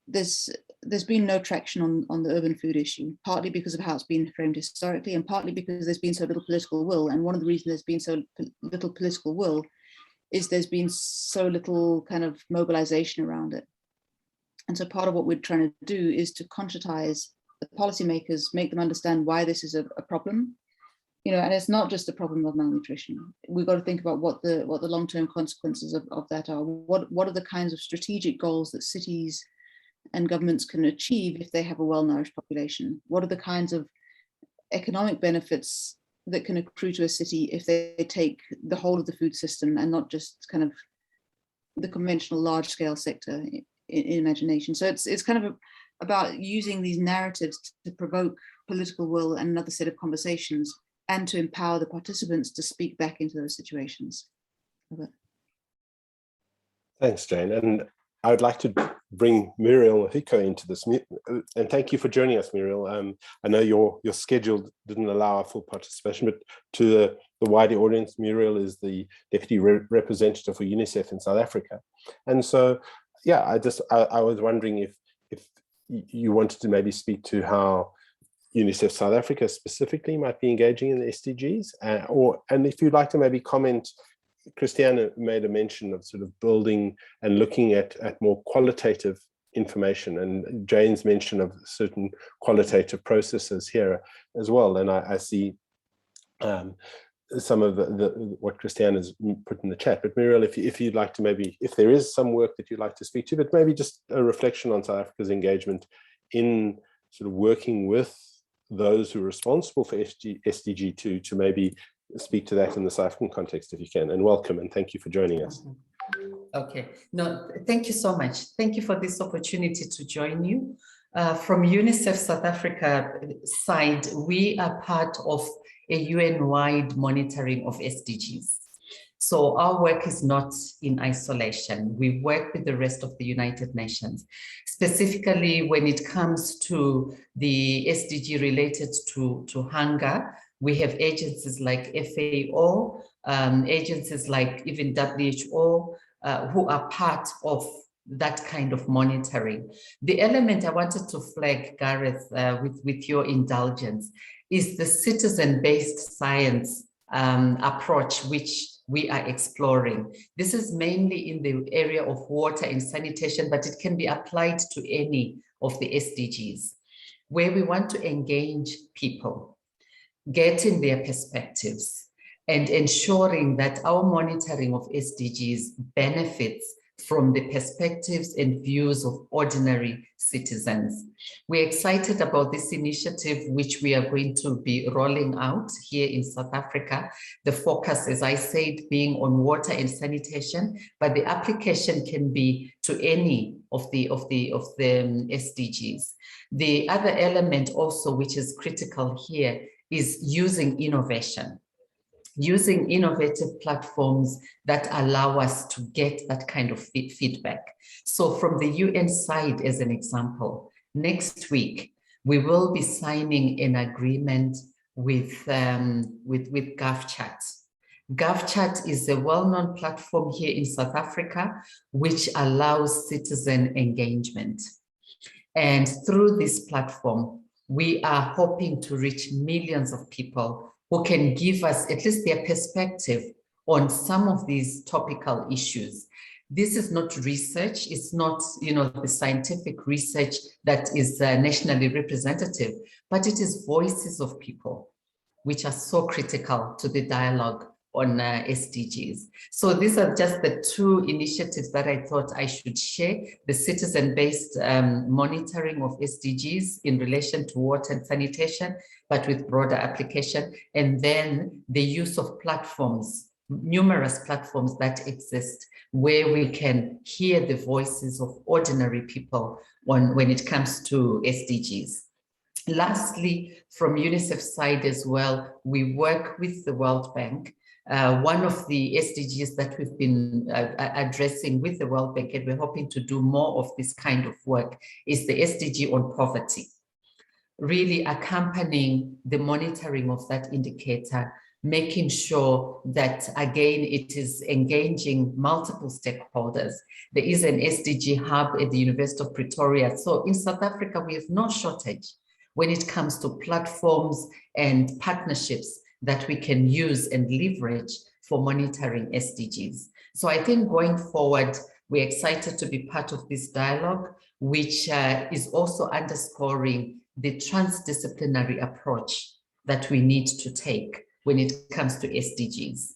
there's been no traction on the urban food issue, partly because of how it's been framed historically, and partly because there's been so little political will. And one of the reasons there's been so little political will is there's been so little kind of mobilization around it. And so part of what we're trying to do is to conscientize the policymakers, make them understand why this is a problem. And it's not just a problem of malnutrition. We've got to think about what the long-term consequences of that are. What are the kinds of strategic goals that cities and governments can achieve if they have a well-nourished population? What are the kinds of economic benefits that can accrue to a city if they take the whole of the food system and not just kind of the conventional large-scale sector in imagination? So it's kind of about using these narratives to provoke political will and another set of conversations, and to empower the participants to speak back into those situations. Thanks, Jane. And I would like to bring Muriel Mafico into this. And thank you for joining us, Muriel. I know your schedule didn't allow our full participation, but to the wider audience, Muriel is the Deputy Representative for UNICEF in South Africa. And so, yeah, I was wondering if you wanted to maybe speak to how UNICEF South Africa specifically might be engaging in the SDGs, and if you'd like to maybe comment. Christiane made a mention of sort of building and looking at more qualitative information, and Jane's mention of certain qualitative processes here as well. And I see some of what Christiane has put in the chat. But Muriel, if you'd like to maybe, if there is some work that you'd like to speak to, but maybe just a reflection on South Africa's engagement in sort of working with those who are responsible for SDG 2 to maybe speak to that in the South African context, if you can. And welcome, and thank you for joining us. Okay, no, thank you so much. Thank you for this opportunity to join you. From UNICEF South Africa side, we are part of a UN-wide monitoring of SDGs. So our work is not in isolation. We work with the rest of the United Nations, specifically when it comes to the SDG related to hunger. We have agencies like FAO, agencies like even WHO, who are part of that kind of monitoring. The element I wanted to flag, Gareth, with your indulgence, is the citizen-based science approach, which we are exploring. This is mainly in the area of water and sanitation, but it can be applied to any of the SDGs, where we want to engage people, getting their perspectives, and ensuring that our monitoring of SDGs benefits from the perspectives and views of ordinary citizens. We're excited about this initiative, which we are going to be rolling out here in South Africa. The focus, as I said, being on water and sanitation, but the application can be to any of the SDGs. The other element also, which is critical here, is using innovation. Using innovative platforms that allow us to get that kind of feedback. So from the UN side, as an example, next week, we will be signing an agreement with GovChat. GovChat is a well-known platform here in South Africa, which allows citizen engagement. And through this platform, we are hoping to reach millions of people who can give us at least their perspective on some of these topical issues. This is not research, it's not, the scientific research that is nationally representative, but it is voices of people, which are so critical to the dialogue on SDGs. So these are just the two initiatives that I thought I should share: the citizen-based monitoring of SDGs in relation to water and sanitation, but with broader application, and then the use of platforms, numerous platforms that exist where we can hear the voices of ordinary people when it comes to SDGs. Lastly, from UNICEF side as well, we work with the World Bank. One of the SDGs that we've been addressing with the World Bank, and we're hoping to do more of this kind of work, is the SDG on poverty. Really accompanying the monitoring of that indicator, making sure that, again, it is engaging multiple stakeholders. There is an SDG hub at the University of Pretoria. So in South Africa, we have no shortage when it comes to platforms and partnerships that we can use and leverage for monitoring SDGs. So I think going forward, we're excited to be part of this dialogue. which is also underscoring the transdisciplinary approach that we need to take when it comes to SDGs.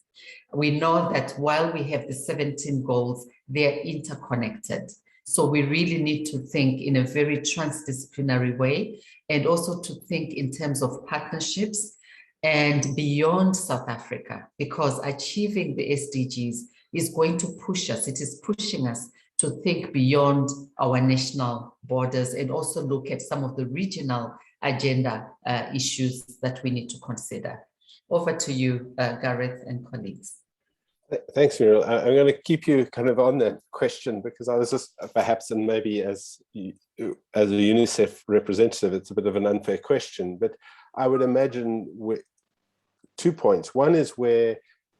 We know that while we have the 17 goals, they're interconnected. So we really need to think in a very transdisciplinary way, and also to think in terms of partnerships and beyond South Africa, because achieving the SDGs is going to push us, it is pushing us to think beyond our national borders and also look at some of the regional agenda issues that we need to consider. Over to you, Gareth and colleagues. Thanks, Muriel. I'm going to keep you kind of on that question, because I was just perhaps, and maybe as a UNICEF representative, it's a bit of an unfair question, but I would imagine 2 points. One is where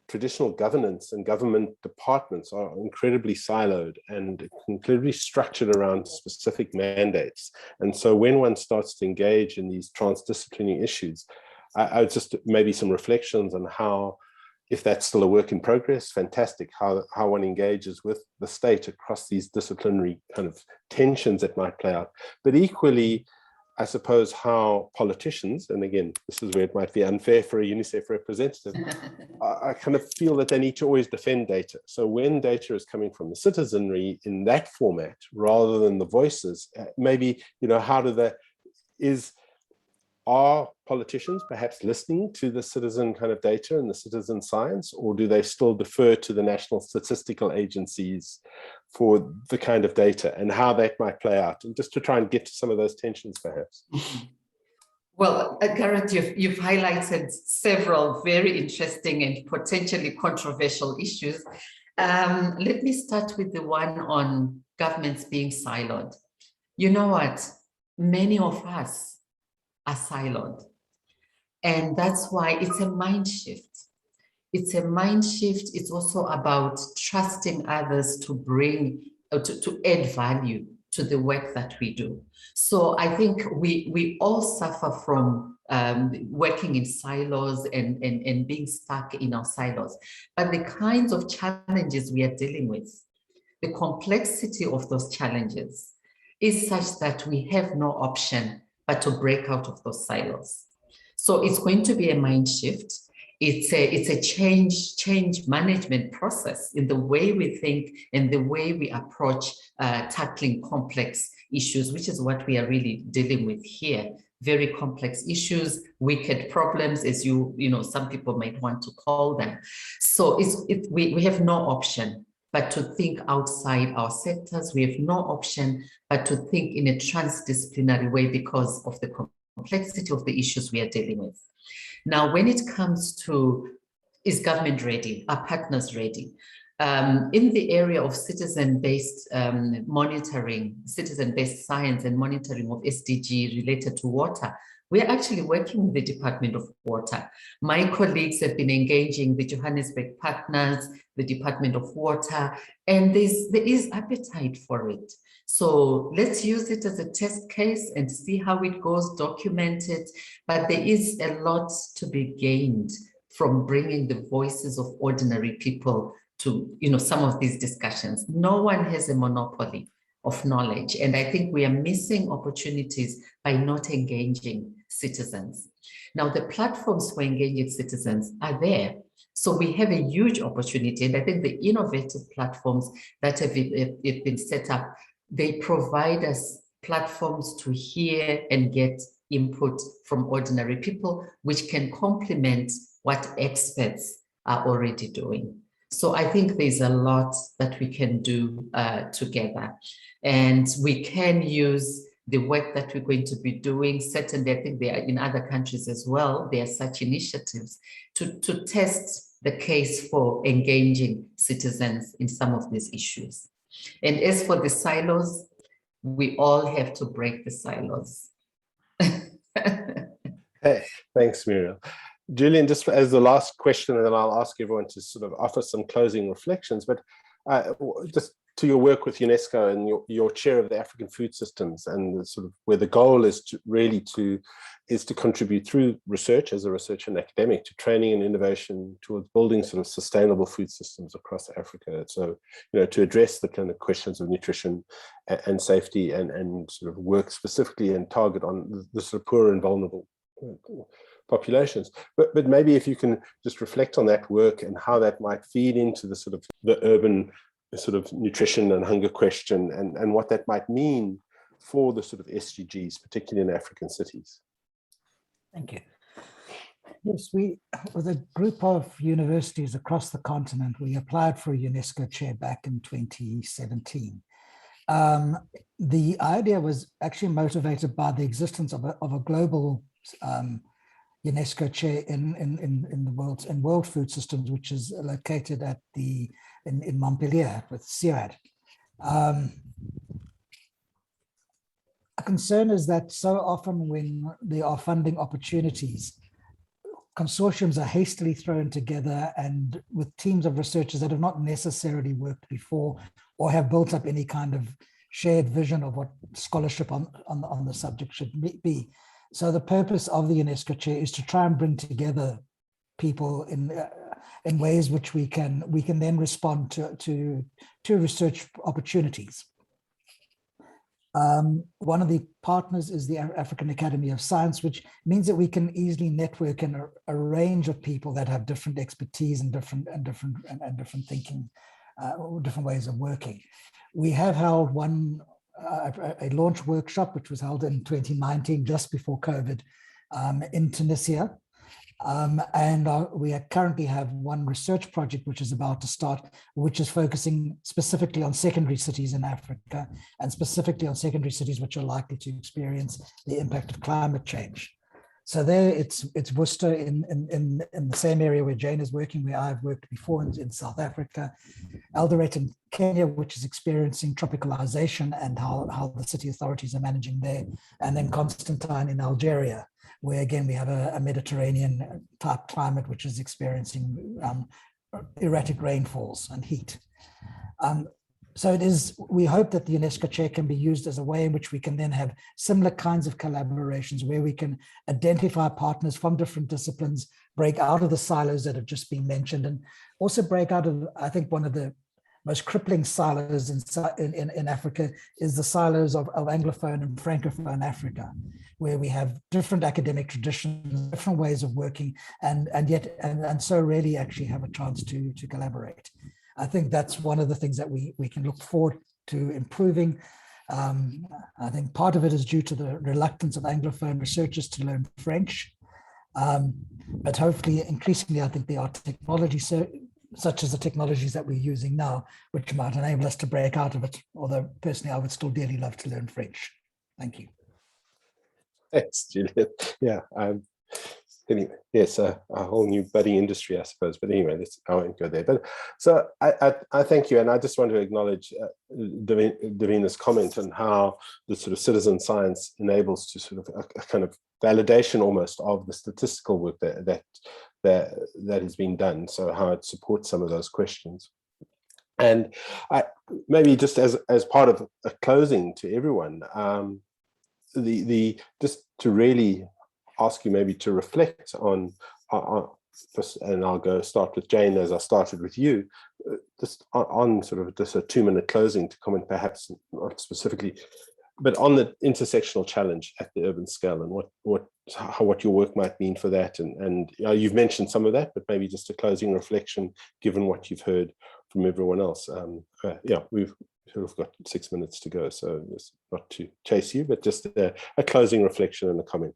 traditional governance and government departments are incredibly siloed and incredibly structured around specific mandates. And so when one starts to engage in these transdisciplinary issues, I would just maybe some reflections on how, if that's still a work in progress, fantastic, how one engages with the state across these disciplinary kind of tensions that might play out. But equally, I suppose how politicians, and again, this is where it might be unfair for a UNICEF representative, I kind of feel that they need to always defend data. So when data is coming from the citizenry in that format, rather than the voices, maybe, how do they, are politicians perhaps listening to the citizen kind of data and the citizen science, or do they still defer to the national statistical agencies for the kind of data, and how that might play out, and just to try and get to some of those tensions perhaps? Well, Gareth, you've highlighted several very interesting and potentially controversial issues. Let me start with the one on governments being siloed. You know what? Many of us are siloed. And that's why it's a mind shift. It's a mind shift. It's also about trusting others to bring, to add value to the work that we do. So I think we all suffer from working in silos and being stuck in our silos. But the kinds of challenges we are dealing with, the complexity of those challenges is such that we have no option but to break out of those silos. So it's going to be a mind shift. It's a change management process in the way we think and the way we approach tackling complex issues, which is what we are really dealing with here. Very complex issues, wicked problems, as some people might want to call them. So we have no option but to think outside our sectors. We have no option but to think in a transdisciplinary way because of the complexity of the issues we are dealing with. Now, when it comes to, is government ready? Are partners ready? In the area of citizen-based monitoring, citizen-based science and monitoring of SDG related to water, we're actually working with the Department of Water. My colleagues have been engaging the Johannesburg partners, the Department of Water, and there is appetite for it. So let's use it as a test case and see how it goes, document it. But there is a lot to be gained from bringing the voices of ordinary people to some of these discussions. No one has a monopoly of knowledge. And I think we are missing opportunities by not engaging citizens. Now, the platforms for engaging citizens are there. So we have a huge opportunity. And I think the innovative platforms that have been set up, they provide us platforms to hear and get input from ordinary people, which can complement what experts are already doing. So I think there's a lot that we can do together. And we can use the work that we're going to be doing. Certainly, I think there are in other countries as well, there are such initiatives to test the case for engaging citizens in some of these issues. And as for the silos, we all have to break the silos. Hey, thanks, Muriel. Julian, just as the last question, and then I'll ask everyone to sort of offer some closing reflections, but just to your work with UNESCO and your chair of the African food systems, and the sort of where the goal is to contribute through research as a researcher and academic to training and innovation towards building sort of sustainable food systems across Africa. So, to address the kind of questions of nutrition and safety, and sort of work specifically and target on the sort of poor and vulnerable populations. But maybe if you can just reflect on that work and how that might feed into the sort of the urban sort of nutrition and hunger question, and what that might mean for the sort of SDGs, particularly in African cities. Thank you. Yes, we, with a group of universities across the continent, we applied for a UNESCO chair back in 2017. The idea was actually motivated by the existence of a global UNESCO chair in world food systems, which is located at in Montpellier with CIRAD. A concern is that so often when there are funding opportunities, consortiums are hastily thrown together and with teams of researchers that have not necessarily worked before or have built up any kind of shared vision of what scholarship on the subject should be. So the purpose of the UNESCO chair is to try and bring together people in ways which we can then respond to research opportunities. One of the partners is the African Academy of Science, which means that we can easily network in a range of people that have different expertise and different thinking, different ways of working. We have held a launch workshop, which was held in 2019, just before COVID, in Tunisia. And we currently have one research project which is about to start, which is focusing specifically on secondary cities in Africa, and specifically on secondary cities which are likely to experience the impact of climate change. So there, it's Worcester in the same area where Jane is working, where I've worked before in South Africa, Eldoret in Kenya, which is experiencing tropicalization and how the city authorities are managing there, and then Constantine in Algeria, where again we have a Mediterranean type climate which is experiencing erratic rainfalls and heat. So we hope that the UNESCO chair can be used as a way in which we can then have similar kinds of collaborations where we can identify partners from different disciplines, break out of the silos that have just been mentioned, and also break out of, I think, one of the most crippling silos in Africa is the silos of Anglophone and Francophone Africa, where we have different academic traditions, different ways of working, and so really actually have a chance to collaborate. I think that's one of the things that we can look forward to improving. I think part of it is due to the reluctance of Anglophone researchers to learn French, but hopefully increasingly I think there are technologies such as the technologies that we're using now, which might enable us to break out of it, although personally I would still dearly love to learn French. Thank you. Thanks, Julian. Yeah, anyway, yes, a whole new budding industry, I suppose. But anyway, I won't go there. But so I thank you, and I just want to acknowledge Davina's comment on how the sort of citizen science enables to sort of a kind of validation almost of the statistical work that has been done. So how it supports some of those questions. And maybe just as part of a closing to everyone, just to really ask you maybe to reflect on and I'll start with Jane as I started with you, just on sort of just a 2-minute closing to comment, perhaps not specifically, but on the intersectional challenge at the urban scale and what your work might mean for that. And you've mentioned some of that, but maybe just a closing reflection, given what you've heard from everyone else. Yeah, we've sort of got 6 minutes to go, so it's not to chase you, but just a closing reflection and a comment.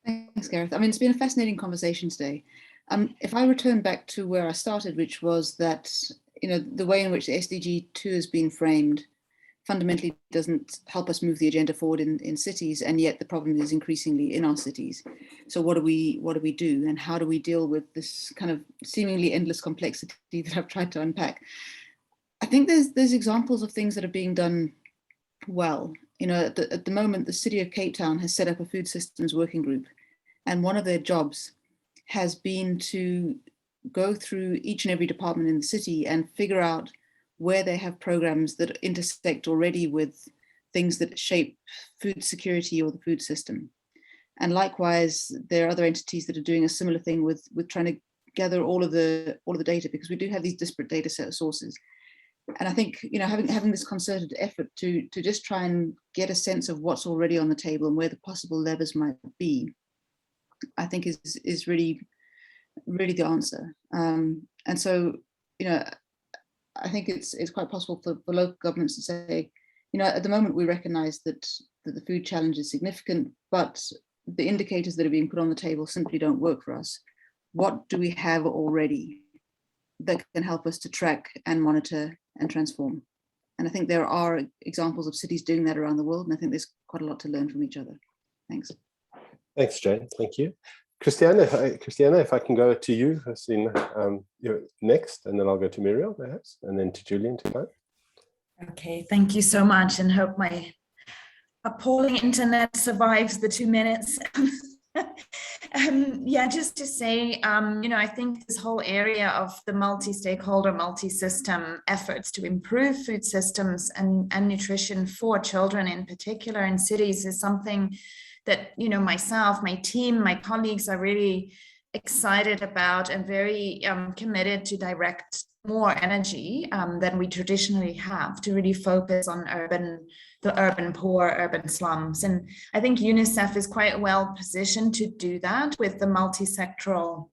Thanks, Gareth. I mean, it's been a fascinating conversation today. If I return back to where I started, which was that, the way in which the SDG 2 has been framed fundamentally doesn't help us move the agenda forward in cities, and yet the problem is increasingly in our cities. So what do we do, and how do we deal with this kind of seemingly endless complexity that I've tried to unpack? I think there's examples of things that are being done well. At the moment, the city of Cape Town has set up a food systems working group, and one of their jobs has been to go through each and every department in the city and figure out where they have programs that intersect already with things that shape food security or the food system. And likewise, there are other entities that are doing a similar thing with trying to gather all of the data, because we do have these disparate data set sources. And I think, you know, having this concerted effort to just try and get a sense of what's already on the table and where the possible levers might be, I think is really the answer. And so, you know, I think it's quite possible for local governments to say, you know, at the moment we recognise that the food challenge is significant, but the indicators that are being put on the table simply don't work for us. What do we have already that can help us to track and monitor and transform? And I think there are examples of cities doing that around the world, and I think there's quite a lot to learn from each other. Thanks. Thanks, Jane. Thank you. Christiane, if I can go to you, you're next, and then I'll go to Muriel, perhaps, and then to Julian tonight. Okay, thank you so much, and hope my appalling internet survives the 2 minutes. Yeah, just to say, you know, I think this whole area of the multi-stakeholder, multi-system efforts to improve food systems and nutrition for children in particular in cities is something that, you know, myself, my team, my colleagues are really excited about and very committed to direct more energy than we traditionally have to really focus on the urban poor, urban slums. And I think UNICEF is quite well positioned to do that with the multi-sectoral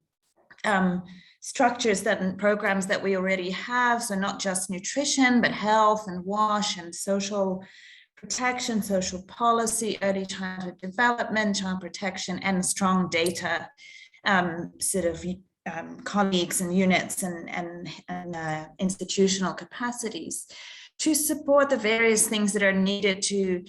structures and programs that we already have. So not just nutrition, but health and WASH and social protection, social policy, early childhood development, child protection, and strong data sort of colleagues and units and institutional capacities to support the various things that are needed to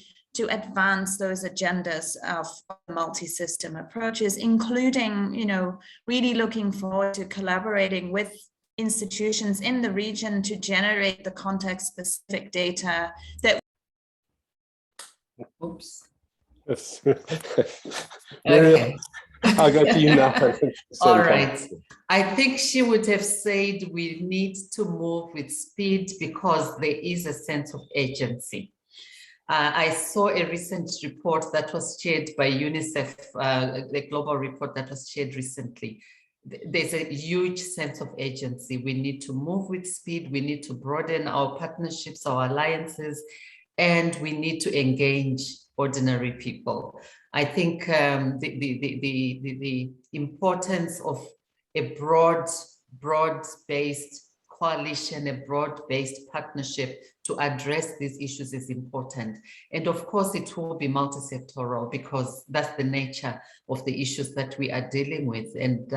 advance those agendas of multi-system approaches, including, you know, really looking forward to collaborating with institutions in the region to generate the context-specific data that. Oops. Muriel, I'll go to you now. All right. I think she would have said we need to move with speed because there is a sense of urgency. I saw a recent report that was shared by UNICEF, the global report that was shared recently. There's a huge sense of urgency. We need to move with speed. We need to broaden our partnerships, our alliances, and we need to engage ordinary people. I think the importance of a broad-based coalition, a broad-based partnership to address these issues is important. And of course, it will be multi-sectoral because that's the nature of the issues that we are dealing with. And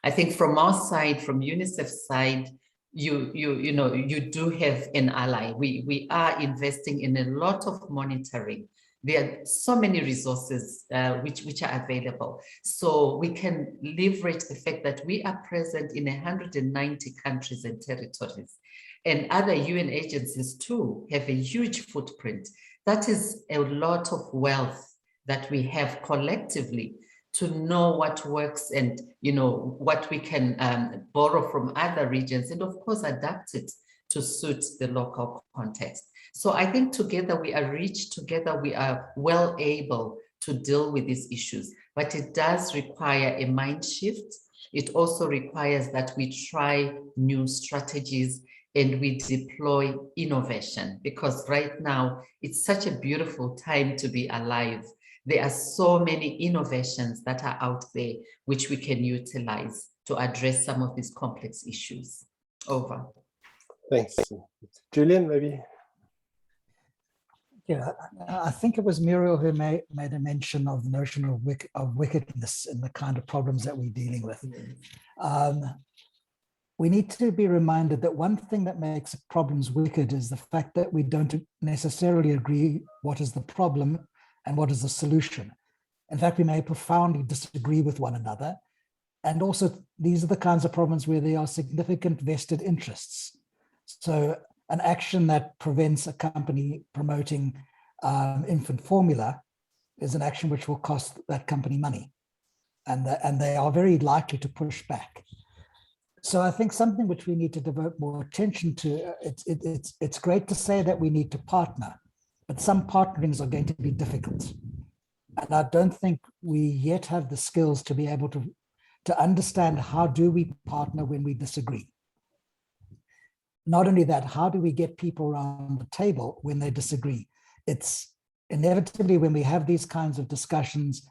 I think from our side, from UNICEF's side, you do have an ally. We are investing in a lot of monitoring. There are so many resources which are available. So we can leverage the fact that we are present in 190 countries and territories. And other UN agencies too have a huge footprint. That is a lot of wealth that we have collectively to know what works and, you know, what we can borrow from other regions and of course adapt it to suit the local context. So I think together we are rich, together we are well able to deal with these issues, but it does require a mind shift. It also requires that we try new strategies and we deploy innovation, because right now it's such a beautiful time to be alive. There are so many innovations that are out there which we can utilize to address some of these complex issues. Over. Thanks. Julian, maybe? Yeah, I think it was Muriel who made a mention of the notion of wickedness and the kind of problems that we're dealing with. We need to be reminded that one thing that makes problems wicked is the fact that we don't necessarily agree what is the problem and what is the solution. In fact, we may profoundly disagree with one another. And also, these are the kinds of problems where there are significant vested interests. So an action that prevents a company promoting infant formula is an action which will cost that company money. And they are very likely to push back. So I think something which we need to devote more attention to, it's great to say that we need to partner, but some partnerings are going to be difficult. And I don't think we yet have the skills to be able to understand how do we partner when we disagree. Not only that, how do we get people around the table when they disagree? It's inevitably when we have these kinds of discussions,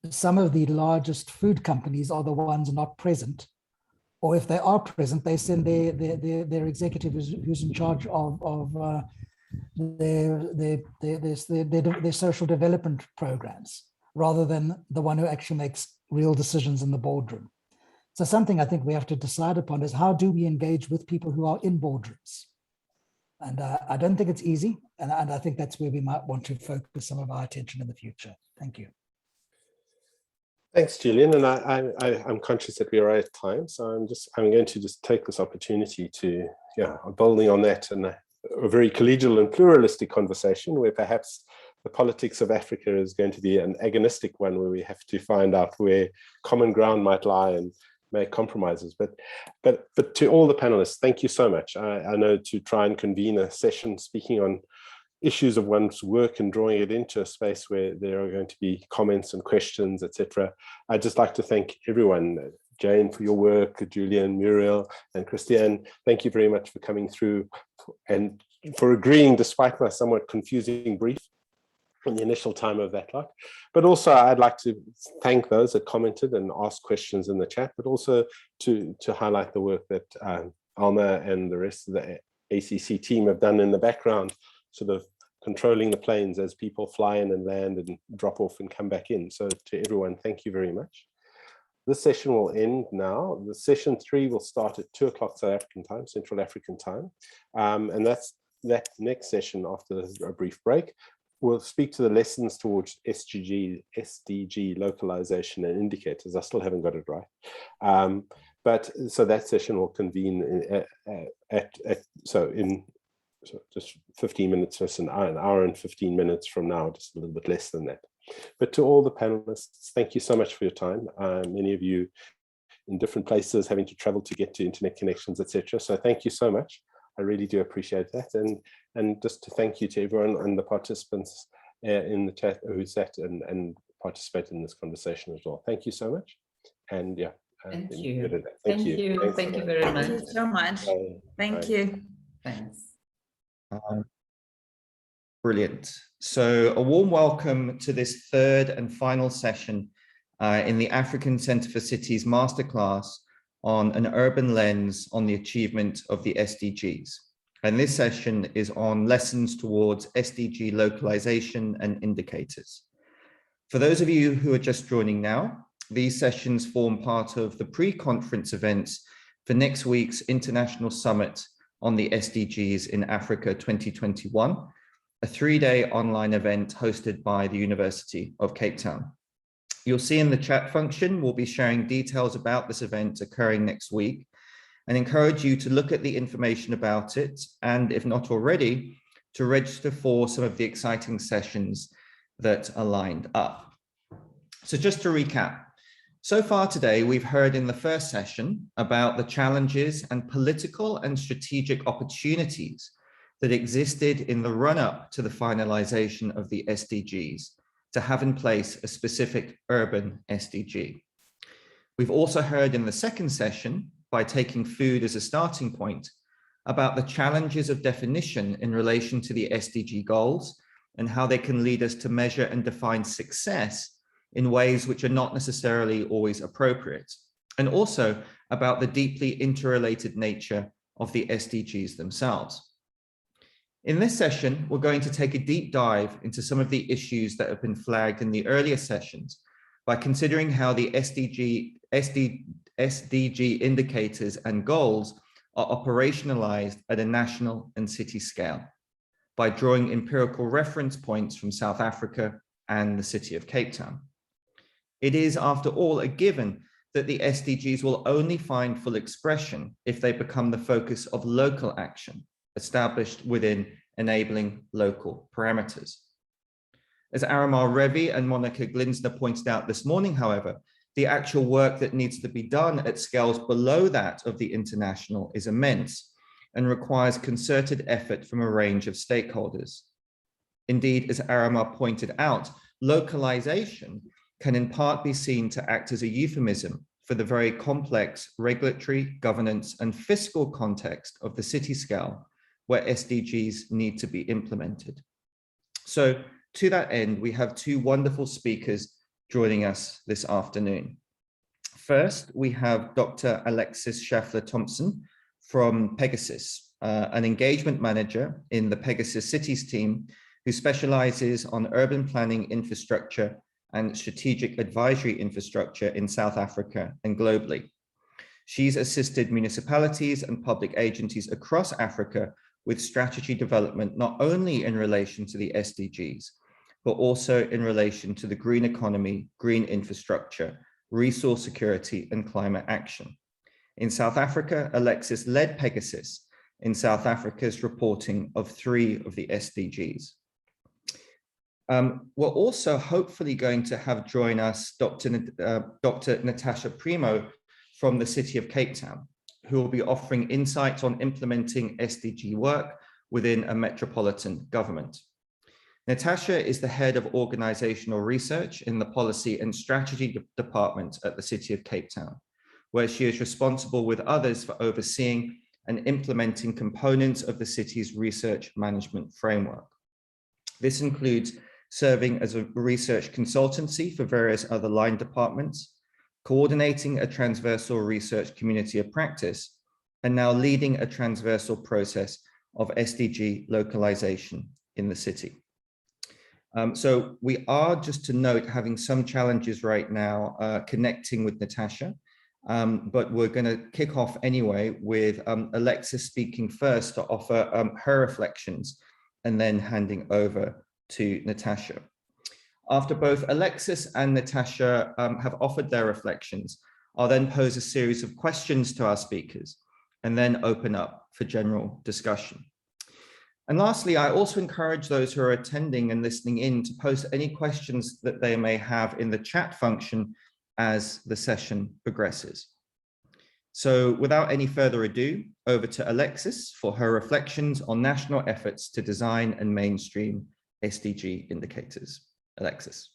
some of the largest food companies are the ones not present. Or if they are present, they send their executive who's in charge of their social development programs, rather than the one who actually makes real decisions in the boardroom. So something I think we have to decide upon is how do we engage with people who are in boardrooms? And I don't think it's easy. And I think that's where we might want to focus some of our attention in the future. Thank you. Thanks, Julian. And I'm conscious that we are at time, so I'm going to just take this opportunity to, building on that and a very collegial and pluralistic conversation where perhaps the politics of Africa is going to be an agonistic one where we have to find out where common ground might lie and make compromises. But to all the panelists, thank you so much. I know to try and convene a session speaking on issues of one's work and drawing it into a space where there are going to be comments and questions, etc. I'd just like to thank everyone, Jane for your work, Julian, Muriel, and Christiane. Thank you very much for coming through and for agreeing despite my somewhat confusing brief in the initial time of that lot. But also I'd like to thank those that commented and asked questions in the chat, but also to highlight the work that Aromar and the rest of the ACC team have done in the background, sort of controlling the planes as people fly in and land and drop off and come back in. So to everyone, thank you very much. This session will end now. The session 3 will start at 2 o'clock South African time, Central African time. And that next session after a brief break, we'll speak to the lessons towards SDG localization and indicators. I still haven't got it right. But so that session will convene so just 15 minutes, just an hour and 15 minutes from now, just a little bit less than that. But to all the panelists, thank you so much for your time. Many of you in different places having to travel to get to internet connections, etc. So thank you so much. I really do appreciate that. And just to thank you to everyone and the participants in the chat who sat and participated in this conversation as well. Thank you so much. And yeah. Thank you. Thank you. Thank you very much. Thank you so much. Thank you. Thanks. Brilliant. So a warm welcome to this third and final session in the African Centre for Cities Masterclass on an urban lens on the achievement of the SDGs. And this session is on lessons towards SDG localization and indicators. For those of you who are just joining now, these sessions form part of the pre-conference events for next week's International Summit on the SDGs in Africa 2021, a 3-day online event hosted by the University of Cape Town. You'll see in the chat function, we'll be sharing details about this event occurring next week and encourage you to look at the information about it and, if not already, to register for some of the exciting sessions that are lined up. So just to recap, so far today, we've heard in the first session about the challenges and political and strategic opportunities that existed in the run-up to the finalization of the SDGs to have in place a specific urban SDG. We've also heard in the second session, by taking food as a starting point, about the challenges of definition in relation to the SDG goals and how they can lead us to measure and define success in ways which are not necessarily always appropriate, and also about the deeply interrelated nature of the SDGs themselves. In this session, we're going to take a deep dive into some of the issues that have been flagged in the earlier sessions by considering how the SDG indicators and goals are operationalized at a national and city scale by drawing empirical reference points from South Africa and the city of Cape Town. It is, after all, a given that the SDGs will only find full expression if they become the focus of local action, established within enabling local parameters. As Aromar, Revi and Monika Glinzler pointed out this morning, however, the actual work that needs to be done at scales below that of the international is immense and requires concerted effort from a range of stakeholders. Indeed, as Aromar pointed out, localization can in part be seen to act as a euphemism for the very complex regulatory, governance, and fiscal context of the city scale, where SDGs need to be implemented. So to that end, we have two wonderful speakers joining us this afternoon. First, we have Dr. Alexis Schäffler-Thomson from Pegasys, an engagement manager in the Pegasys Cities team who specializes on urban planning infrastructure and strategic advisory infrastructure in South Africa and globally. She's assisted municipalities and public agencies across Africa with strategy development, not only in relation to the SDGs, but also in relation to the green economy, green infrastructure, resource security, and climate action. In South Africa, Alexis led Pegasys in South Africa's reporting of 3 of the SDGs. We're also hopefully going to have join us Dr. Natasha Primo from the City of Cape Town, who will be offering insights on implementing SDG work within a metropolitan government. Natasha is the head of organizational research in the policy and strategy department at the City of Cape Town, where she is responsible with others for overseeing and implementing components of the city's research management framework. This includes serving as a research consultancy for various other line departments, coordinating a transversal research community of practice, and now leading a transversal process of SDG localization in the city. So we are, just to note, having some challenges right now connecting with Natasha, but we're going to kick off anyway with Alexis speaking first to offer her reflections and then handing over to Natasha. After both Alexis and Natasha have offered their reflections, I'll then pose a series of questions to our speakers and then open up for general discussion. And lastly, I also encourage those who are attending and listening in to post any questions that they may have in the chat function as the session progresses. So without any further ado, over to Alexis for her reflections on national efforts to design and mainstream SDG indicators. Alexis.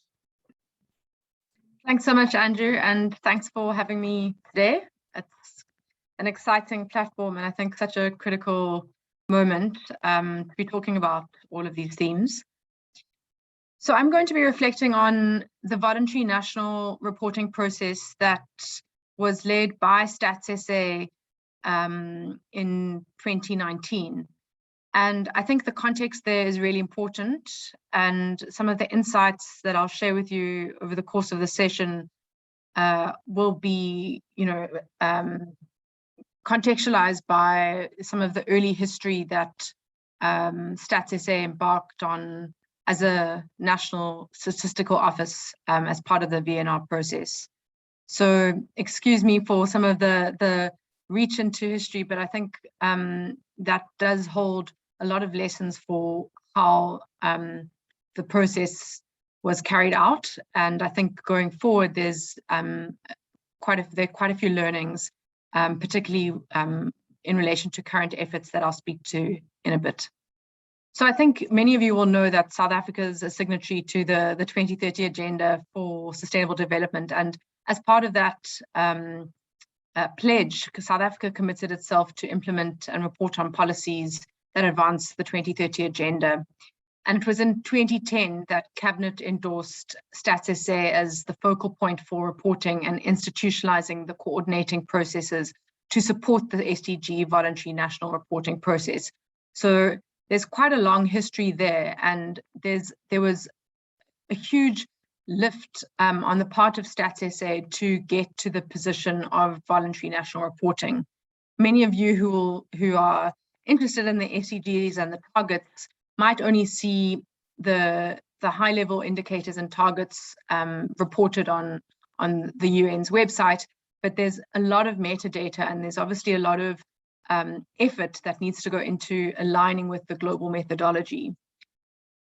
Thanks so much, Andrew, and thanks for having me today. It's an exciting platform and I think such a critical moment to be talking about all of these themes. So I'm going to be reflecting on the voluntary national reporting process that was led by Stats SA in 2019. And I think the context there is really important, and some of the insights that I'll share with you over the course of the session will be, contextualized by some of the early history that Stats SA embarked on as a national statistical office as part of the VNR process. So excuse me for some of the reach into history, but I think that does hold a lot of lessons for how the process was carried out. And I think going forward, there's quite a few learnings, particularly in relation to current efforts that I'll speak to in a bit. So I think many of you will know that South Africa is a signatory to the 2030 Agenda for Sustainable Development. And as part of that pledge, South Africa committed itself to implement and report on policies that advance the 2030 Agenda. And it was in 2010 that Cabinet endorsed Stats SA as the focal point for reporting and institutionalizing the coordinating processes to support the SDG voluntary national reporting process. So there's quite a long history there, and there was a huge lift on the part of Stats SA to get to the position of voluntary national reporting. Many of you who are interested in the SDGs and the targets might only see the high-level indicators and targets reported on the UN's website, but there's a lot of metadata, and there's obviously a lot of effort that needs to go into aligning with the global methodology.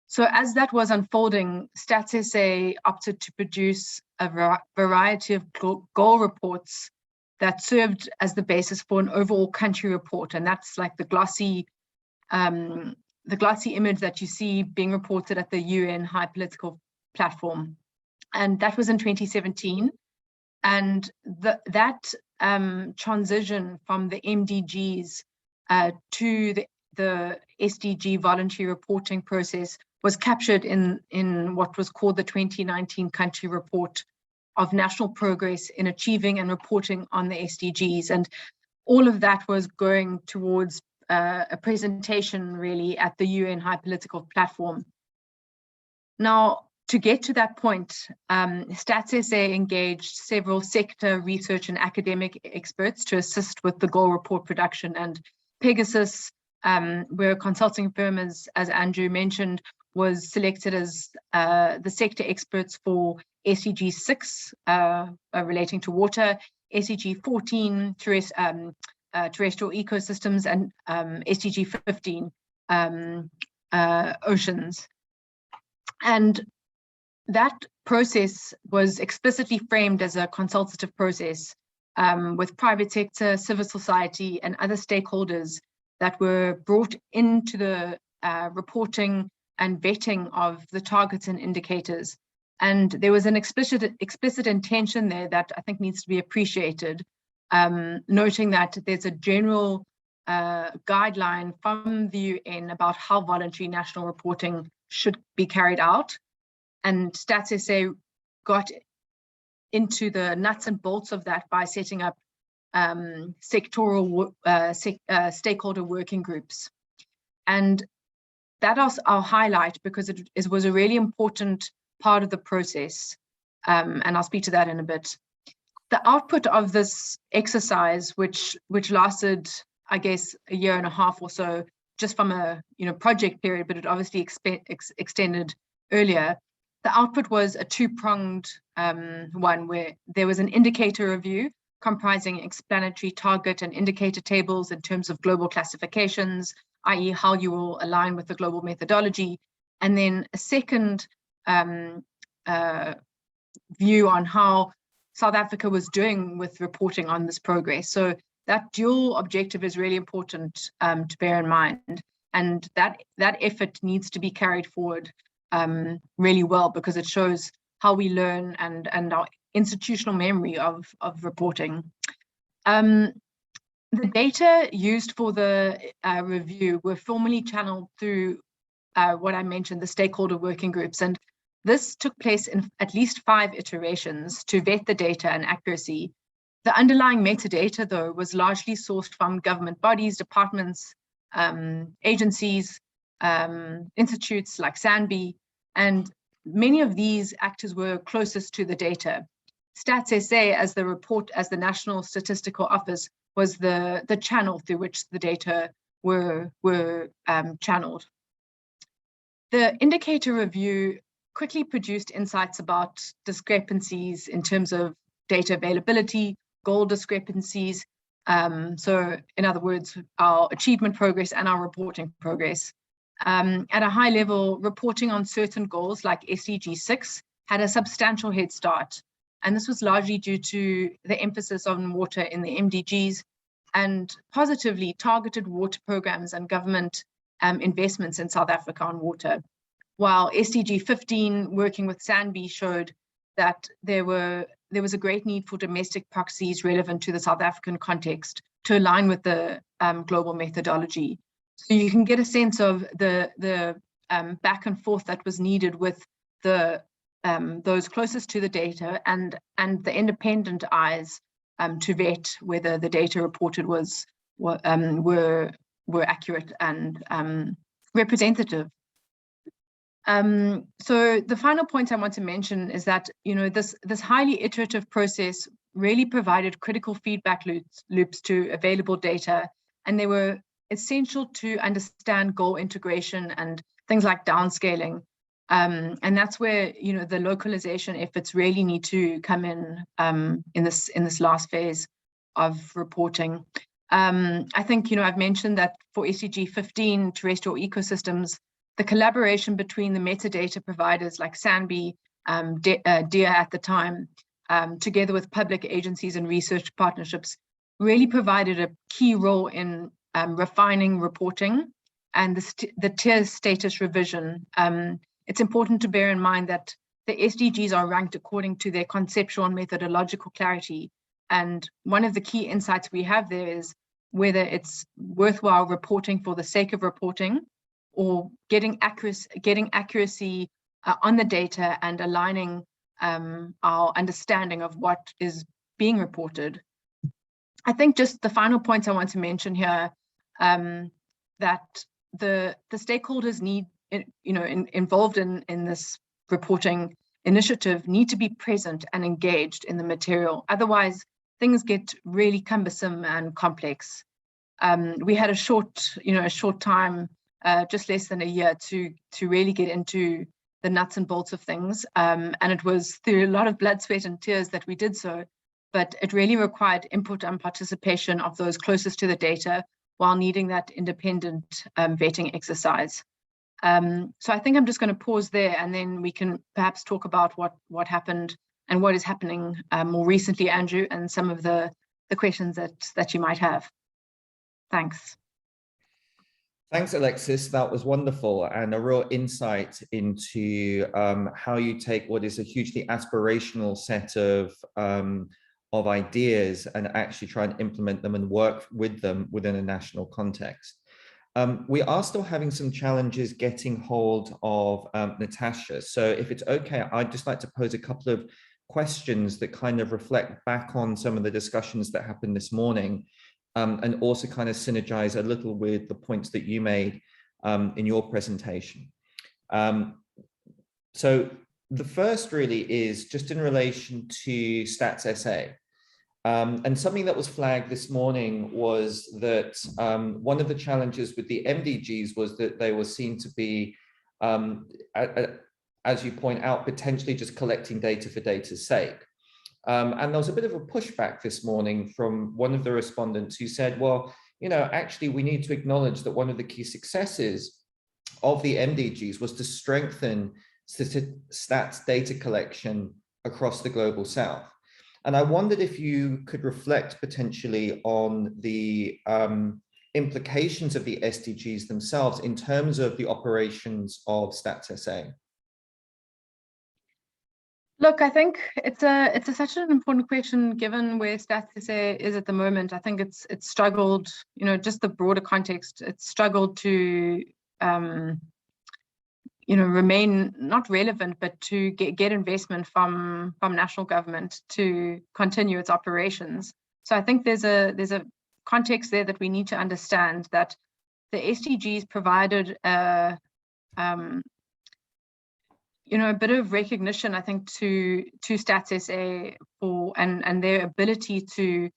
So as that was unfolding, Stats SA opted to produce a variety of goal reports that served as the basis for an overall country report. And that's like the glossy image that you see being reported at the UN High Political Platform. And that was in 2017. And that transition from the MDGs to the SDG voluntary reporting process was captured in what was called the 2019 country report of national progress in achieving and reporting on the SDGs. And all of that was going towards a presentation really at the UN High Political Platform. Now, to get to that point, Stats SA engaged several sector research and academic experts to assist with the goal report production. And Pegasys, where a consulting firm, as Andrew mentioned, was selected as the sector experts for SDG 6 relating to water, SDG 14 terrestrial ecosystems, and SDG 15 oceans. And that process was explicitly framed as a consultative process with private sector, civil society, and other stakeholders that were brought into the reporting and vetting of the targets and indicators. And there was an explicit intention there that I think needs to be appreciated, noting that there's a general guideline from the UN about how voluntary national reporting should be carried out. And Stats SA got into the nuts and bolts of that by setting up sectoral stakeholder working groups. And that was our highlight because it was a really important part of the process. And I'll speak to that in a bit. The output of this exercise, which lasted, I guess, a year and a half or so, just from a project period, but it obviously extended earlier. The output was a two-pronged one where there was an indicator review comprising explanatory target and indicator tables in terms of global classifications, i.e. how you will align with the global methodology, and then a second view on how South Africa was doing with reporting on this progress. So that dual objective is really important to bear in mind, and that effort needs to be carried forward really well because it shows how we learn and our institutional memory of reporting. The data used for the review were formally channeled through what I mentioned, the stakeholder working groups. And this took place in at least 5 iterations to vet the data and accuracy. The underlying metadata, though, was largely sourced from government bodies, departments, agencies, institutes like SANBI, and many of these actors were closest to the data. Stats SA, as the National Statistical Office, was the channel through which the data were channeled. The indicator review quickly produced insights about discrepancies in terms of data availability, goal discrepancies. So in other words, our achievement progress and our reporting progress. At a high level, reporting on certain goals like SDG 6 had a substantial head start. And this was largely due to the emphasis on water in the MDGs and positively targeted water programs and government investments in South Africa on water. While SDG 15, working with SANBI, showed that there was a great need for domestic proxies relevant to the South African context to align with the global methodology. So you can get a sense of the back and forth that was needed with those closest to the data and the independent eyes to vet whether the data reported were accurate and representative. So the final point I want to mention is that this highly iterative process really provided critical feedback loops to available data, and they were essential to understand goal integration and things like downscaling. And that's where the localization efforts really need to come in this last phase of reporting. I think I've mentioned that for SDG 15 terrestrial ecosystems, the collaboration between the metadata providers like Sanby, DEA at the time, together with public agencies and research partnerships, really provided a key role in refining reporting and the tier status revision. It's important to bear in mind that the SDGs are ranked according to their conceptual and methodological clarity. And one of the key insights we have there is whether it's worthwhile reporting for the sake of reporting, or getting accuracy on the data and aligning our understanding of what is being reported. I think just the final points I want to mention here, that the stakeholders need, involved in this reporting initiative need to be present and engaged in the material. Otherwise, things get really cumbersome and complex. We had a short time, just less than a year, to really get into the nuts and bolts of things. And it was through a lot of blood, sweat, and tears that we did so. But it really required input and participation of those closest to the data while needing that independent vetting exercise. So I think I'm just going to pause there, and then we can perhaps talk about what happened and what is happening more recently, Andrew, and some of the questions that you might have. Thanks. Thanks, Alexis. That was wonderful, and a real insight into how you take what is a hugely aspirational set of ideas and actually try and implement them and work with them within a national context. We are still having some challenges getting hold of Natasha. So if it's okay, I'd just like to pose a couple of questions that kind of reflect back on some of the discussions that happened this morning, and also kind of synergize a little with the points that you made in your presentation. So the first really is just in relation to Stats SA. And something that was flagged this morning was that one of the challenges with the MDGs was that they were seen to be, as you point out, potentially just collecting data for data's sake. And there was a bit of a pushback this morning from one of the respondents who said, well, actually we need to acknowledge that one of the key successes of the MDGs was to strengthen stats data collection across the global south. And I wondered if you could reflect potentially on the implications of the SDGs themselves in terms of the operations of Stats SA. Look, I think it's such an important question given where Stats SA is at the moment. I think it's struggled, just the broader context, it's struggled to remain not relevant, but to get investment from national government to continue its operations. So I think there's a context there that we need to understand, that the SDGs provided a bit of recognition, I think, to Stats SA and their ability to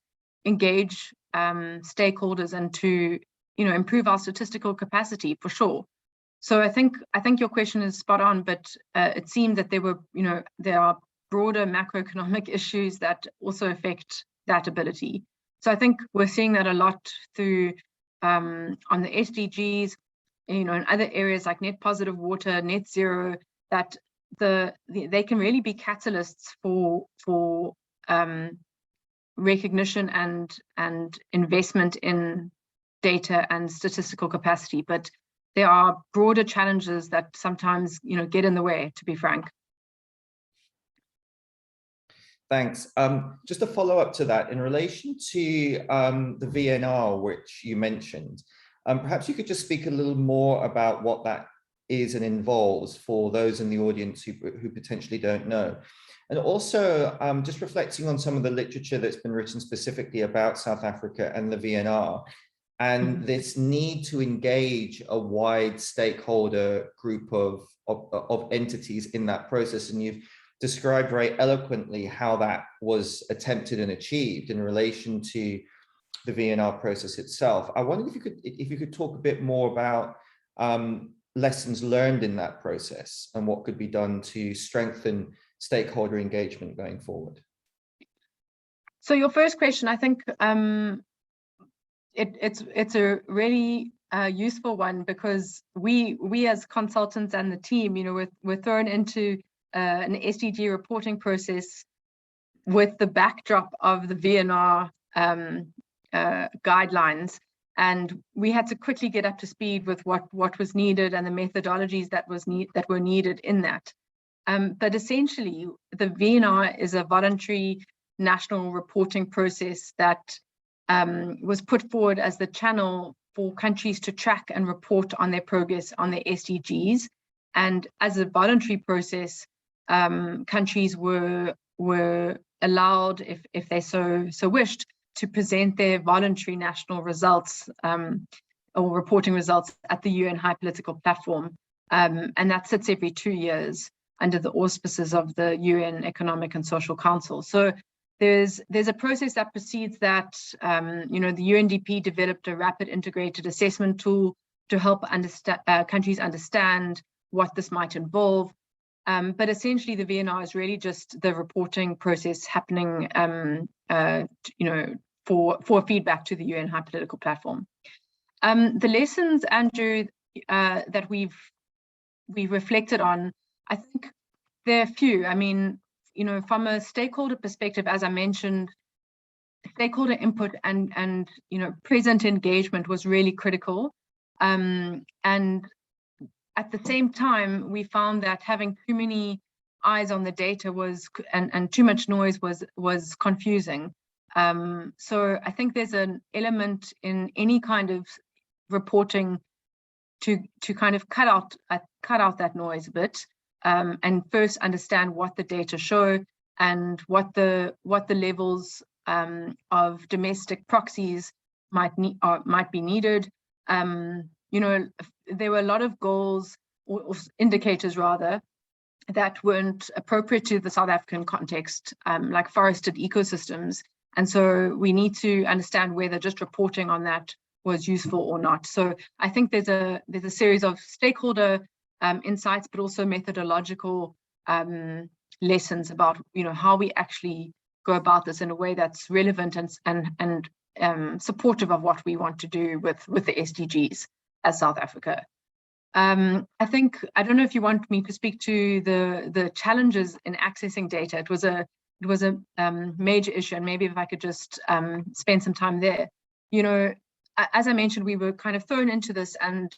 engage stakeholders and to improve our statistical capacity, for sure. So I think your question is spot on, but it seemed that there are broader macroeconomic issues that also affect that ability. So I think we're seeing that a lot through on the SDGs, in other areas like net positive water, net zero, that they can really be catalysts for recognition and investment in data and statistical capacity. But there are broader challenges that sometimes, get in the way, to be frank. Thanks. Just a follow up to that, in relation to the VNR, which you mentioned, perhaps you could just speak a little more about what that is and involves for those in the audience who potentially don't know. And also just reflecting on some of the literature that's been written specifically about South Africa and the VNR, and this need to engage a wide stakeholder group of entities in that process. And you've described very eloquently how that was attempted and achieved in relation to the VNR process itself. I wondered if you could talk a bit more about lessons learned in that process and what could be done to strengthen stakeholder engagement going forward. So your first question, I think it's a really useful one, because we as consultants and the team, we're thrown into an SDG reporting process with the backdrop of the VNR guidelines, and we had to quickly get up to speed with what was needed and the methodologies that were needed in that. But essentially, the VNR is a voluntary national reporting process that was put forward as the channel for countries to track and report on their progress on their SDGs. And as a voluntary process, countries were allowed, if they so wished, to present their voluntary national results or reporting results at the UN High Political Platform. And that sits every 2 years under the auspices of the UN Economic and Social Council. So there's a process that precedes that. The UNDP developed a rapid integrated assessment tool to help countries understand what this might involve. But essentially, the VNR is really just the reporting process happening, for feedback to the UN High Political Platform. The lessons, Andrew, that we've reflected on, I think there are a few. I mean, from a stakeholder perspective, as I mentioned, stakeholder input and present engagement was really critical. And at the same time, we found that having too many eyes on the data and too much noise was confusing. So I think there's an element in any kind of reporting to kind of cut out that noise a bit, and first understand what the data show and what the levels of domestic proxies might be needed. There were a lot of goals or indicators rather that weren't appropriate to the South African context, like forested ecosystems. And so we need to understand whether just reporting on that was useful or not. So I think there's a series of stakeholder insights, but also methodological lessons about how we actually go about this in a way that's relevant and supportive of what we want to do with the SDGs as South Africa. I don't know if you want me to speak to the challenges in accessing data. It was a major issue, and maybe if I could just spend some time there. As I mentioned, we were kind of thrown into this, and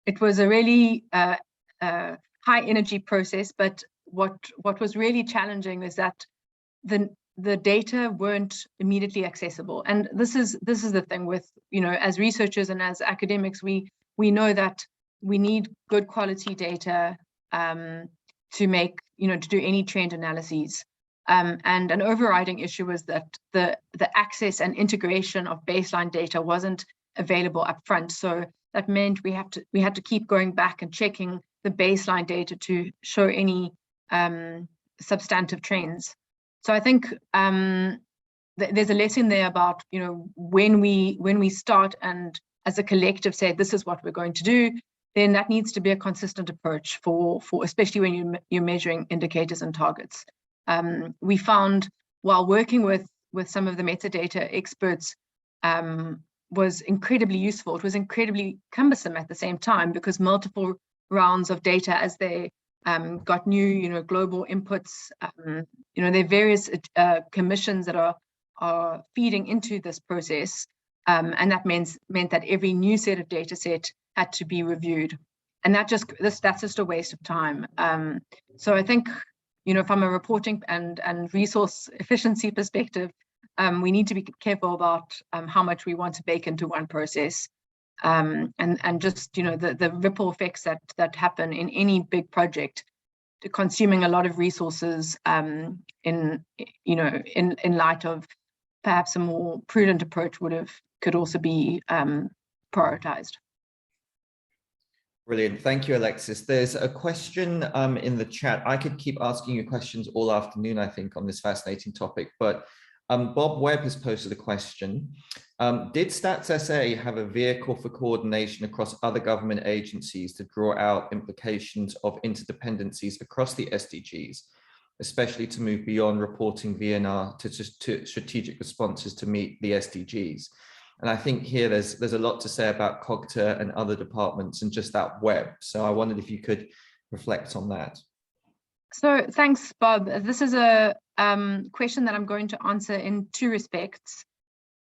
it was a really high energy process. But what was really challenging is that the data weren't immediately accessible. And this is the thing with, as researchers and as academics, we know that we need good quality data to make, to do any trend analyses. And an overriding issue was that the access and integration of baseline data wasn't available up front. So that meant we had to keep going back and checking the baseline data to show any substantive trends. So I think there's a lesson there about, when we start and as a collective say this is what we're going to do, then that needs to be a consistent approach for especially when you're measuring indicators and targets. We found while working with some of the metadata experts was incredibly useful. It was incredibly cumbersome at the same time because multiple rounds of data as they got new, global inputs. There are various commissions that are feeding into this process, and that meant that every new set of data set had to be reviewed, and that's just a waste of time. So I think, from a reporting and resource efficiency perspective, we need to be careful about how much we want to bake into one process, and just the ripple effects that happen in any big project, consuming a lot of resources in light of perhaps a more prudent approach could also be prioritized. Brilliant. Thank you, Alexis. There's a question in the chat. I could keep asking you questions all afternoon, I think, on this fascinating topic, but Bob Webb has posted a question. Did Stats SA have a vehicle for coordination across other government agencies to draw out implications of interdependencies across the SDGs, especially to move beyond reporting VNR to strategic responses to meet the SDGs? And I think here there's a lot to say about COGTA and other departments and just that web. So I wondered if you could reflect on that. So thanks, Bob. This is a question that I'm going to answer in two respects.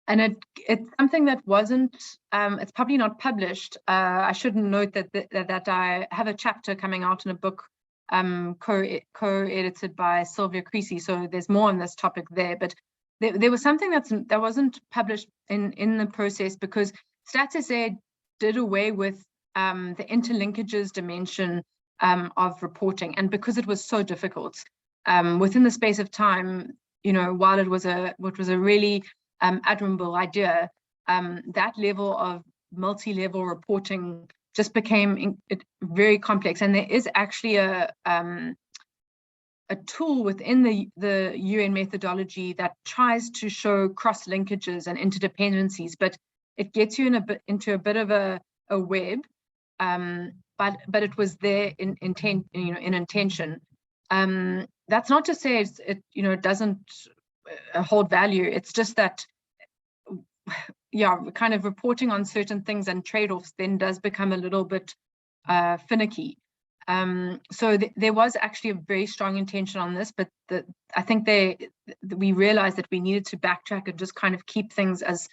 And it's something that wasn't, it's probably not published. I should note that I have a chapter coming out in a book co-edited by Sylvia Creasy. So there's more on this topic there, but there was something that wasn't published in the process because StatsSA did away with the interlinkages dimension of reporting, and because it was so difficult within the space of time, while it was a really admirable idea, that level of multi-level reporting just became very complex. And there is actually a tool within the UN methodology that tries to show cross linkages and interdependencies, but it gets you into a bit of a web. But it was there in intention. That's not to say it doesn't hold value. It's just that, kind of reporting on certain things and trade-offs then does become a little bit finicky. So there was actually a very strong intention on this, but I think we realized that we needed to backtrack and just kind of keep things as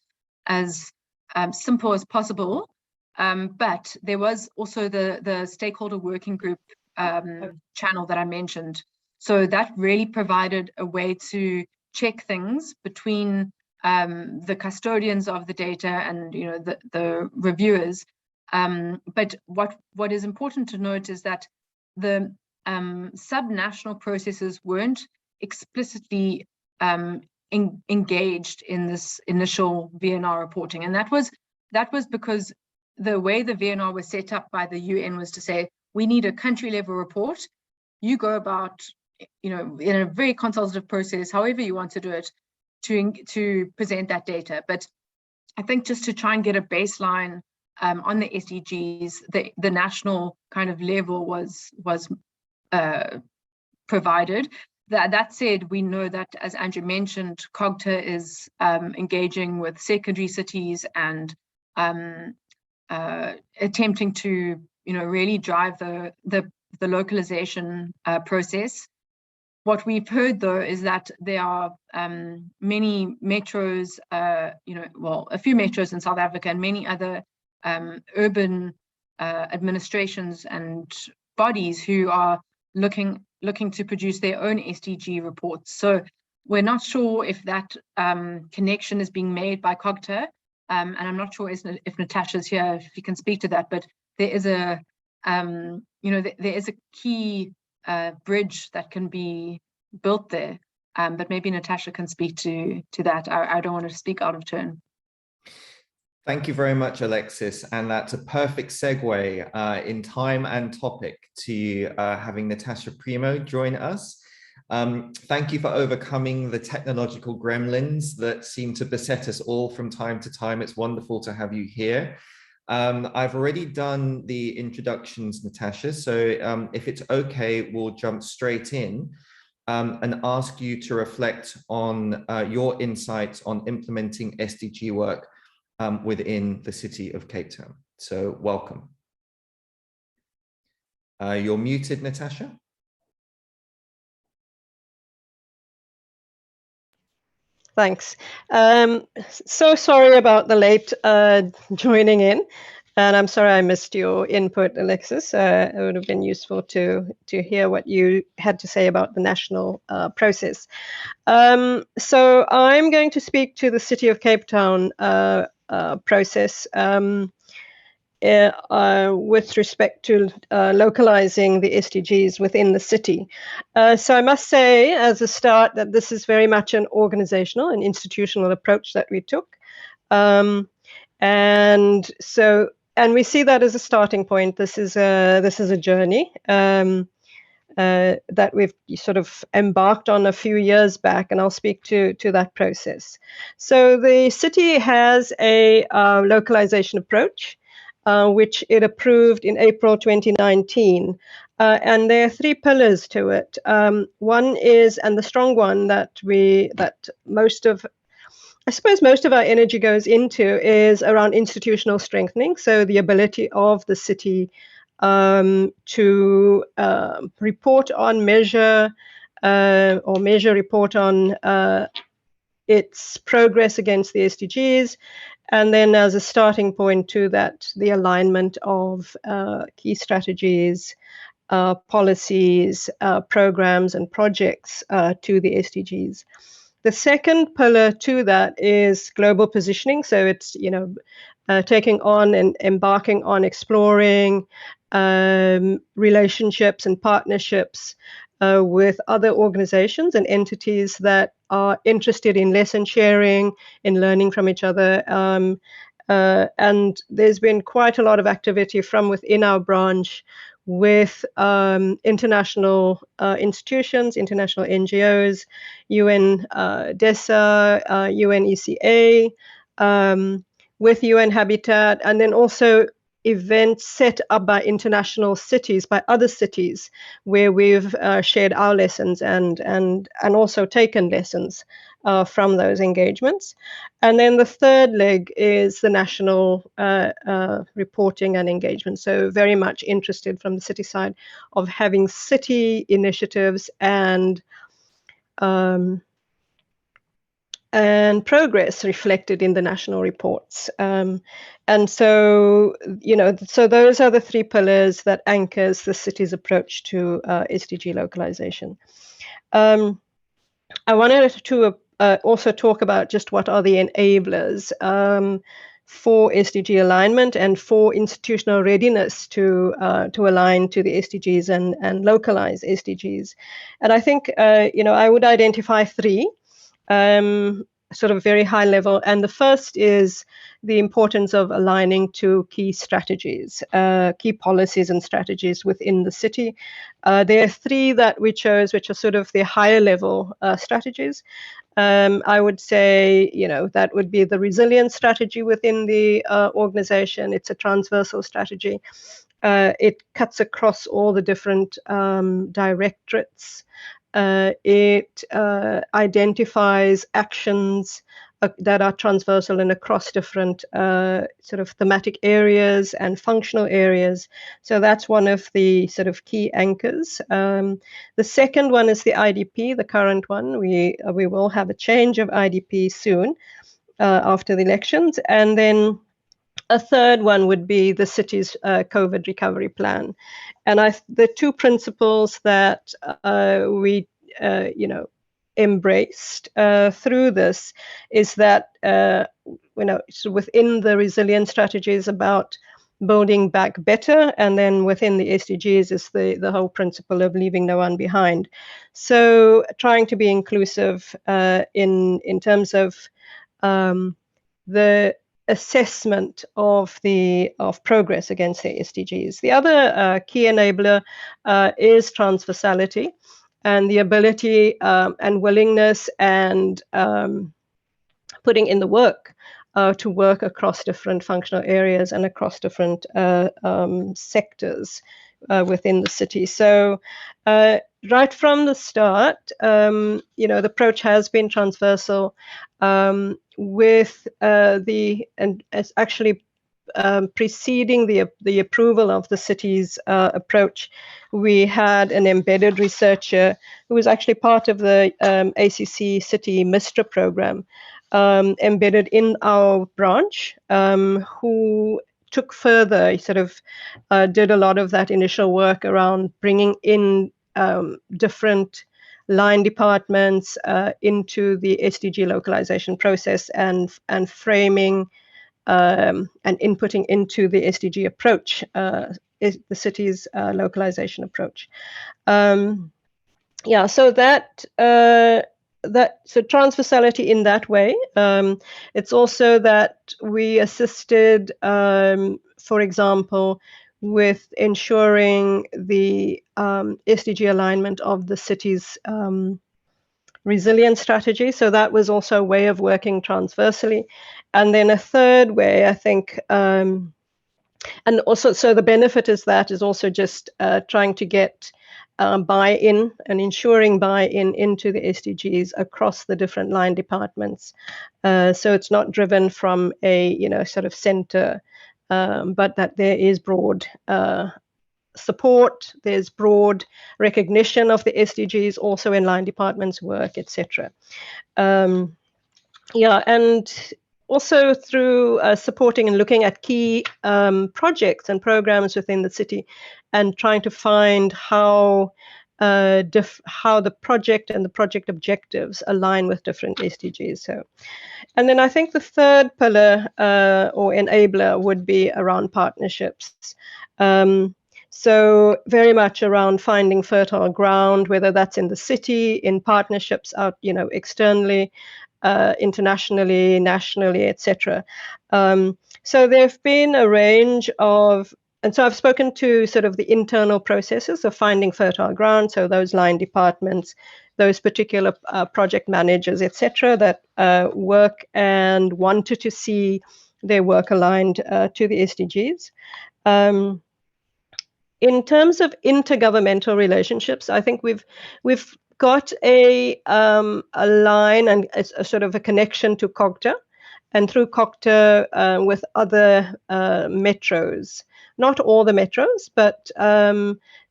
simple as possible. But there was also the stakeholder working group channel that I mentioned. So that really provided a way to check things between the custodians of the data and the reviewers. But what is important to note is that the sub-national processes weren't explicitly engaged in this initial VNR reporting, and that was because the way the VNR was set up by the UN was to say, we need a country level report. You go about, in a very consultative process, however you want to do it, to present that data. But I think just to try and get a baseline on the SDGs, the national kind of level was provided. That said, we know that, as Andrew mentioned, COGTA is engaging with secondary cities and attempting to really drive the localization process. What we've heard though is that there are many metros, a few metros in South Africa and many other urban administrations and bodies who are looking to produce their own SDG reports. So we're not sure if that connection is being made by COGTA. And I'm not sure if Natasha's here, if you can speak to that, but there is a key bridge that can be built there. But maybe Natasha can speak to that. I don't want to speak out of turn. Thank you very much, Alexis. And that's a perfect segue in time and topic to having Natasha Primo join us. Thank you for overcoming the technological gremlins that seem to beset us all from time to time. It's wonderful to have you here. I've already done the introductions, Natasha, so if it's okay, we'll jump straight in and ask you to reflect on your insights on implementing SDG work within the city of Cape Town. So welcome. You're muted, Natasha. Thanks. So sorry about the late joining in, and I'm sorry I missed your input, Alexis. It would have been useful to hear what you had to say about the national process. So I'm going to speak to the City of Cape Town process with respect to localizing the SDGs within the city. So I must say as a start that this is very much an organizational and institutional approach that we took. And we see that as a starting point. This is a journey that we've sort of embarked on a few years back, and I'll speak to that process. So the city has a localization approach, which it approved in April 2019. And there are three pillars to it. One is, and the strong one that most of I suppose most of our energy goes into is around institutional strengthening. So the ability of the city to report on, measure, report on its progress against the SDGs. And then as a starting point to that, the alignment of key strategies, policies, programs and projects to the SDGs. The second pillar to that is global positioning. So it's, taking on and embarking on exploring relationships and partnerships with other organizations and entities that are interested in lesson sharing, in learning from each other. And there's been quite a lot of activity from within our branch with international institutions, international NGOs, UN DESA, UNECA, with UN Habitat, and then also events set up by international cities, by other cities, where we've shared our lessons and also taken lessons from those engagements. And then the third leg is the national reporting and engagement. So very much interested from the city side of having city initiatives and progress reflected in the national reports. And so, so those are the three pillars that anchors the city's approach to SDG localization. I wanted to also talk about just what are the enablers for SDG alignment and for institutional readiness to align to the SDGs and localize SDGs. And I think, I would identify three, sort of very high level. And the first is the importance of aligning to key strategies, key policies and strategies within the city. There are three that we chose, which are sort of the higher level strategies. I would say, that would be the resilience strategy within the organization. It's a transversal strategy. It cuts across all the different directorates. It identifies actions that are transversal and across different sort of thematic areas and functional areas. So that's one of the sort of key anchors. The second one is the IDP, the current one. We will have a change of IDP soon after the elections. And then a third one would be the city's COVID recovery plan. And the two principles that we, embraced through this is that, so within the resilience strategies about building back better, and then within the SDGs is the whole principle of leaving no one behind. So trying to be inclusive in terms of the assessment of progress against the SDGs. The other key enabler is transversality and the ability and willingness and putting in the work to work across different functional areas and across different sectors within the city. So right from the start, the approach has been transversal with and it's actually preceding the approval of the city's approach. We had an embedded researcher who was actually part of the ACC City MISTRA program embedded in our branch, who took further, sort of did a lot of that initial work around bringing in different line departments into the SDG localization process and framing and inputting into the SDG approach, is the city's localization approach. So so transversality in that way. It's also that we assisted, for example, with ensuring the SDG alignment of the city's resilience strategy. So that was also a way of working transversally. And then a third way, I think, and also, so the benefit is also just trying to get buy-in and ensuring buy-in into the SDGs across the different line departments. So it's not driven from a sort of center, but that there is broad support, there's broad recognition of the SDGs also in line departments work, etc. Yeah, and also through supporting and looking at key projects and programs within the city, and trying to find how the project and the project objectives align with different SDGs. So, and then I think the third pillar or enabler would be around partnerships. So very much around finding fertile ground, whether that's in the city, in partnerships out, externally, internationally, nationally, etc. So there have been a range of, and so I've spoken to sort of the internal processes of finding fertile ground, so those line departments, those particular project managers, etc., that work and wanted to see their work aligned to the SDGs. In terms of intergovernmental relationships, I think we've got a line and a sort of a connection to COGTA, and through COGTA with other metros. Not all the metros, but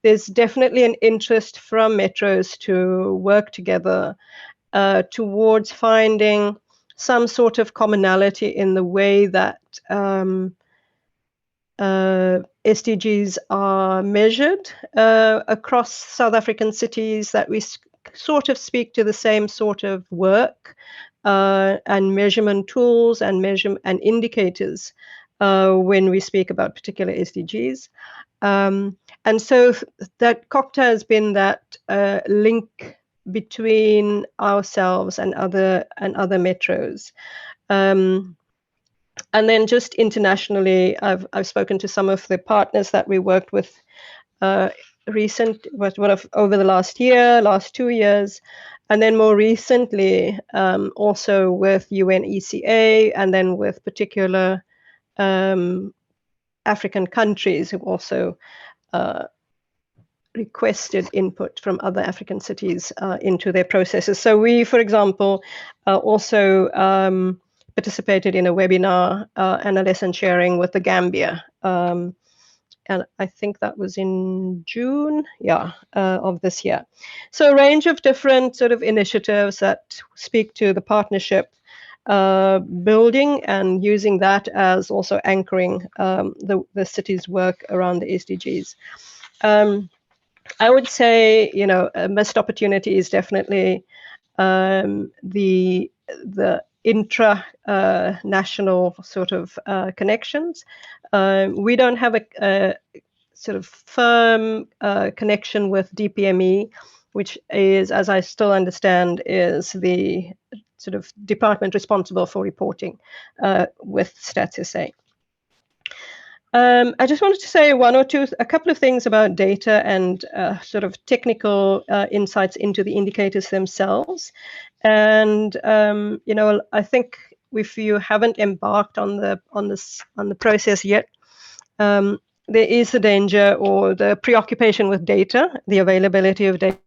there's definitely an interest from metros to work together towards finding some sort of commonality in the way that SDGs are measured across South African cities, that we sort of speak to the same sort of work and measurement tools and indicators when we speak about particular SDGs. And so that COGTA has been that link between ourselves and other metros. And then just internationally, I've spoken to some of the partners that we worked with over the last 2 years, and then more recently also with UNECA, and then with particular African countries who also requested input from other African cities into their processes. So we, for example, also participated in a webinar and a lesson sharing with the Gambia. And I think that was in June, of this year. So a range of different sort of initiatives that speak to the partnership building, and using that as also anchoring the city's work around the SDGs. I would say, a missed opportunity is definitely the intra-national sort of connections. We don't have a sort of firm connection with DPME, which is, as I still understand, is the sort of department responsible for reporting with Stats SA. I just wanted to say a couple of things about data and sort of technical insights into the indicators themselves. And I think if you haven't embarked on the process yet, there is the danger or the preoccupation with data, the availability of data.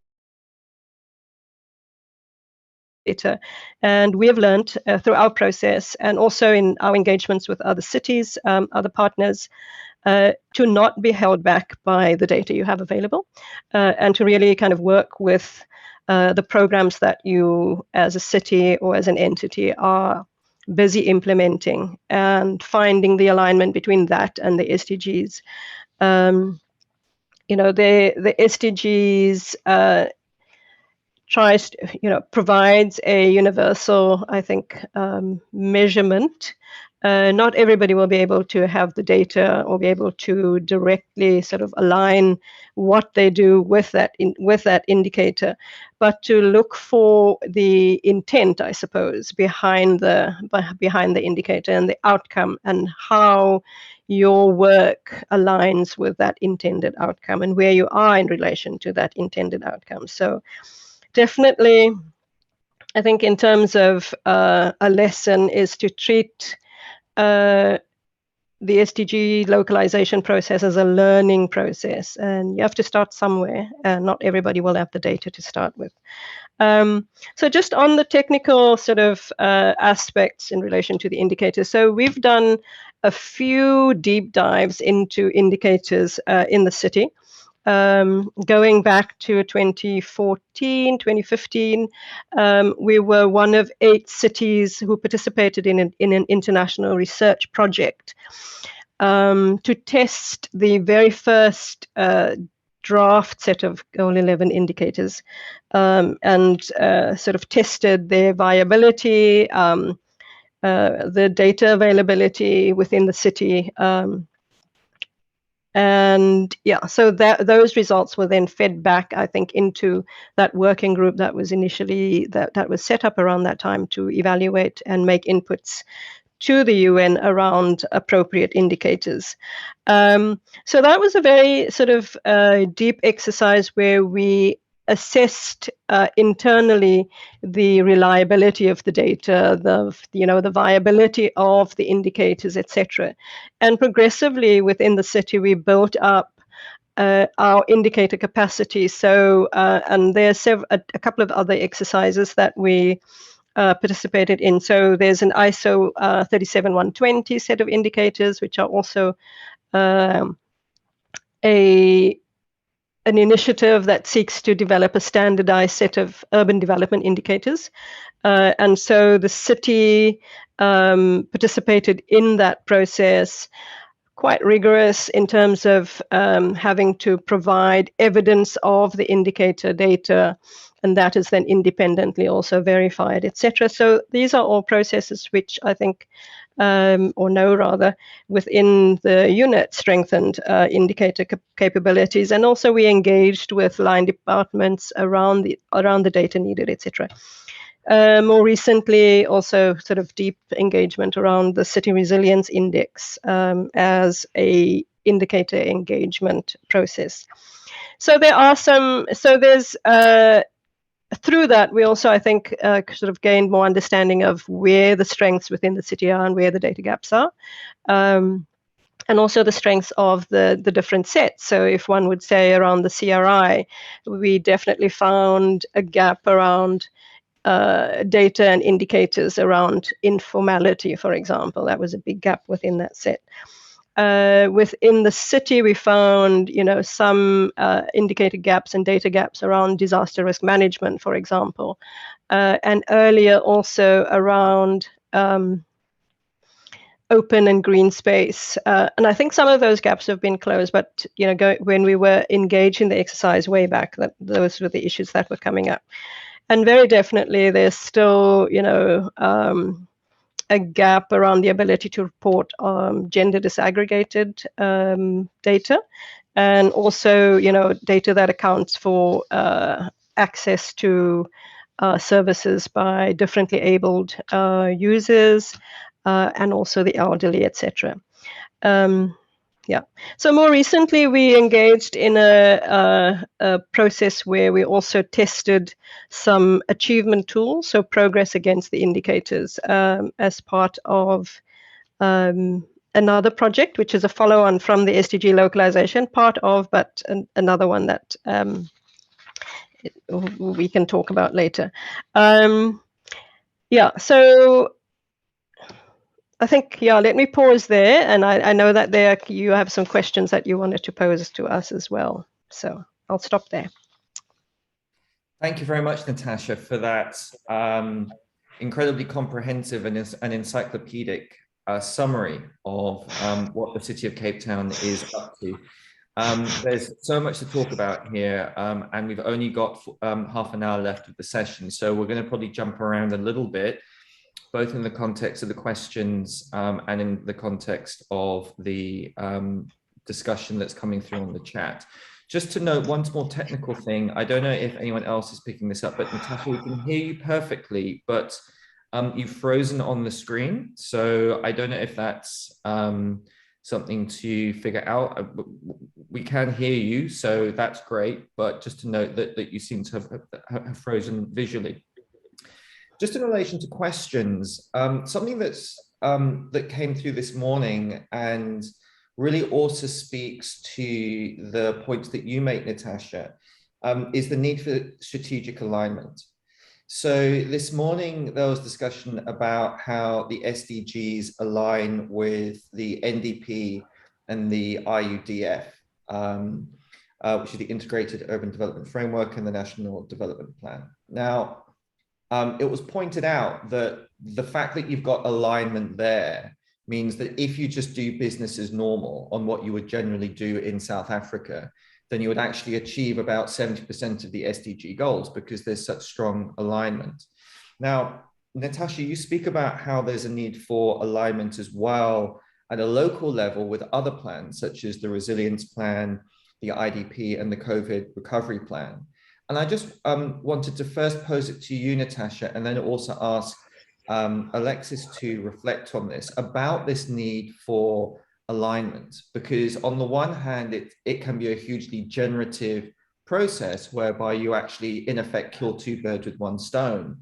And we have learned through our process, and also in our engagements with other cities, other partners, to not be held back by the data you have available, and to really kind of work with the programs that you as a city or as an entity are busy implementing, and finding the alignment between that and the SDGs. The SDGs provides a universal, I think, measurement. Not everybody will be able to have the data or be able to directly sort of align what they do with that indicator, but to look for the intent, I suppose, behind the indicator and the outcome, and how your work aligns with that intended outcome, and where you are in relation to that intended outcome. So definitely, I think in terms of a lesson is to treat the SDG localization process as a learning process, and you have to start somewhere, and not everybody will have the data to start with. So just on the technical sort of aspects in relation to the indicators. So we've done a few deep dives into indicators in the city, going back to 2014, 2015. We were one of 8 cities who participated in an international research project to test the very first draft set of Goal 11 indicators, and sort of tested their viability, the data availability within the city. And yeah, so those results were then fed back, I think, into that working group that was initially, that was set up around that time to evaluate and make inputs to the UN around appropriate indicators. So that was a very sort of deep exercise where we assessed internally the reliability of the data, the viability of the indicators, etc. And progressively within the city, we built up our indicator capacity. So, and there's a couple of other exercises that we participated in. So there's an ISO 37120 set of indicators, which are also an initiative that seeks to develop a standardized set of urban development indicators. And so the city participated in that process, quite rigorous in terms of having to provide evidence of the indicator data, and that is then independently also verified, etc. So these are all processes which I think, or know rather, within the unit strengthened indicator capabilities, and also we engaged with line departments around the data needed, etc. More recently, also sort of deep engagement around the City Resilience Index as a indicator engagement process. So there are some, so there's, through that, we also, I think, sort of gained more understanding of where the strengths within the city are and where the data gaps are. And also the strengths of the different sets. So if one would say around the CRI, we definitely found a gap around data and indicators around informality, for example. That was a big gap within that set. Within the city, we found, some indicator gaps and data gaps around disaster risk management, for example, and earlier also around open and green space. And I think some of those gaps have been closed, but when we were engaged in the exercise way back, those were the issues that were coming up. And very definitely, there's still, a gap around the ability to report gender disaggregated data, and also, data that accounts for access to services by differently abled users, and also the elderly, etc. Yeah. So more recently, we engaged in a process where we also tested some achievement tools, so progress against the indicators, as part of another project, which is a follow-on from the SDG localization part of, but another one that we can talk about later. Yeah. So I think, let me pause there. And I know that you have some questions that you wanted to pose to us as well. So I'll stop there. Thank you very much, Natasha, for that incredibly comprehensive and encyclopedic summary of what the City of Cape Town is up to. There's so much to talk about here, and we've only got half an hour left of the session. So we're going to probably jump around a little bit, both in the context of the questions and in the context of the discussion that's coming through on the chat. Just to note one more technical thing, I don't know if anyone else is picking this up, but Natasha, we can hear you perfectly, but you've frozen on the screen. So I don't know if that's something to figure out. We can hear you, so that's great, but just to note that you seem to have frozen visually. Just in relation to questions, something that came through this morning and really also speaks to the points that you make, Natasha, is the need for strategic alignment. So this morning, there was discussion about how the SDGs align with the NDP and the IUDF, which is the Integrated Urban Development Framework and the National Development Plan. Now, it was pointed out that the fact that you've got alignment there means that if you just do business as normal on what you would generally do in South Africa, then you would actually achieve about 70% of the SDG goals because there's such strong alignment. Now, Natasha, you speak about how there's a need for alignment as well at a local level with other plans, such as the Resilience Plan, the IDP, and the COVID Recovery Plan. And I just wanted to first pose it to you, Natasha, and then also ask Alexis to reflect on this, about this need for alignment, because on the one hand, it can be a hugely generative process whereby you actually, in effect, kill two birds with one stone.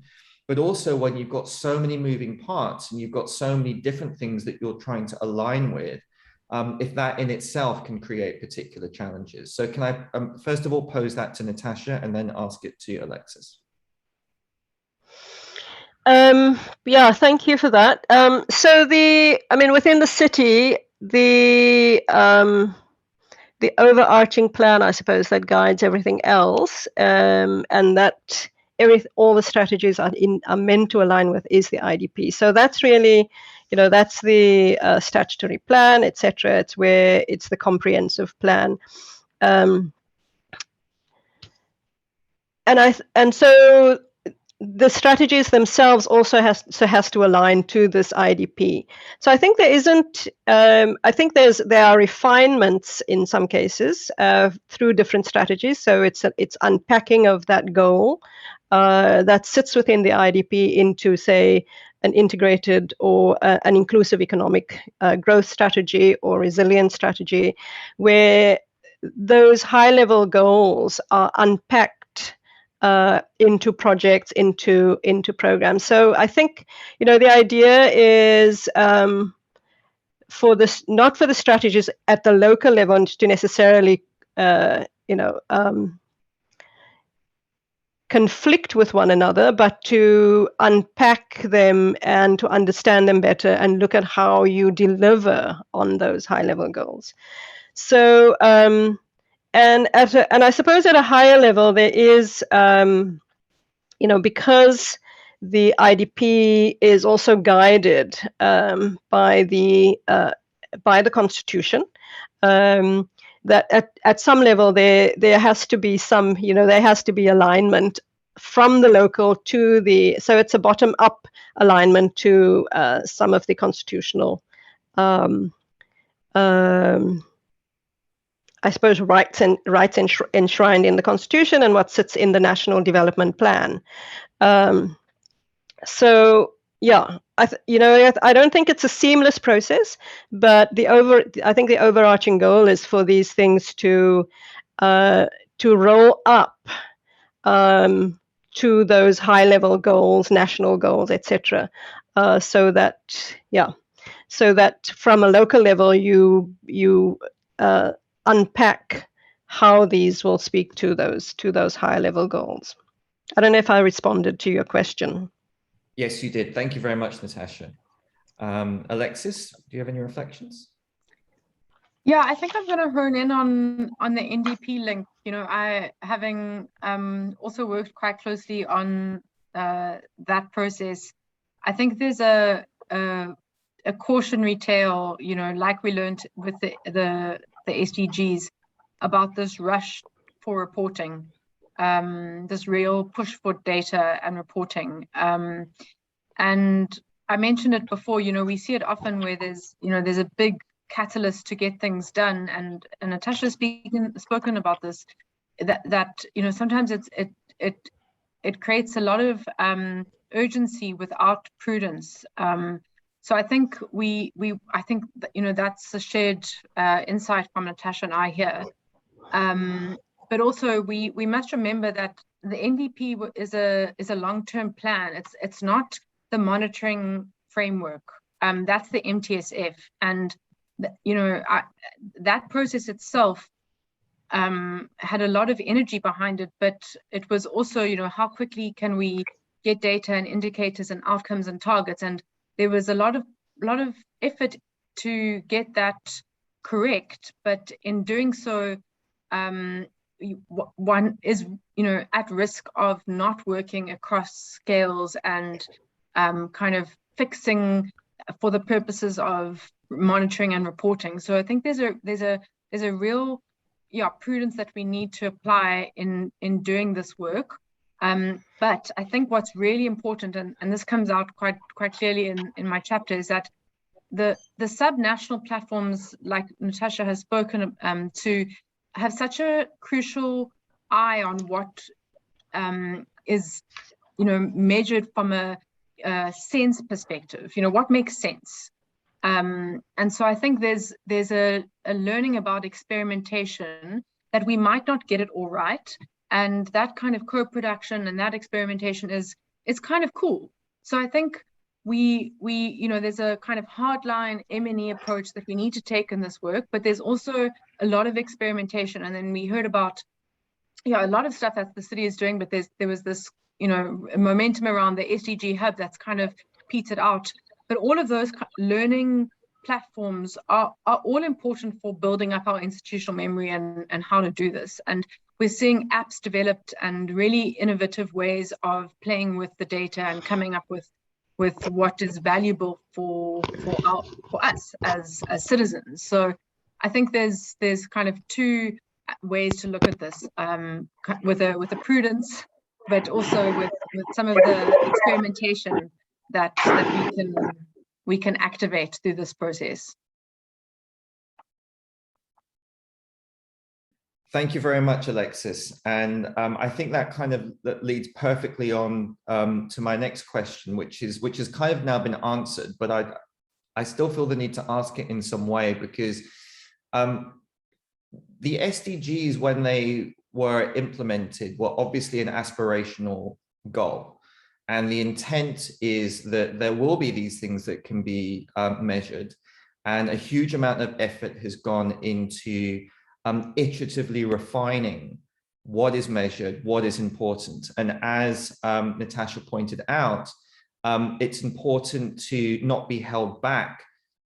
But also when you've got so many moving parts and you've got so many different things that you're trying to align with, if that in itself can create particular challenges. So can I, first of all, pose that to Natasha and then ask it to Alexis? Yeah, thank you for that. So within the city, the overarching plan, I suppose, that guides everything else, and that all the strategies are meant to align with is the IDP. So that's really, that's the statutory plan, etc. It's where it's the comprehensive plan, and so the strategies themselves also has to align to this IDP. So I think there isn't. I think there are refinements in some cases through different strategies. So it's unpacking of that goal that sits within the IDP into, say, an integrated or an inclusive economic growth strategy or resilience strategy, where those high-level goals are unpacked into projects, into programs. So I think, the idea is for this, not for the strategies at the local level to necessarily, conflict with one another, but to unpack them and to understand them better and look at how you deliver on those high-level goals. So, and I suppose at a higher level, there is, because the IDP is also guided by the Constitution, that at some level there has to be some, there has to be alignment from the local to the, so it's a bottom-up alignment to some of the constitutional I suppose rights enshrined in the Constitution and what sits in the National Development Plan. So yeah, I don't think it's a seamless process, but I think the overarching goal is for these things to roll up to those high-level goals, national goals, etc. So that from a local level you unpack how these will speak to those higher level goals. I don't know if I responded to your question. Yes, you did. Thank you very much, Natasha. Alexis, do you have any reflections? Yeah, I think I'm going to hone in on the NDP link. I having also worked quite closely on that process. I think there's a cautionary tale, like we learned with the SDGs, about this rush for reporting, this real push for data and reporting. And I mentioned it before, we see it often where there's a big catalyst to get things done. And Natasha's spoken about this, that sometimes it creates a lot of urgency without prudence. So I think that's a shared insight from Natasha and I here. But also we must remember that the NDP is a long-term plan. It's not the monitoring framework. That's the MTSF, and that process itself had a lot of energy behind it, but it was also, how quickly can we get data and indicators and outcomes and targets, and there was a lot of effort to get that correct, but in doing so, one is at risk of not working across scales and kind of fixing for the purposes of monitoring and reporting. So I think there's a real prudence that we need to apply in doing this work. But I think what's really important, and this comes out quite clearly in my chapter, is that the subnational platforms, like Natasha has spoken to, have such a crucial eye on what is measured from a sense perspective. What makes sense. And so I think there's a learning about experimentation that we might not get it all right, and that kind of co-production and that experimentation is kind of cool. So I think we there's a kind of hardline M&E approach that we need to take in this work, but there's also a lot of experimentation. And then we heard about a lot of stuff that the city is doing, but there was this momentum around the SDG hub that's kind of petered out. But all of those learning platforms are all important for building up our institutional memory and how to do this. And we're seeing apps developed and really innovative ways of playing with the data and coming up with what is valuable for us as citizens. So I think there's kind of two ways to look at this, with a prudence, but also with some of the experimentation that we can activate through this process. Thank you very much, Alexis. And I think that that leads perfectly on to my next question, which has kind of now been answered, but I still feel the need to ask it in some way, because the SDGs, when they were implemented, were obviously an aspirational goal. And the intent is that there will be these things that can be measured. And a huge amount of effort has gone into iteratively refining what is measured, what is important. And as Natasha pointed out, it's important to not be held back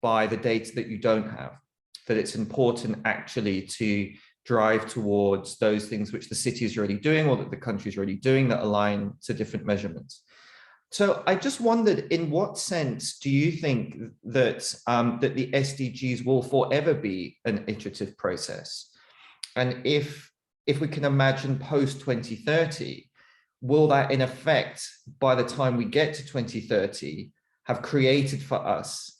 by the data that you don't have, that it's important actually to drive towards those things which the city is already doing or that the country is already doing that align to different measurements. So I just wondered, in what sense do you think that, that the SDGs will forever be an iterative process? And if we can imagine post 2030, will that in effect, by the time we get to 2030, have created for us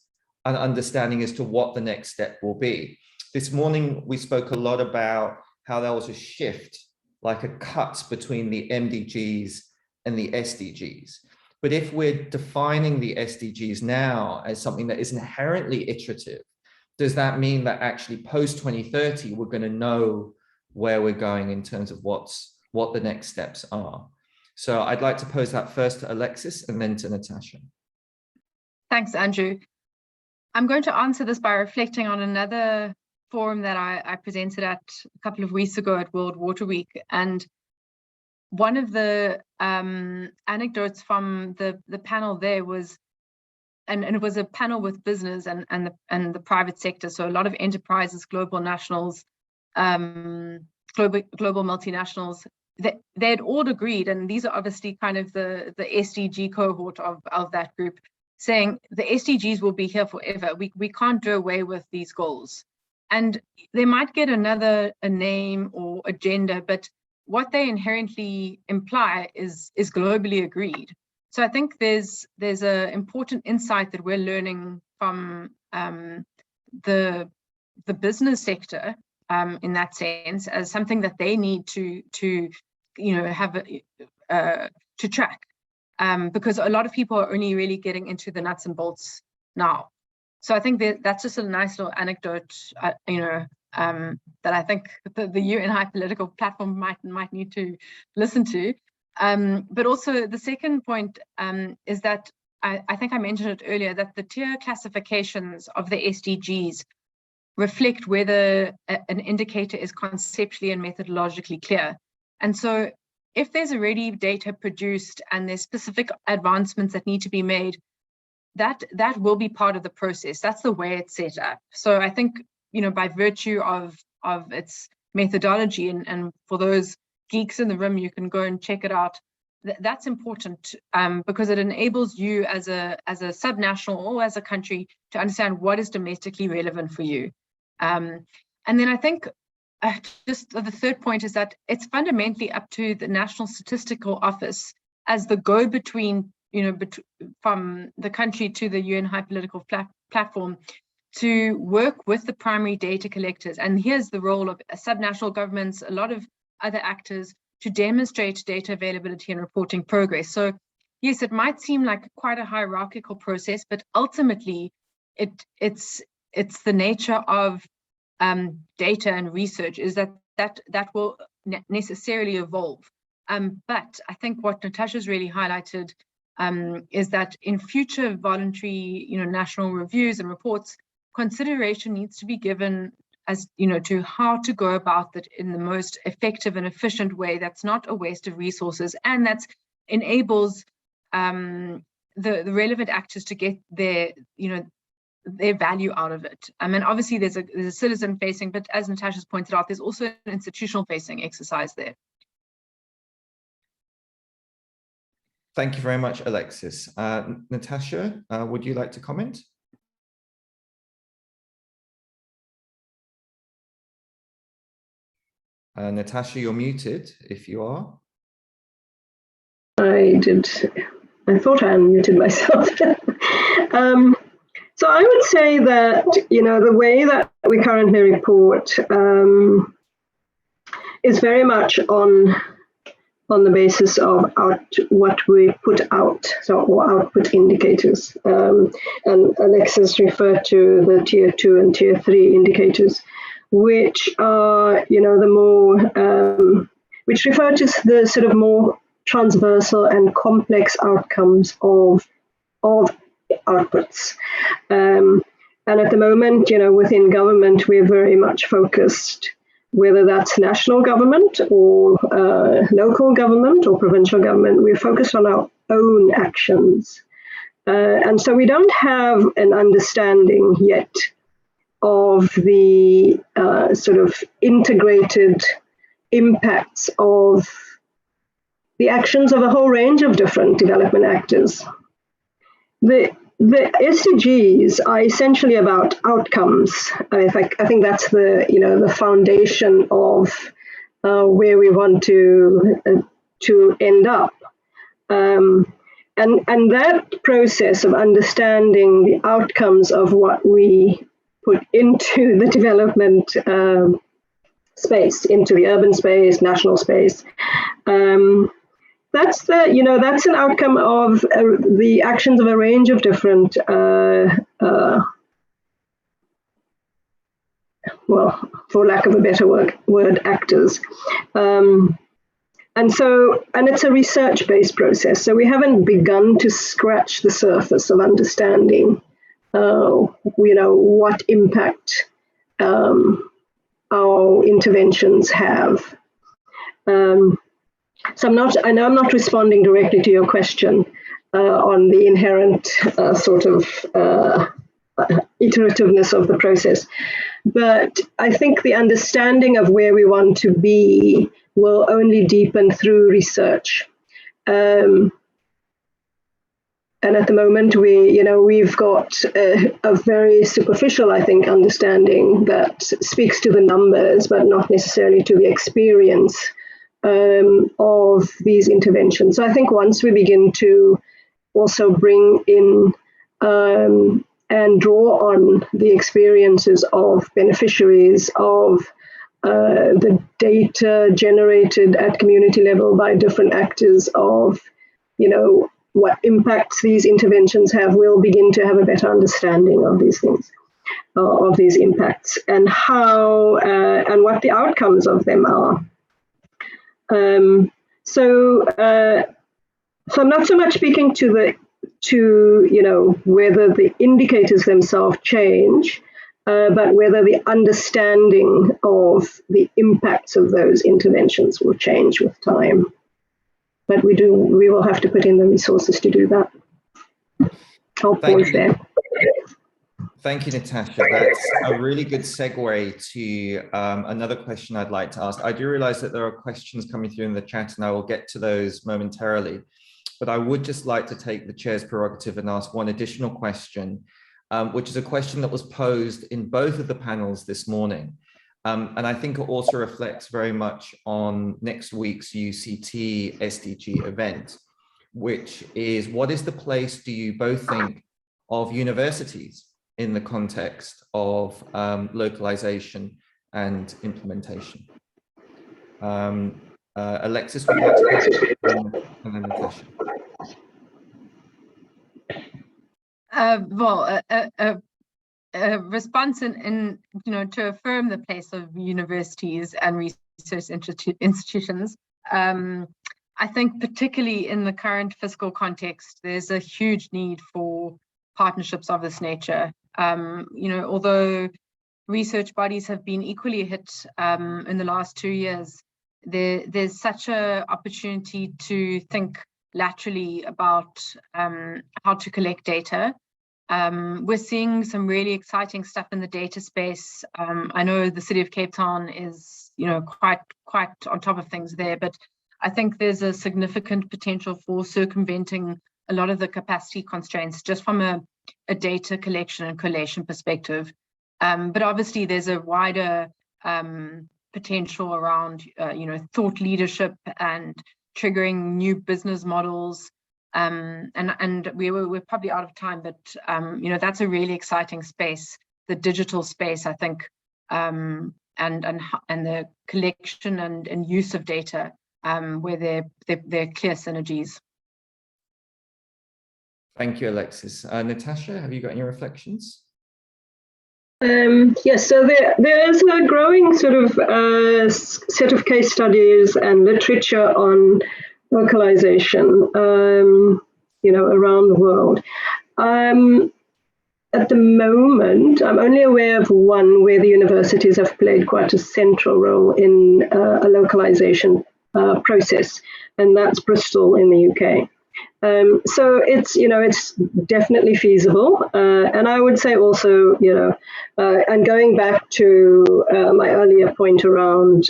an understanding as to what the next step will be? This morning, we spoke a lot about how there was a shift, like a cut between the MDGs and the SDGs. But if we're defining the SDGs now as something that is inherently iterative, does that mean that actually post 2030, we're going to know where we're going in terms of what the next steps are? So I'd like to pose that first to Alexis and then to Natasha. Thanks, Andrew. I'm going to answer this by reflecting on another forum that I presented at a couple of weeks ago at World Water Week. And one of the anecdotes from the panel there was, and it was a panel with business and the private sector. So a lot of enterprises, global nationals, global multinationals, they had all agreed, and these are obviously kind of the SDG cohort of that group, saying the SDGs will be here forever. We can't do away with these goals. And they might get a name or agenda, but what they inherently imply is globally agreed. So I think there's an important insight that we're learning from the business sector in that sense, as something that they need to have to track, because a lot of people are only really getting into the nuts and bolts now. So I think that's just a nice little anecdote, that I think the UN High Political Platform might need to listen to. But also the second point is that I think I mentioned it earlier, that the tier classifications of the SDGs reflect whether an indicator is conceptually and methodologically clear. And so if there's already data produced and there's specific advancements that need to be made, that will be part of the process. That's the way it's set up. So I think, by virtue of its methodology, and for those geeks in the room, you can go and check it out. That's important because it enables you as a subnational or as a country to understand what is domestically relevant for you. And then I think just the third point is that it's fundamentally up to the National Statistical Office as the go-between, from the country to the UN High Political Platform, to work with the primary data collectors. And here's the role of subnational governments, a lot of other actors, to demonstrate data availability and reporting progress. So yes, it might seem like quite a hierarchical process, but ultimately it's the nature of data and research is that will necessarily evolve. But I think what Natasha's really highlighted is that in future voluntary, national reviews and reports, consideration needs to be given as to how to go about that in the most effective and efficient way that's not a waste of resources, and that enables the relevant actors to get their value out of it. And obviously there's a citizen facing, but as Natasha's pointed out, there's also an institutional facing exercise there. Thank you very much, Alexis. Natasha, would you like to comment? Natasha, you're muted if you are. I thought I unmuted myself. So I would say that, the way that we currently report is very much on the basis of what we put out, or output indicators. And Alexis referred to the tier 2 and tier 3 indicators, which are, the more, which refer to the sort of more transversal and complex outcomes of outputs. And at the moment, within government, we're very much focused, whether that's national government or local government or provincial government, we're focused on our own actions. And so we don't have an understanding yet of the sort of integrated impacts of the actions of a whole range of different development actors. The SDGs are essentially about outcomes. I think that's the foundation of where we want to end up. And that process of understanding the outcomes of what we put into the development space, into the urban space, national space. That's an outcome of the actions of a range of different, well, for lack of a better word, actors. And it's a research-based process. So we haven't begun to scratch the surface of understanding, what impact our interventions have. So I know I'm not responding directly to your question on the inherent sort of iterativeness of the process, but I think the understanding of where we want to be will only deepen through research. And at the moment, we've got a very superficial, I think, understanding that speaks to the numbers, but not necessarily to the experience of these interventions. So I think once we begin to also bring in and draw on the experiences of beneficiaries, of the data generated at community level by different actors, of what impacts these interventions have, we'll begin to have a better understanding of these things. of these impacts, and how and what the outcomes of them are. So I'm not so much speaking to whether the indicators themselves change, but whether the understanding of the impacts of those interventions will change with time. But we will have to put in the resources to do that. I'll pause there. Thank you, Natasha. That's a really good segue to another question I'd like to ask. I do realize that there are questions coming through in the chat, and I will get to those momentarily. But I would just like to take the chair's prerogative and ask one additional question, which is a question that was posed in both of the panels this morning. And I think it also reflects very much on next week's UCT SDG event, which is, what is the place, do you both think, of universities in the context of localization and implementation? Alexis, would you like to and then Natasha. A response in to affirm the place of universities and research institutions. I think particularly in the current fiscal context, there's a huge need for partnerships of this nature. Although research bodies have been equally hit in the last 2 years, there's such an opportunity to think laterally about how to collect data. We're seeing some really exciting stuff in the data space. I know the City of Cape Town is, quite on top of things there, but I think there's a significant potential for circumventing a lot of the capacity constraints just from a data collection and collation perspective. But obviously there's a wider potential around, thought leadership and triggering new business models. And we're probably out of time, but that's a really exciting space, the digital space, I think, and the collection and use of data, where there are clear synergies. Thank you, Alexis. Natasha, have you got any reflections? Yes, so there's a growing sort of set of case studies and literature on localization, around the world. At the moment, I'm only aware of one where the universities have played quite a central role in a localization process, and that's Bristol in the UK. So it's definitely feasible, and I would say also, and going back to my earlier point around,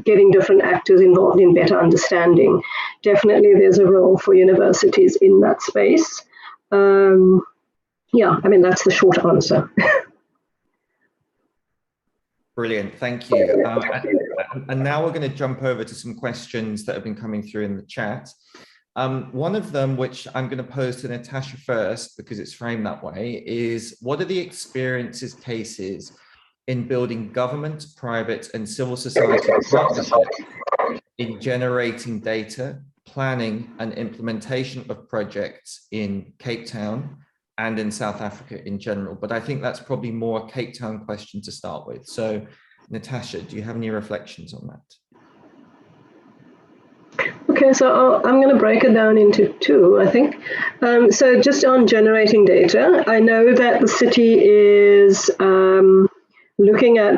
getting different actors involved in better understanding, definitely there's a role for universities in that space. That's the short answer. Brilliant, thank you. And now we're going to jump over to some questions that have been coming through in the chat. One of them, which I'm going to pose to Natasha first, because it's framed that way, is what are the experiences, cases in building government, private and civil society partnerships in generating data, planning and implementation of projects in Cape Town and in South Africa in general? But I think that's probably more a Cape Town question to start with. So Natasha, do you have any reflections on that? Okay, so I'm going to break it down into two, I think. So just on generating data, I know that the city is looking at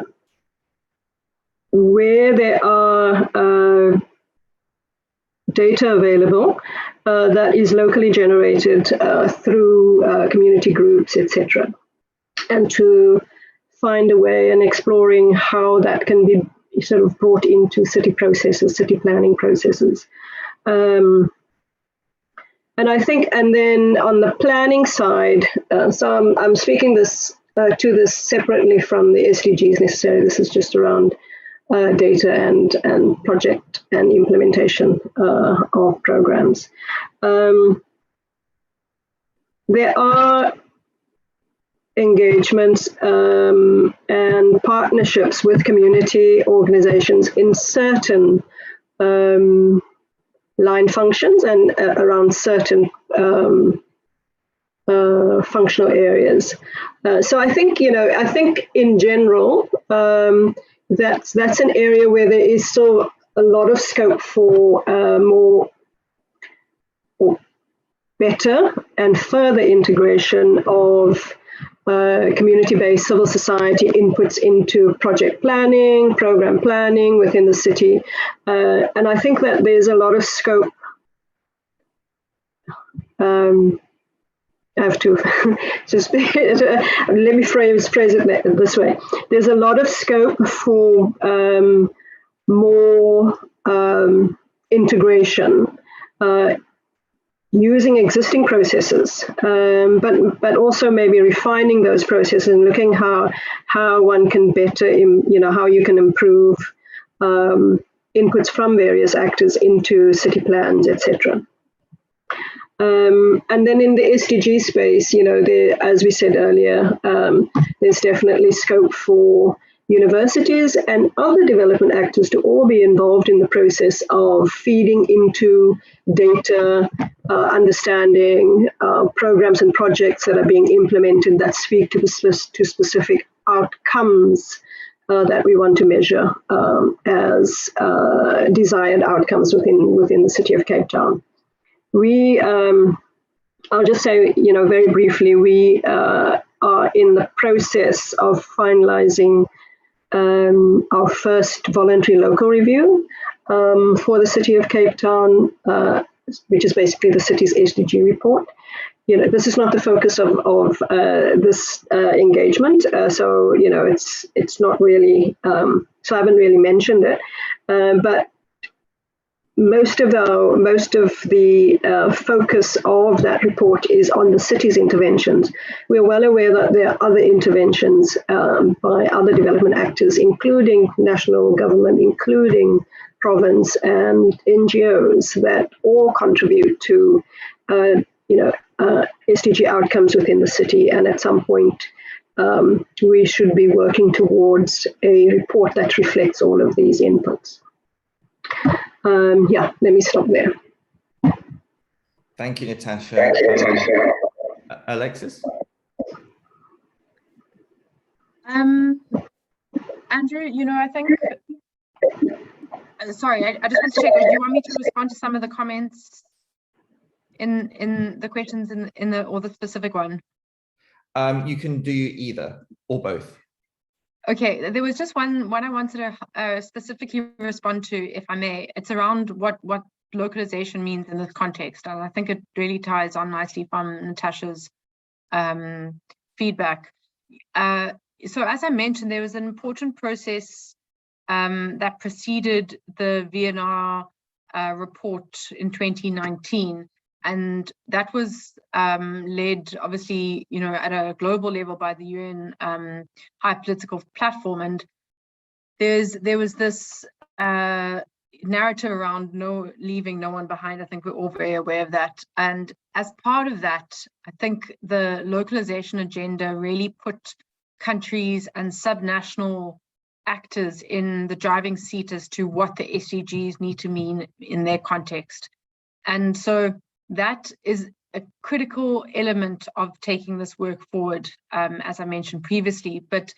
where there are data available that is locally generated through community groups, etc., and to find a way and exploring how that can be sort of brought into city processes, city planning processes. And I think, and then on the planning side, so I'm speaking to this separately from the SDGs necessarily. This is just around data and project and implementation of programs. There are engagements and partnerships with community organizations in certain line functions and around certain functional areas. So I think, I think in general, that's an area where there is still a lot of scope for more or better and further integration of community-based civil society inputs into project planning, program planning within the city. And I think that there's a lot of scope. I have to just let me phrase it this way. There's a lot of scope for more integration using existing processes, but also maybe refining those processes and looking how one can better, how you can improve inputs from various actors into city plans, etc. And then in the SDG space, as we said earlier, there's definitely scope for universities and other development actors to all be involved in the process of feeding into data, understanding programs and projects that are being implemented that speak to specific outcomes that we want to measure as desired outcomes within the city of Cape Town. I'll just say, very briefly, we are in the process of finalizing our first voluntary local review for the city of Cape Town, which is basically the city's SDG report. This is not the focus of this engagement, so it's not really. So I haven't really mentioned it, but most of the focus of that report is on the city's interventions. We're well aware that there are other interventions by other development actors, including national government, including province and NGOs, that all contribute to SDG outcomes within the city. And at some point, we should be working towards a report that reflects all of these inputs. Let me stop there. Thank you, Natasha. Alexis? Andrew, I think, sorry, I just want to check, do you want me to respond to some of the comments in the questions or the specific one? You can do either or both. Okay, there was just one I wanted to specifically respond to, if I may. It's around what localization means in this context, and I think it really ties on nicely from Natasha's feedback. So as I mentioned, there was an important process that preceded the VNR report in 2019. And that was led, obviously, at a global level by the UN High Political Platform. And there was this narrative around leaving no one behind. I think we're all very aware of that. And as part of that, I think the localization agenda really put countries and subnational actors in the driving seat as to what the SDGs need to mean in their context. And so that is a critical element of taking this work forward, as I mentioned previously. But,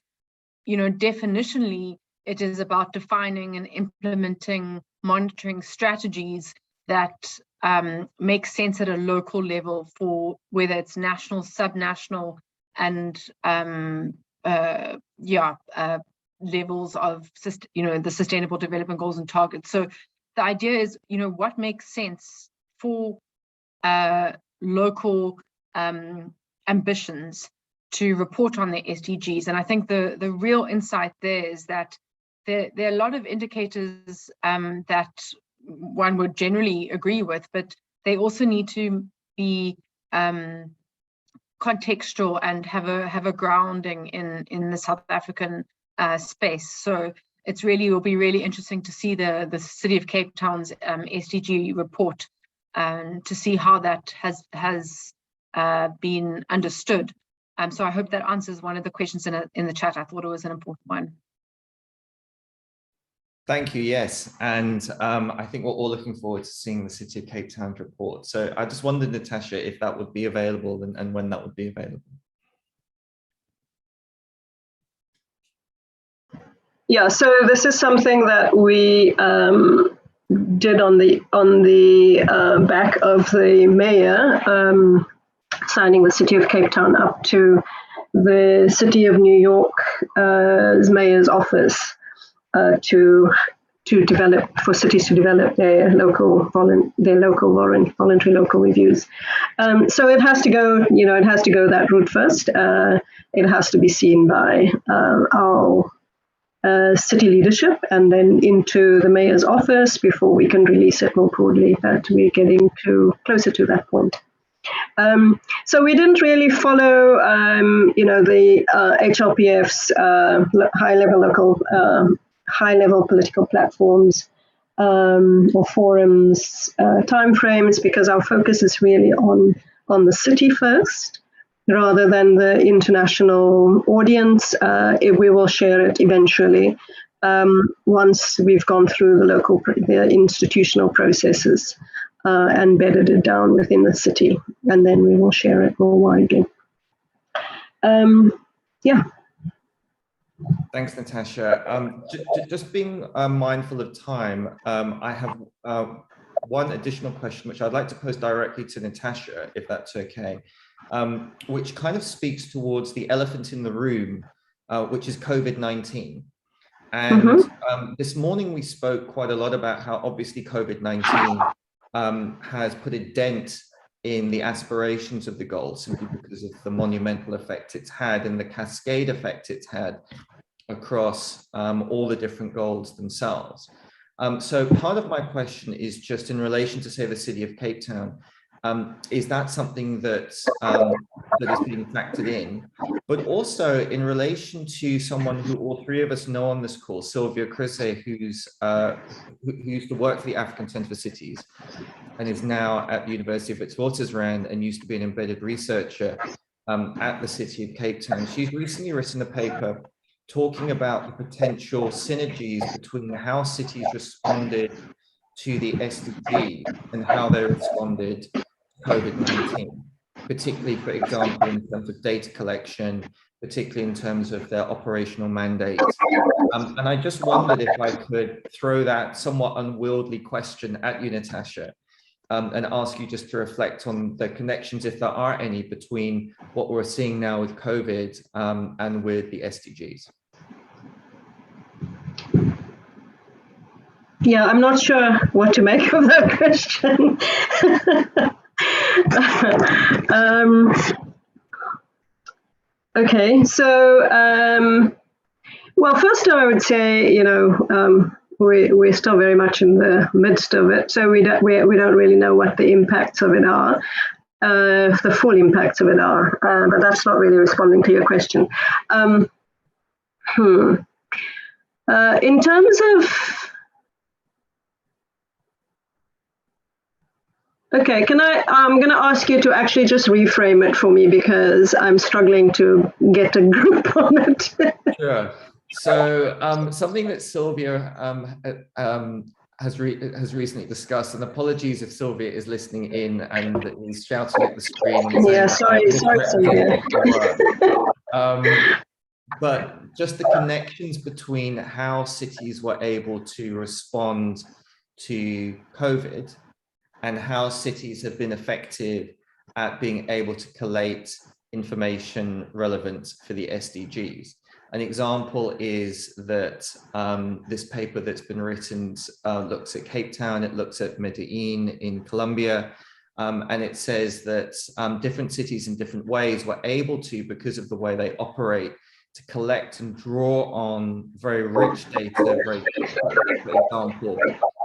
definitionally, it is about defining and implementing monitoring strategies that make sense at a local level for whether it's national, subnational, and levels of the Sustainable Development Goals and targets. So the idea is, what makes sense for local ambitions to report on their SDGs. And I think the real insight there is that there are a lot of indicators that one would generally agree with, but they also need to be contextual and have a grounding in the South African space. So will be really interesting to see the City of Cape Town's SDG report to see how that has been understood. So I hope that answers one of the questions in the chat. I thought it was an important one. Thank you, yes. And I think we're all looking forward to seeing the City of Cape Town's report. So I just wondered, Natasha, if that would be available and when that would be available. Yeah, so this is something that we did on the back of the mayor signing the City of Cape Town up to the City of New York's mayor's office to develop, for cities to develop their voluntary local reviews. So it has to go, it has to go that route first. It has to be seen by our city leadership and then into the mayor's office before we can release it more broadly. But we're getting closer to that point. So we didn't really follow, the HLPF's high-level political platforms or forums timeframes, because our focus is really on the city first, rather than the international audience. We will share it eventually once we've gone through the institutional processes and bedded it down within the city, and then we will share it more widely. Yeah. Thanks, Natasha. Just being mindful of time, I have one additional question, which I'd like to pose directly to Natasha, if that's okay, which kind of speaks towards the elephant in the room, which is COVID-19. And this morning we spoke quite a lot about how obviously COVID-19 has put a dent in the aspirations of the goal, simply because of the monumental effect it's had and the cascade effect it's had across all the different goals themselves. So part of my question is just in relation to, say, the City of Cape Town. Is that something that that is being factored in? But also in relation to someone who all three of us know on this call, Sylvia Crise, who used to work for the African Centre for Cities and is now at the University of Witwatersrand and used to be an embedded researcher at the City of Cape Town. She's recently written a paper talking about the potential synergies between how cities responded to the SDG and how they responded to COVID-19, particularly, for example, in terms of data collection, particularly in terms of their operational mandates. And I just wondered if I could throw that somewhat unwieldy question at you, Natasha, and ask you just to reflect on the connections, if there are any, between what we're seeing now with COVID and with the SDGs. Yeah, I'm not sure what to make of that question. Okay, so, well, first I would say, we're still very much in the midst of it, so we don't really know what the impacts of it are, the full impacts of it are, but that's not really responding to your question. In terms of, okay, I'm going to ask you to actually just reframe it for me, because I'm struggling to get a grip on it. Sure. So something that Sylvia has recently discussed, and apologies if Sylvia is listening in and is shouting at the screen. And yeah, sorry, Sylvia. But just the connections between how cities were able to respond to COVID and how cities have been effective at being able to collate information relevant for the SDGs. An example is that this paper that's been written looks at Cape Town, it looks at Medellin in Colombia, and it says that different cities in different ways were able to, because of the way they operate, to collect and draw on very rich data, very quickly, for example,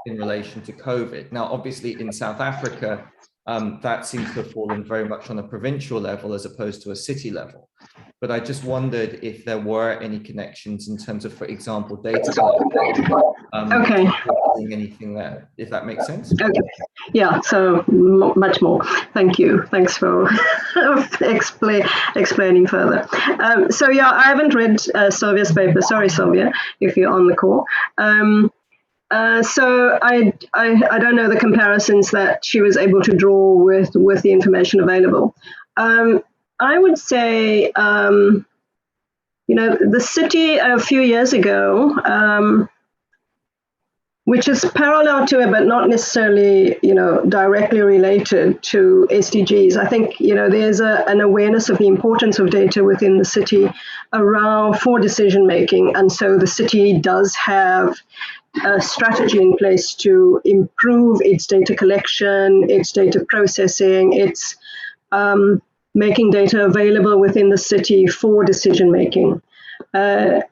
in relation to COVID. Now, obviously in South Africa, that seems to have fallen very much on a provincial level as opposed to a city level. But I just wondered if there were any connections in terms of, for example, data collection. Okay. Anything there, if that makes sense? Okay. Yeah, so much more. Thank you. Thanks for explaining further. So yeah, I haven't read Sylvia's paper. Sorry, Sylvia, if you're on the call. So I don't know the comparisons that she was able to draw with the information available. I would say, the city a few years ago, which is parallel to it, but not necessarily, directly related to SDGs. I think, there's an awareness of the importance of data within the city for decision making. And so the city does have a strategy in place to improve its data collection, its data processing, its making data available within the city for decision making. So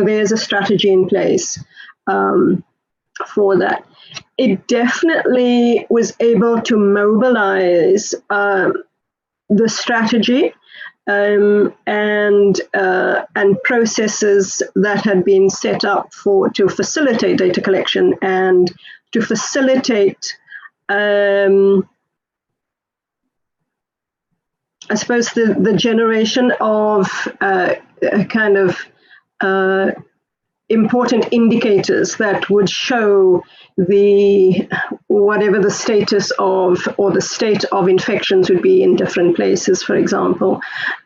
there's a strategy in place for that. It definitely was able to mobilize the strategy and processes that had been set up to facilitate data collection and to facilitate, I suppose, the generation of important indicators that would show whatever the status of or the state of infections would be in different places, for example,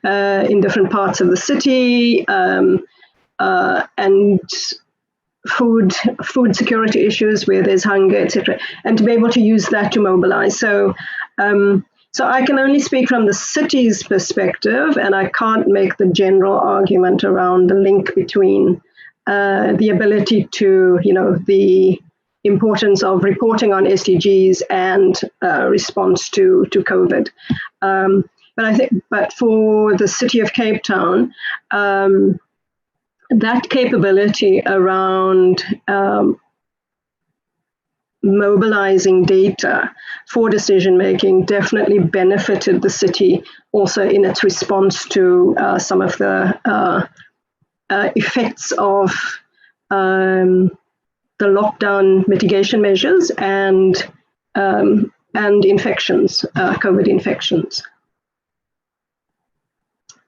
in different parts of the city, and food security issues where there's hunger, etc., and to be able to use that to mobilize. So I can only speak from the city's perspective, and I can't make the general argument around the link between the but to, the importance of reporting on SDGs and response to COVID. But for the city of Cape Town, that capability around mobilizing data for decision making definitely benefited the city also in its response to some of the effects of the lockdown mitigation measures and infections, COVID infections.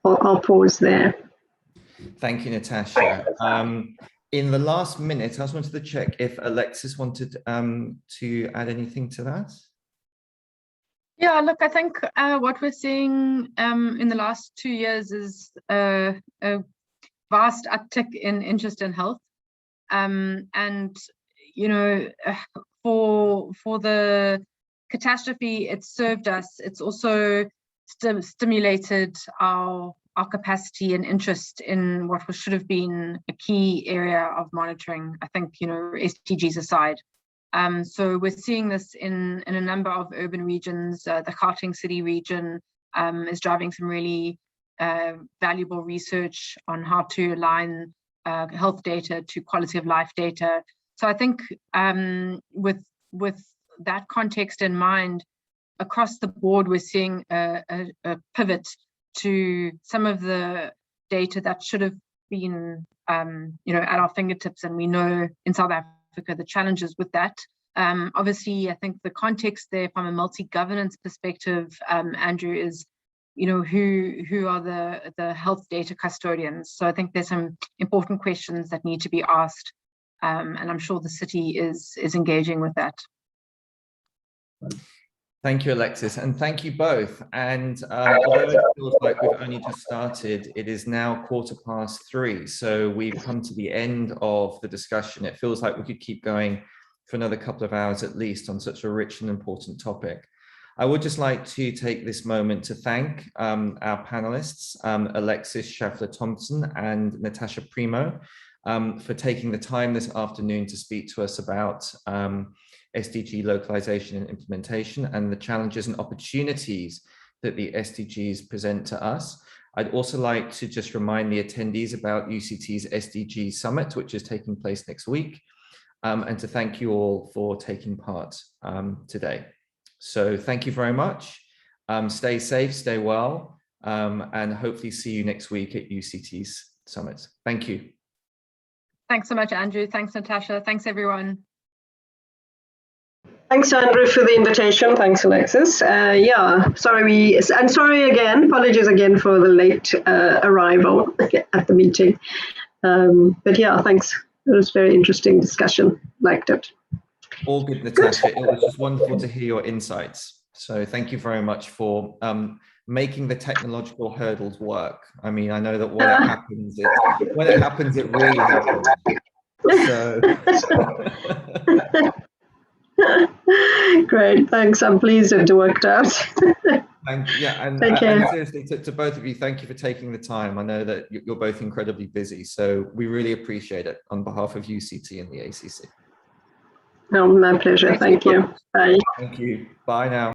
I'll pause there. Thank you, Natasha. In the last minute, I just wanted to check if Alexis wanted to add anything to that. Yeah, look, I think what we're seeing in the last 2 years is a vast uptick in interest in health, and for the catastrophe, it's served us. It's also stimulated our capacity and interest in what should have been a key area of monitoring. I think SDGs aside. So we're seeing this in a number of urban regions. The Gauteng City region is driving some really valuable research on how to align health data to quality of life data. So I think with that context in mind, across the board, we're seeing a pivot to some of the data that should have been at our fingertips, and we know in South Africa the challenges with that. Obviously, I think the context there from a multi-governance perspective, Andrew, is who are the health data custodians. So I think there's some important questions that need to be asked, and I'm sure the city is engaging with that. Thank you, Alexis, and thank you both. And although it feels like we've only just started, it is now 3:15, so we've come to the end of the discussion. It feels like we could keep going for another couple of hours at least on such a rich and important topic. I would just like to take this moment to thank our panelists, Alexis Schäffler-Thomson and Natasha Primo, for taking the time this afternoon to speak to us about SDG localization and implementation and the challenges and opportunities that the SDGs present to us. I'd also like to just remind the attendees about UCT's SDG Summit, which is taking place next week, and to thank you all for taking part today. So thank you very much. Stay safe, stay well, and hopefully see you next week at UCT's Summit. Thank you. Thanks so much, Andrew. Thanks, Natasha. Thanks, everyone. Thanks, Andrew, for the invitation. Thanks, Alexis. Sorry again. Apologies again for the late arrival at the meeting. But yeah, thanks. was very interesting discussion. Liked it. All good, Natasha. It was just wonderful to hear your insights. So thank you very much for making the technological hurdles work. I mean, I know that when it happens, it really happens. So. Great, thanks. I'm pleased it worked out. And seriously, to both of you, thank you for taking the time. I know that you're both incredibly busy, so we really appreciate it on behalf of UCT and the ACC. No, my pleasure. Thank you. Bye. Thank you. Bye now.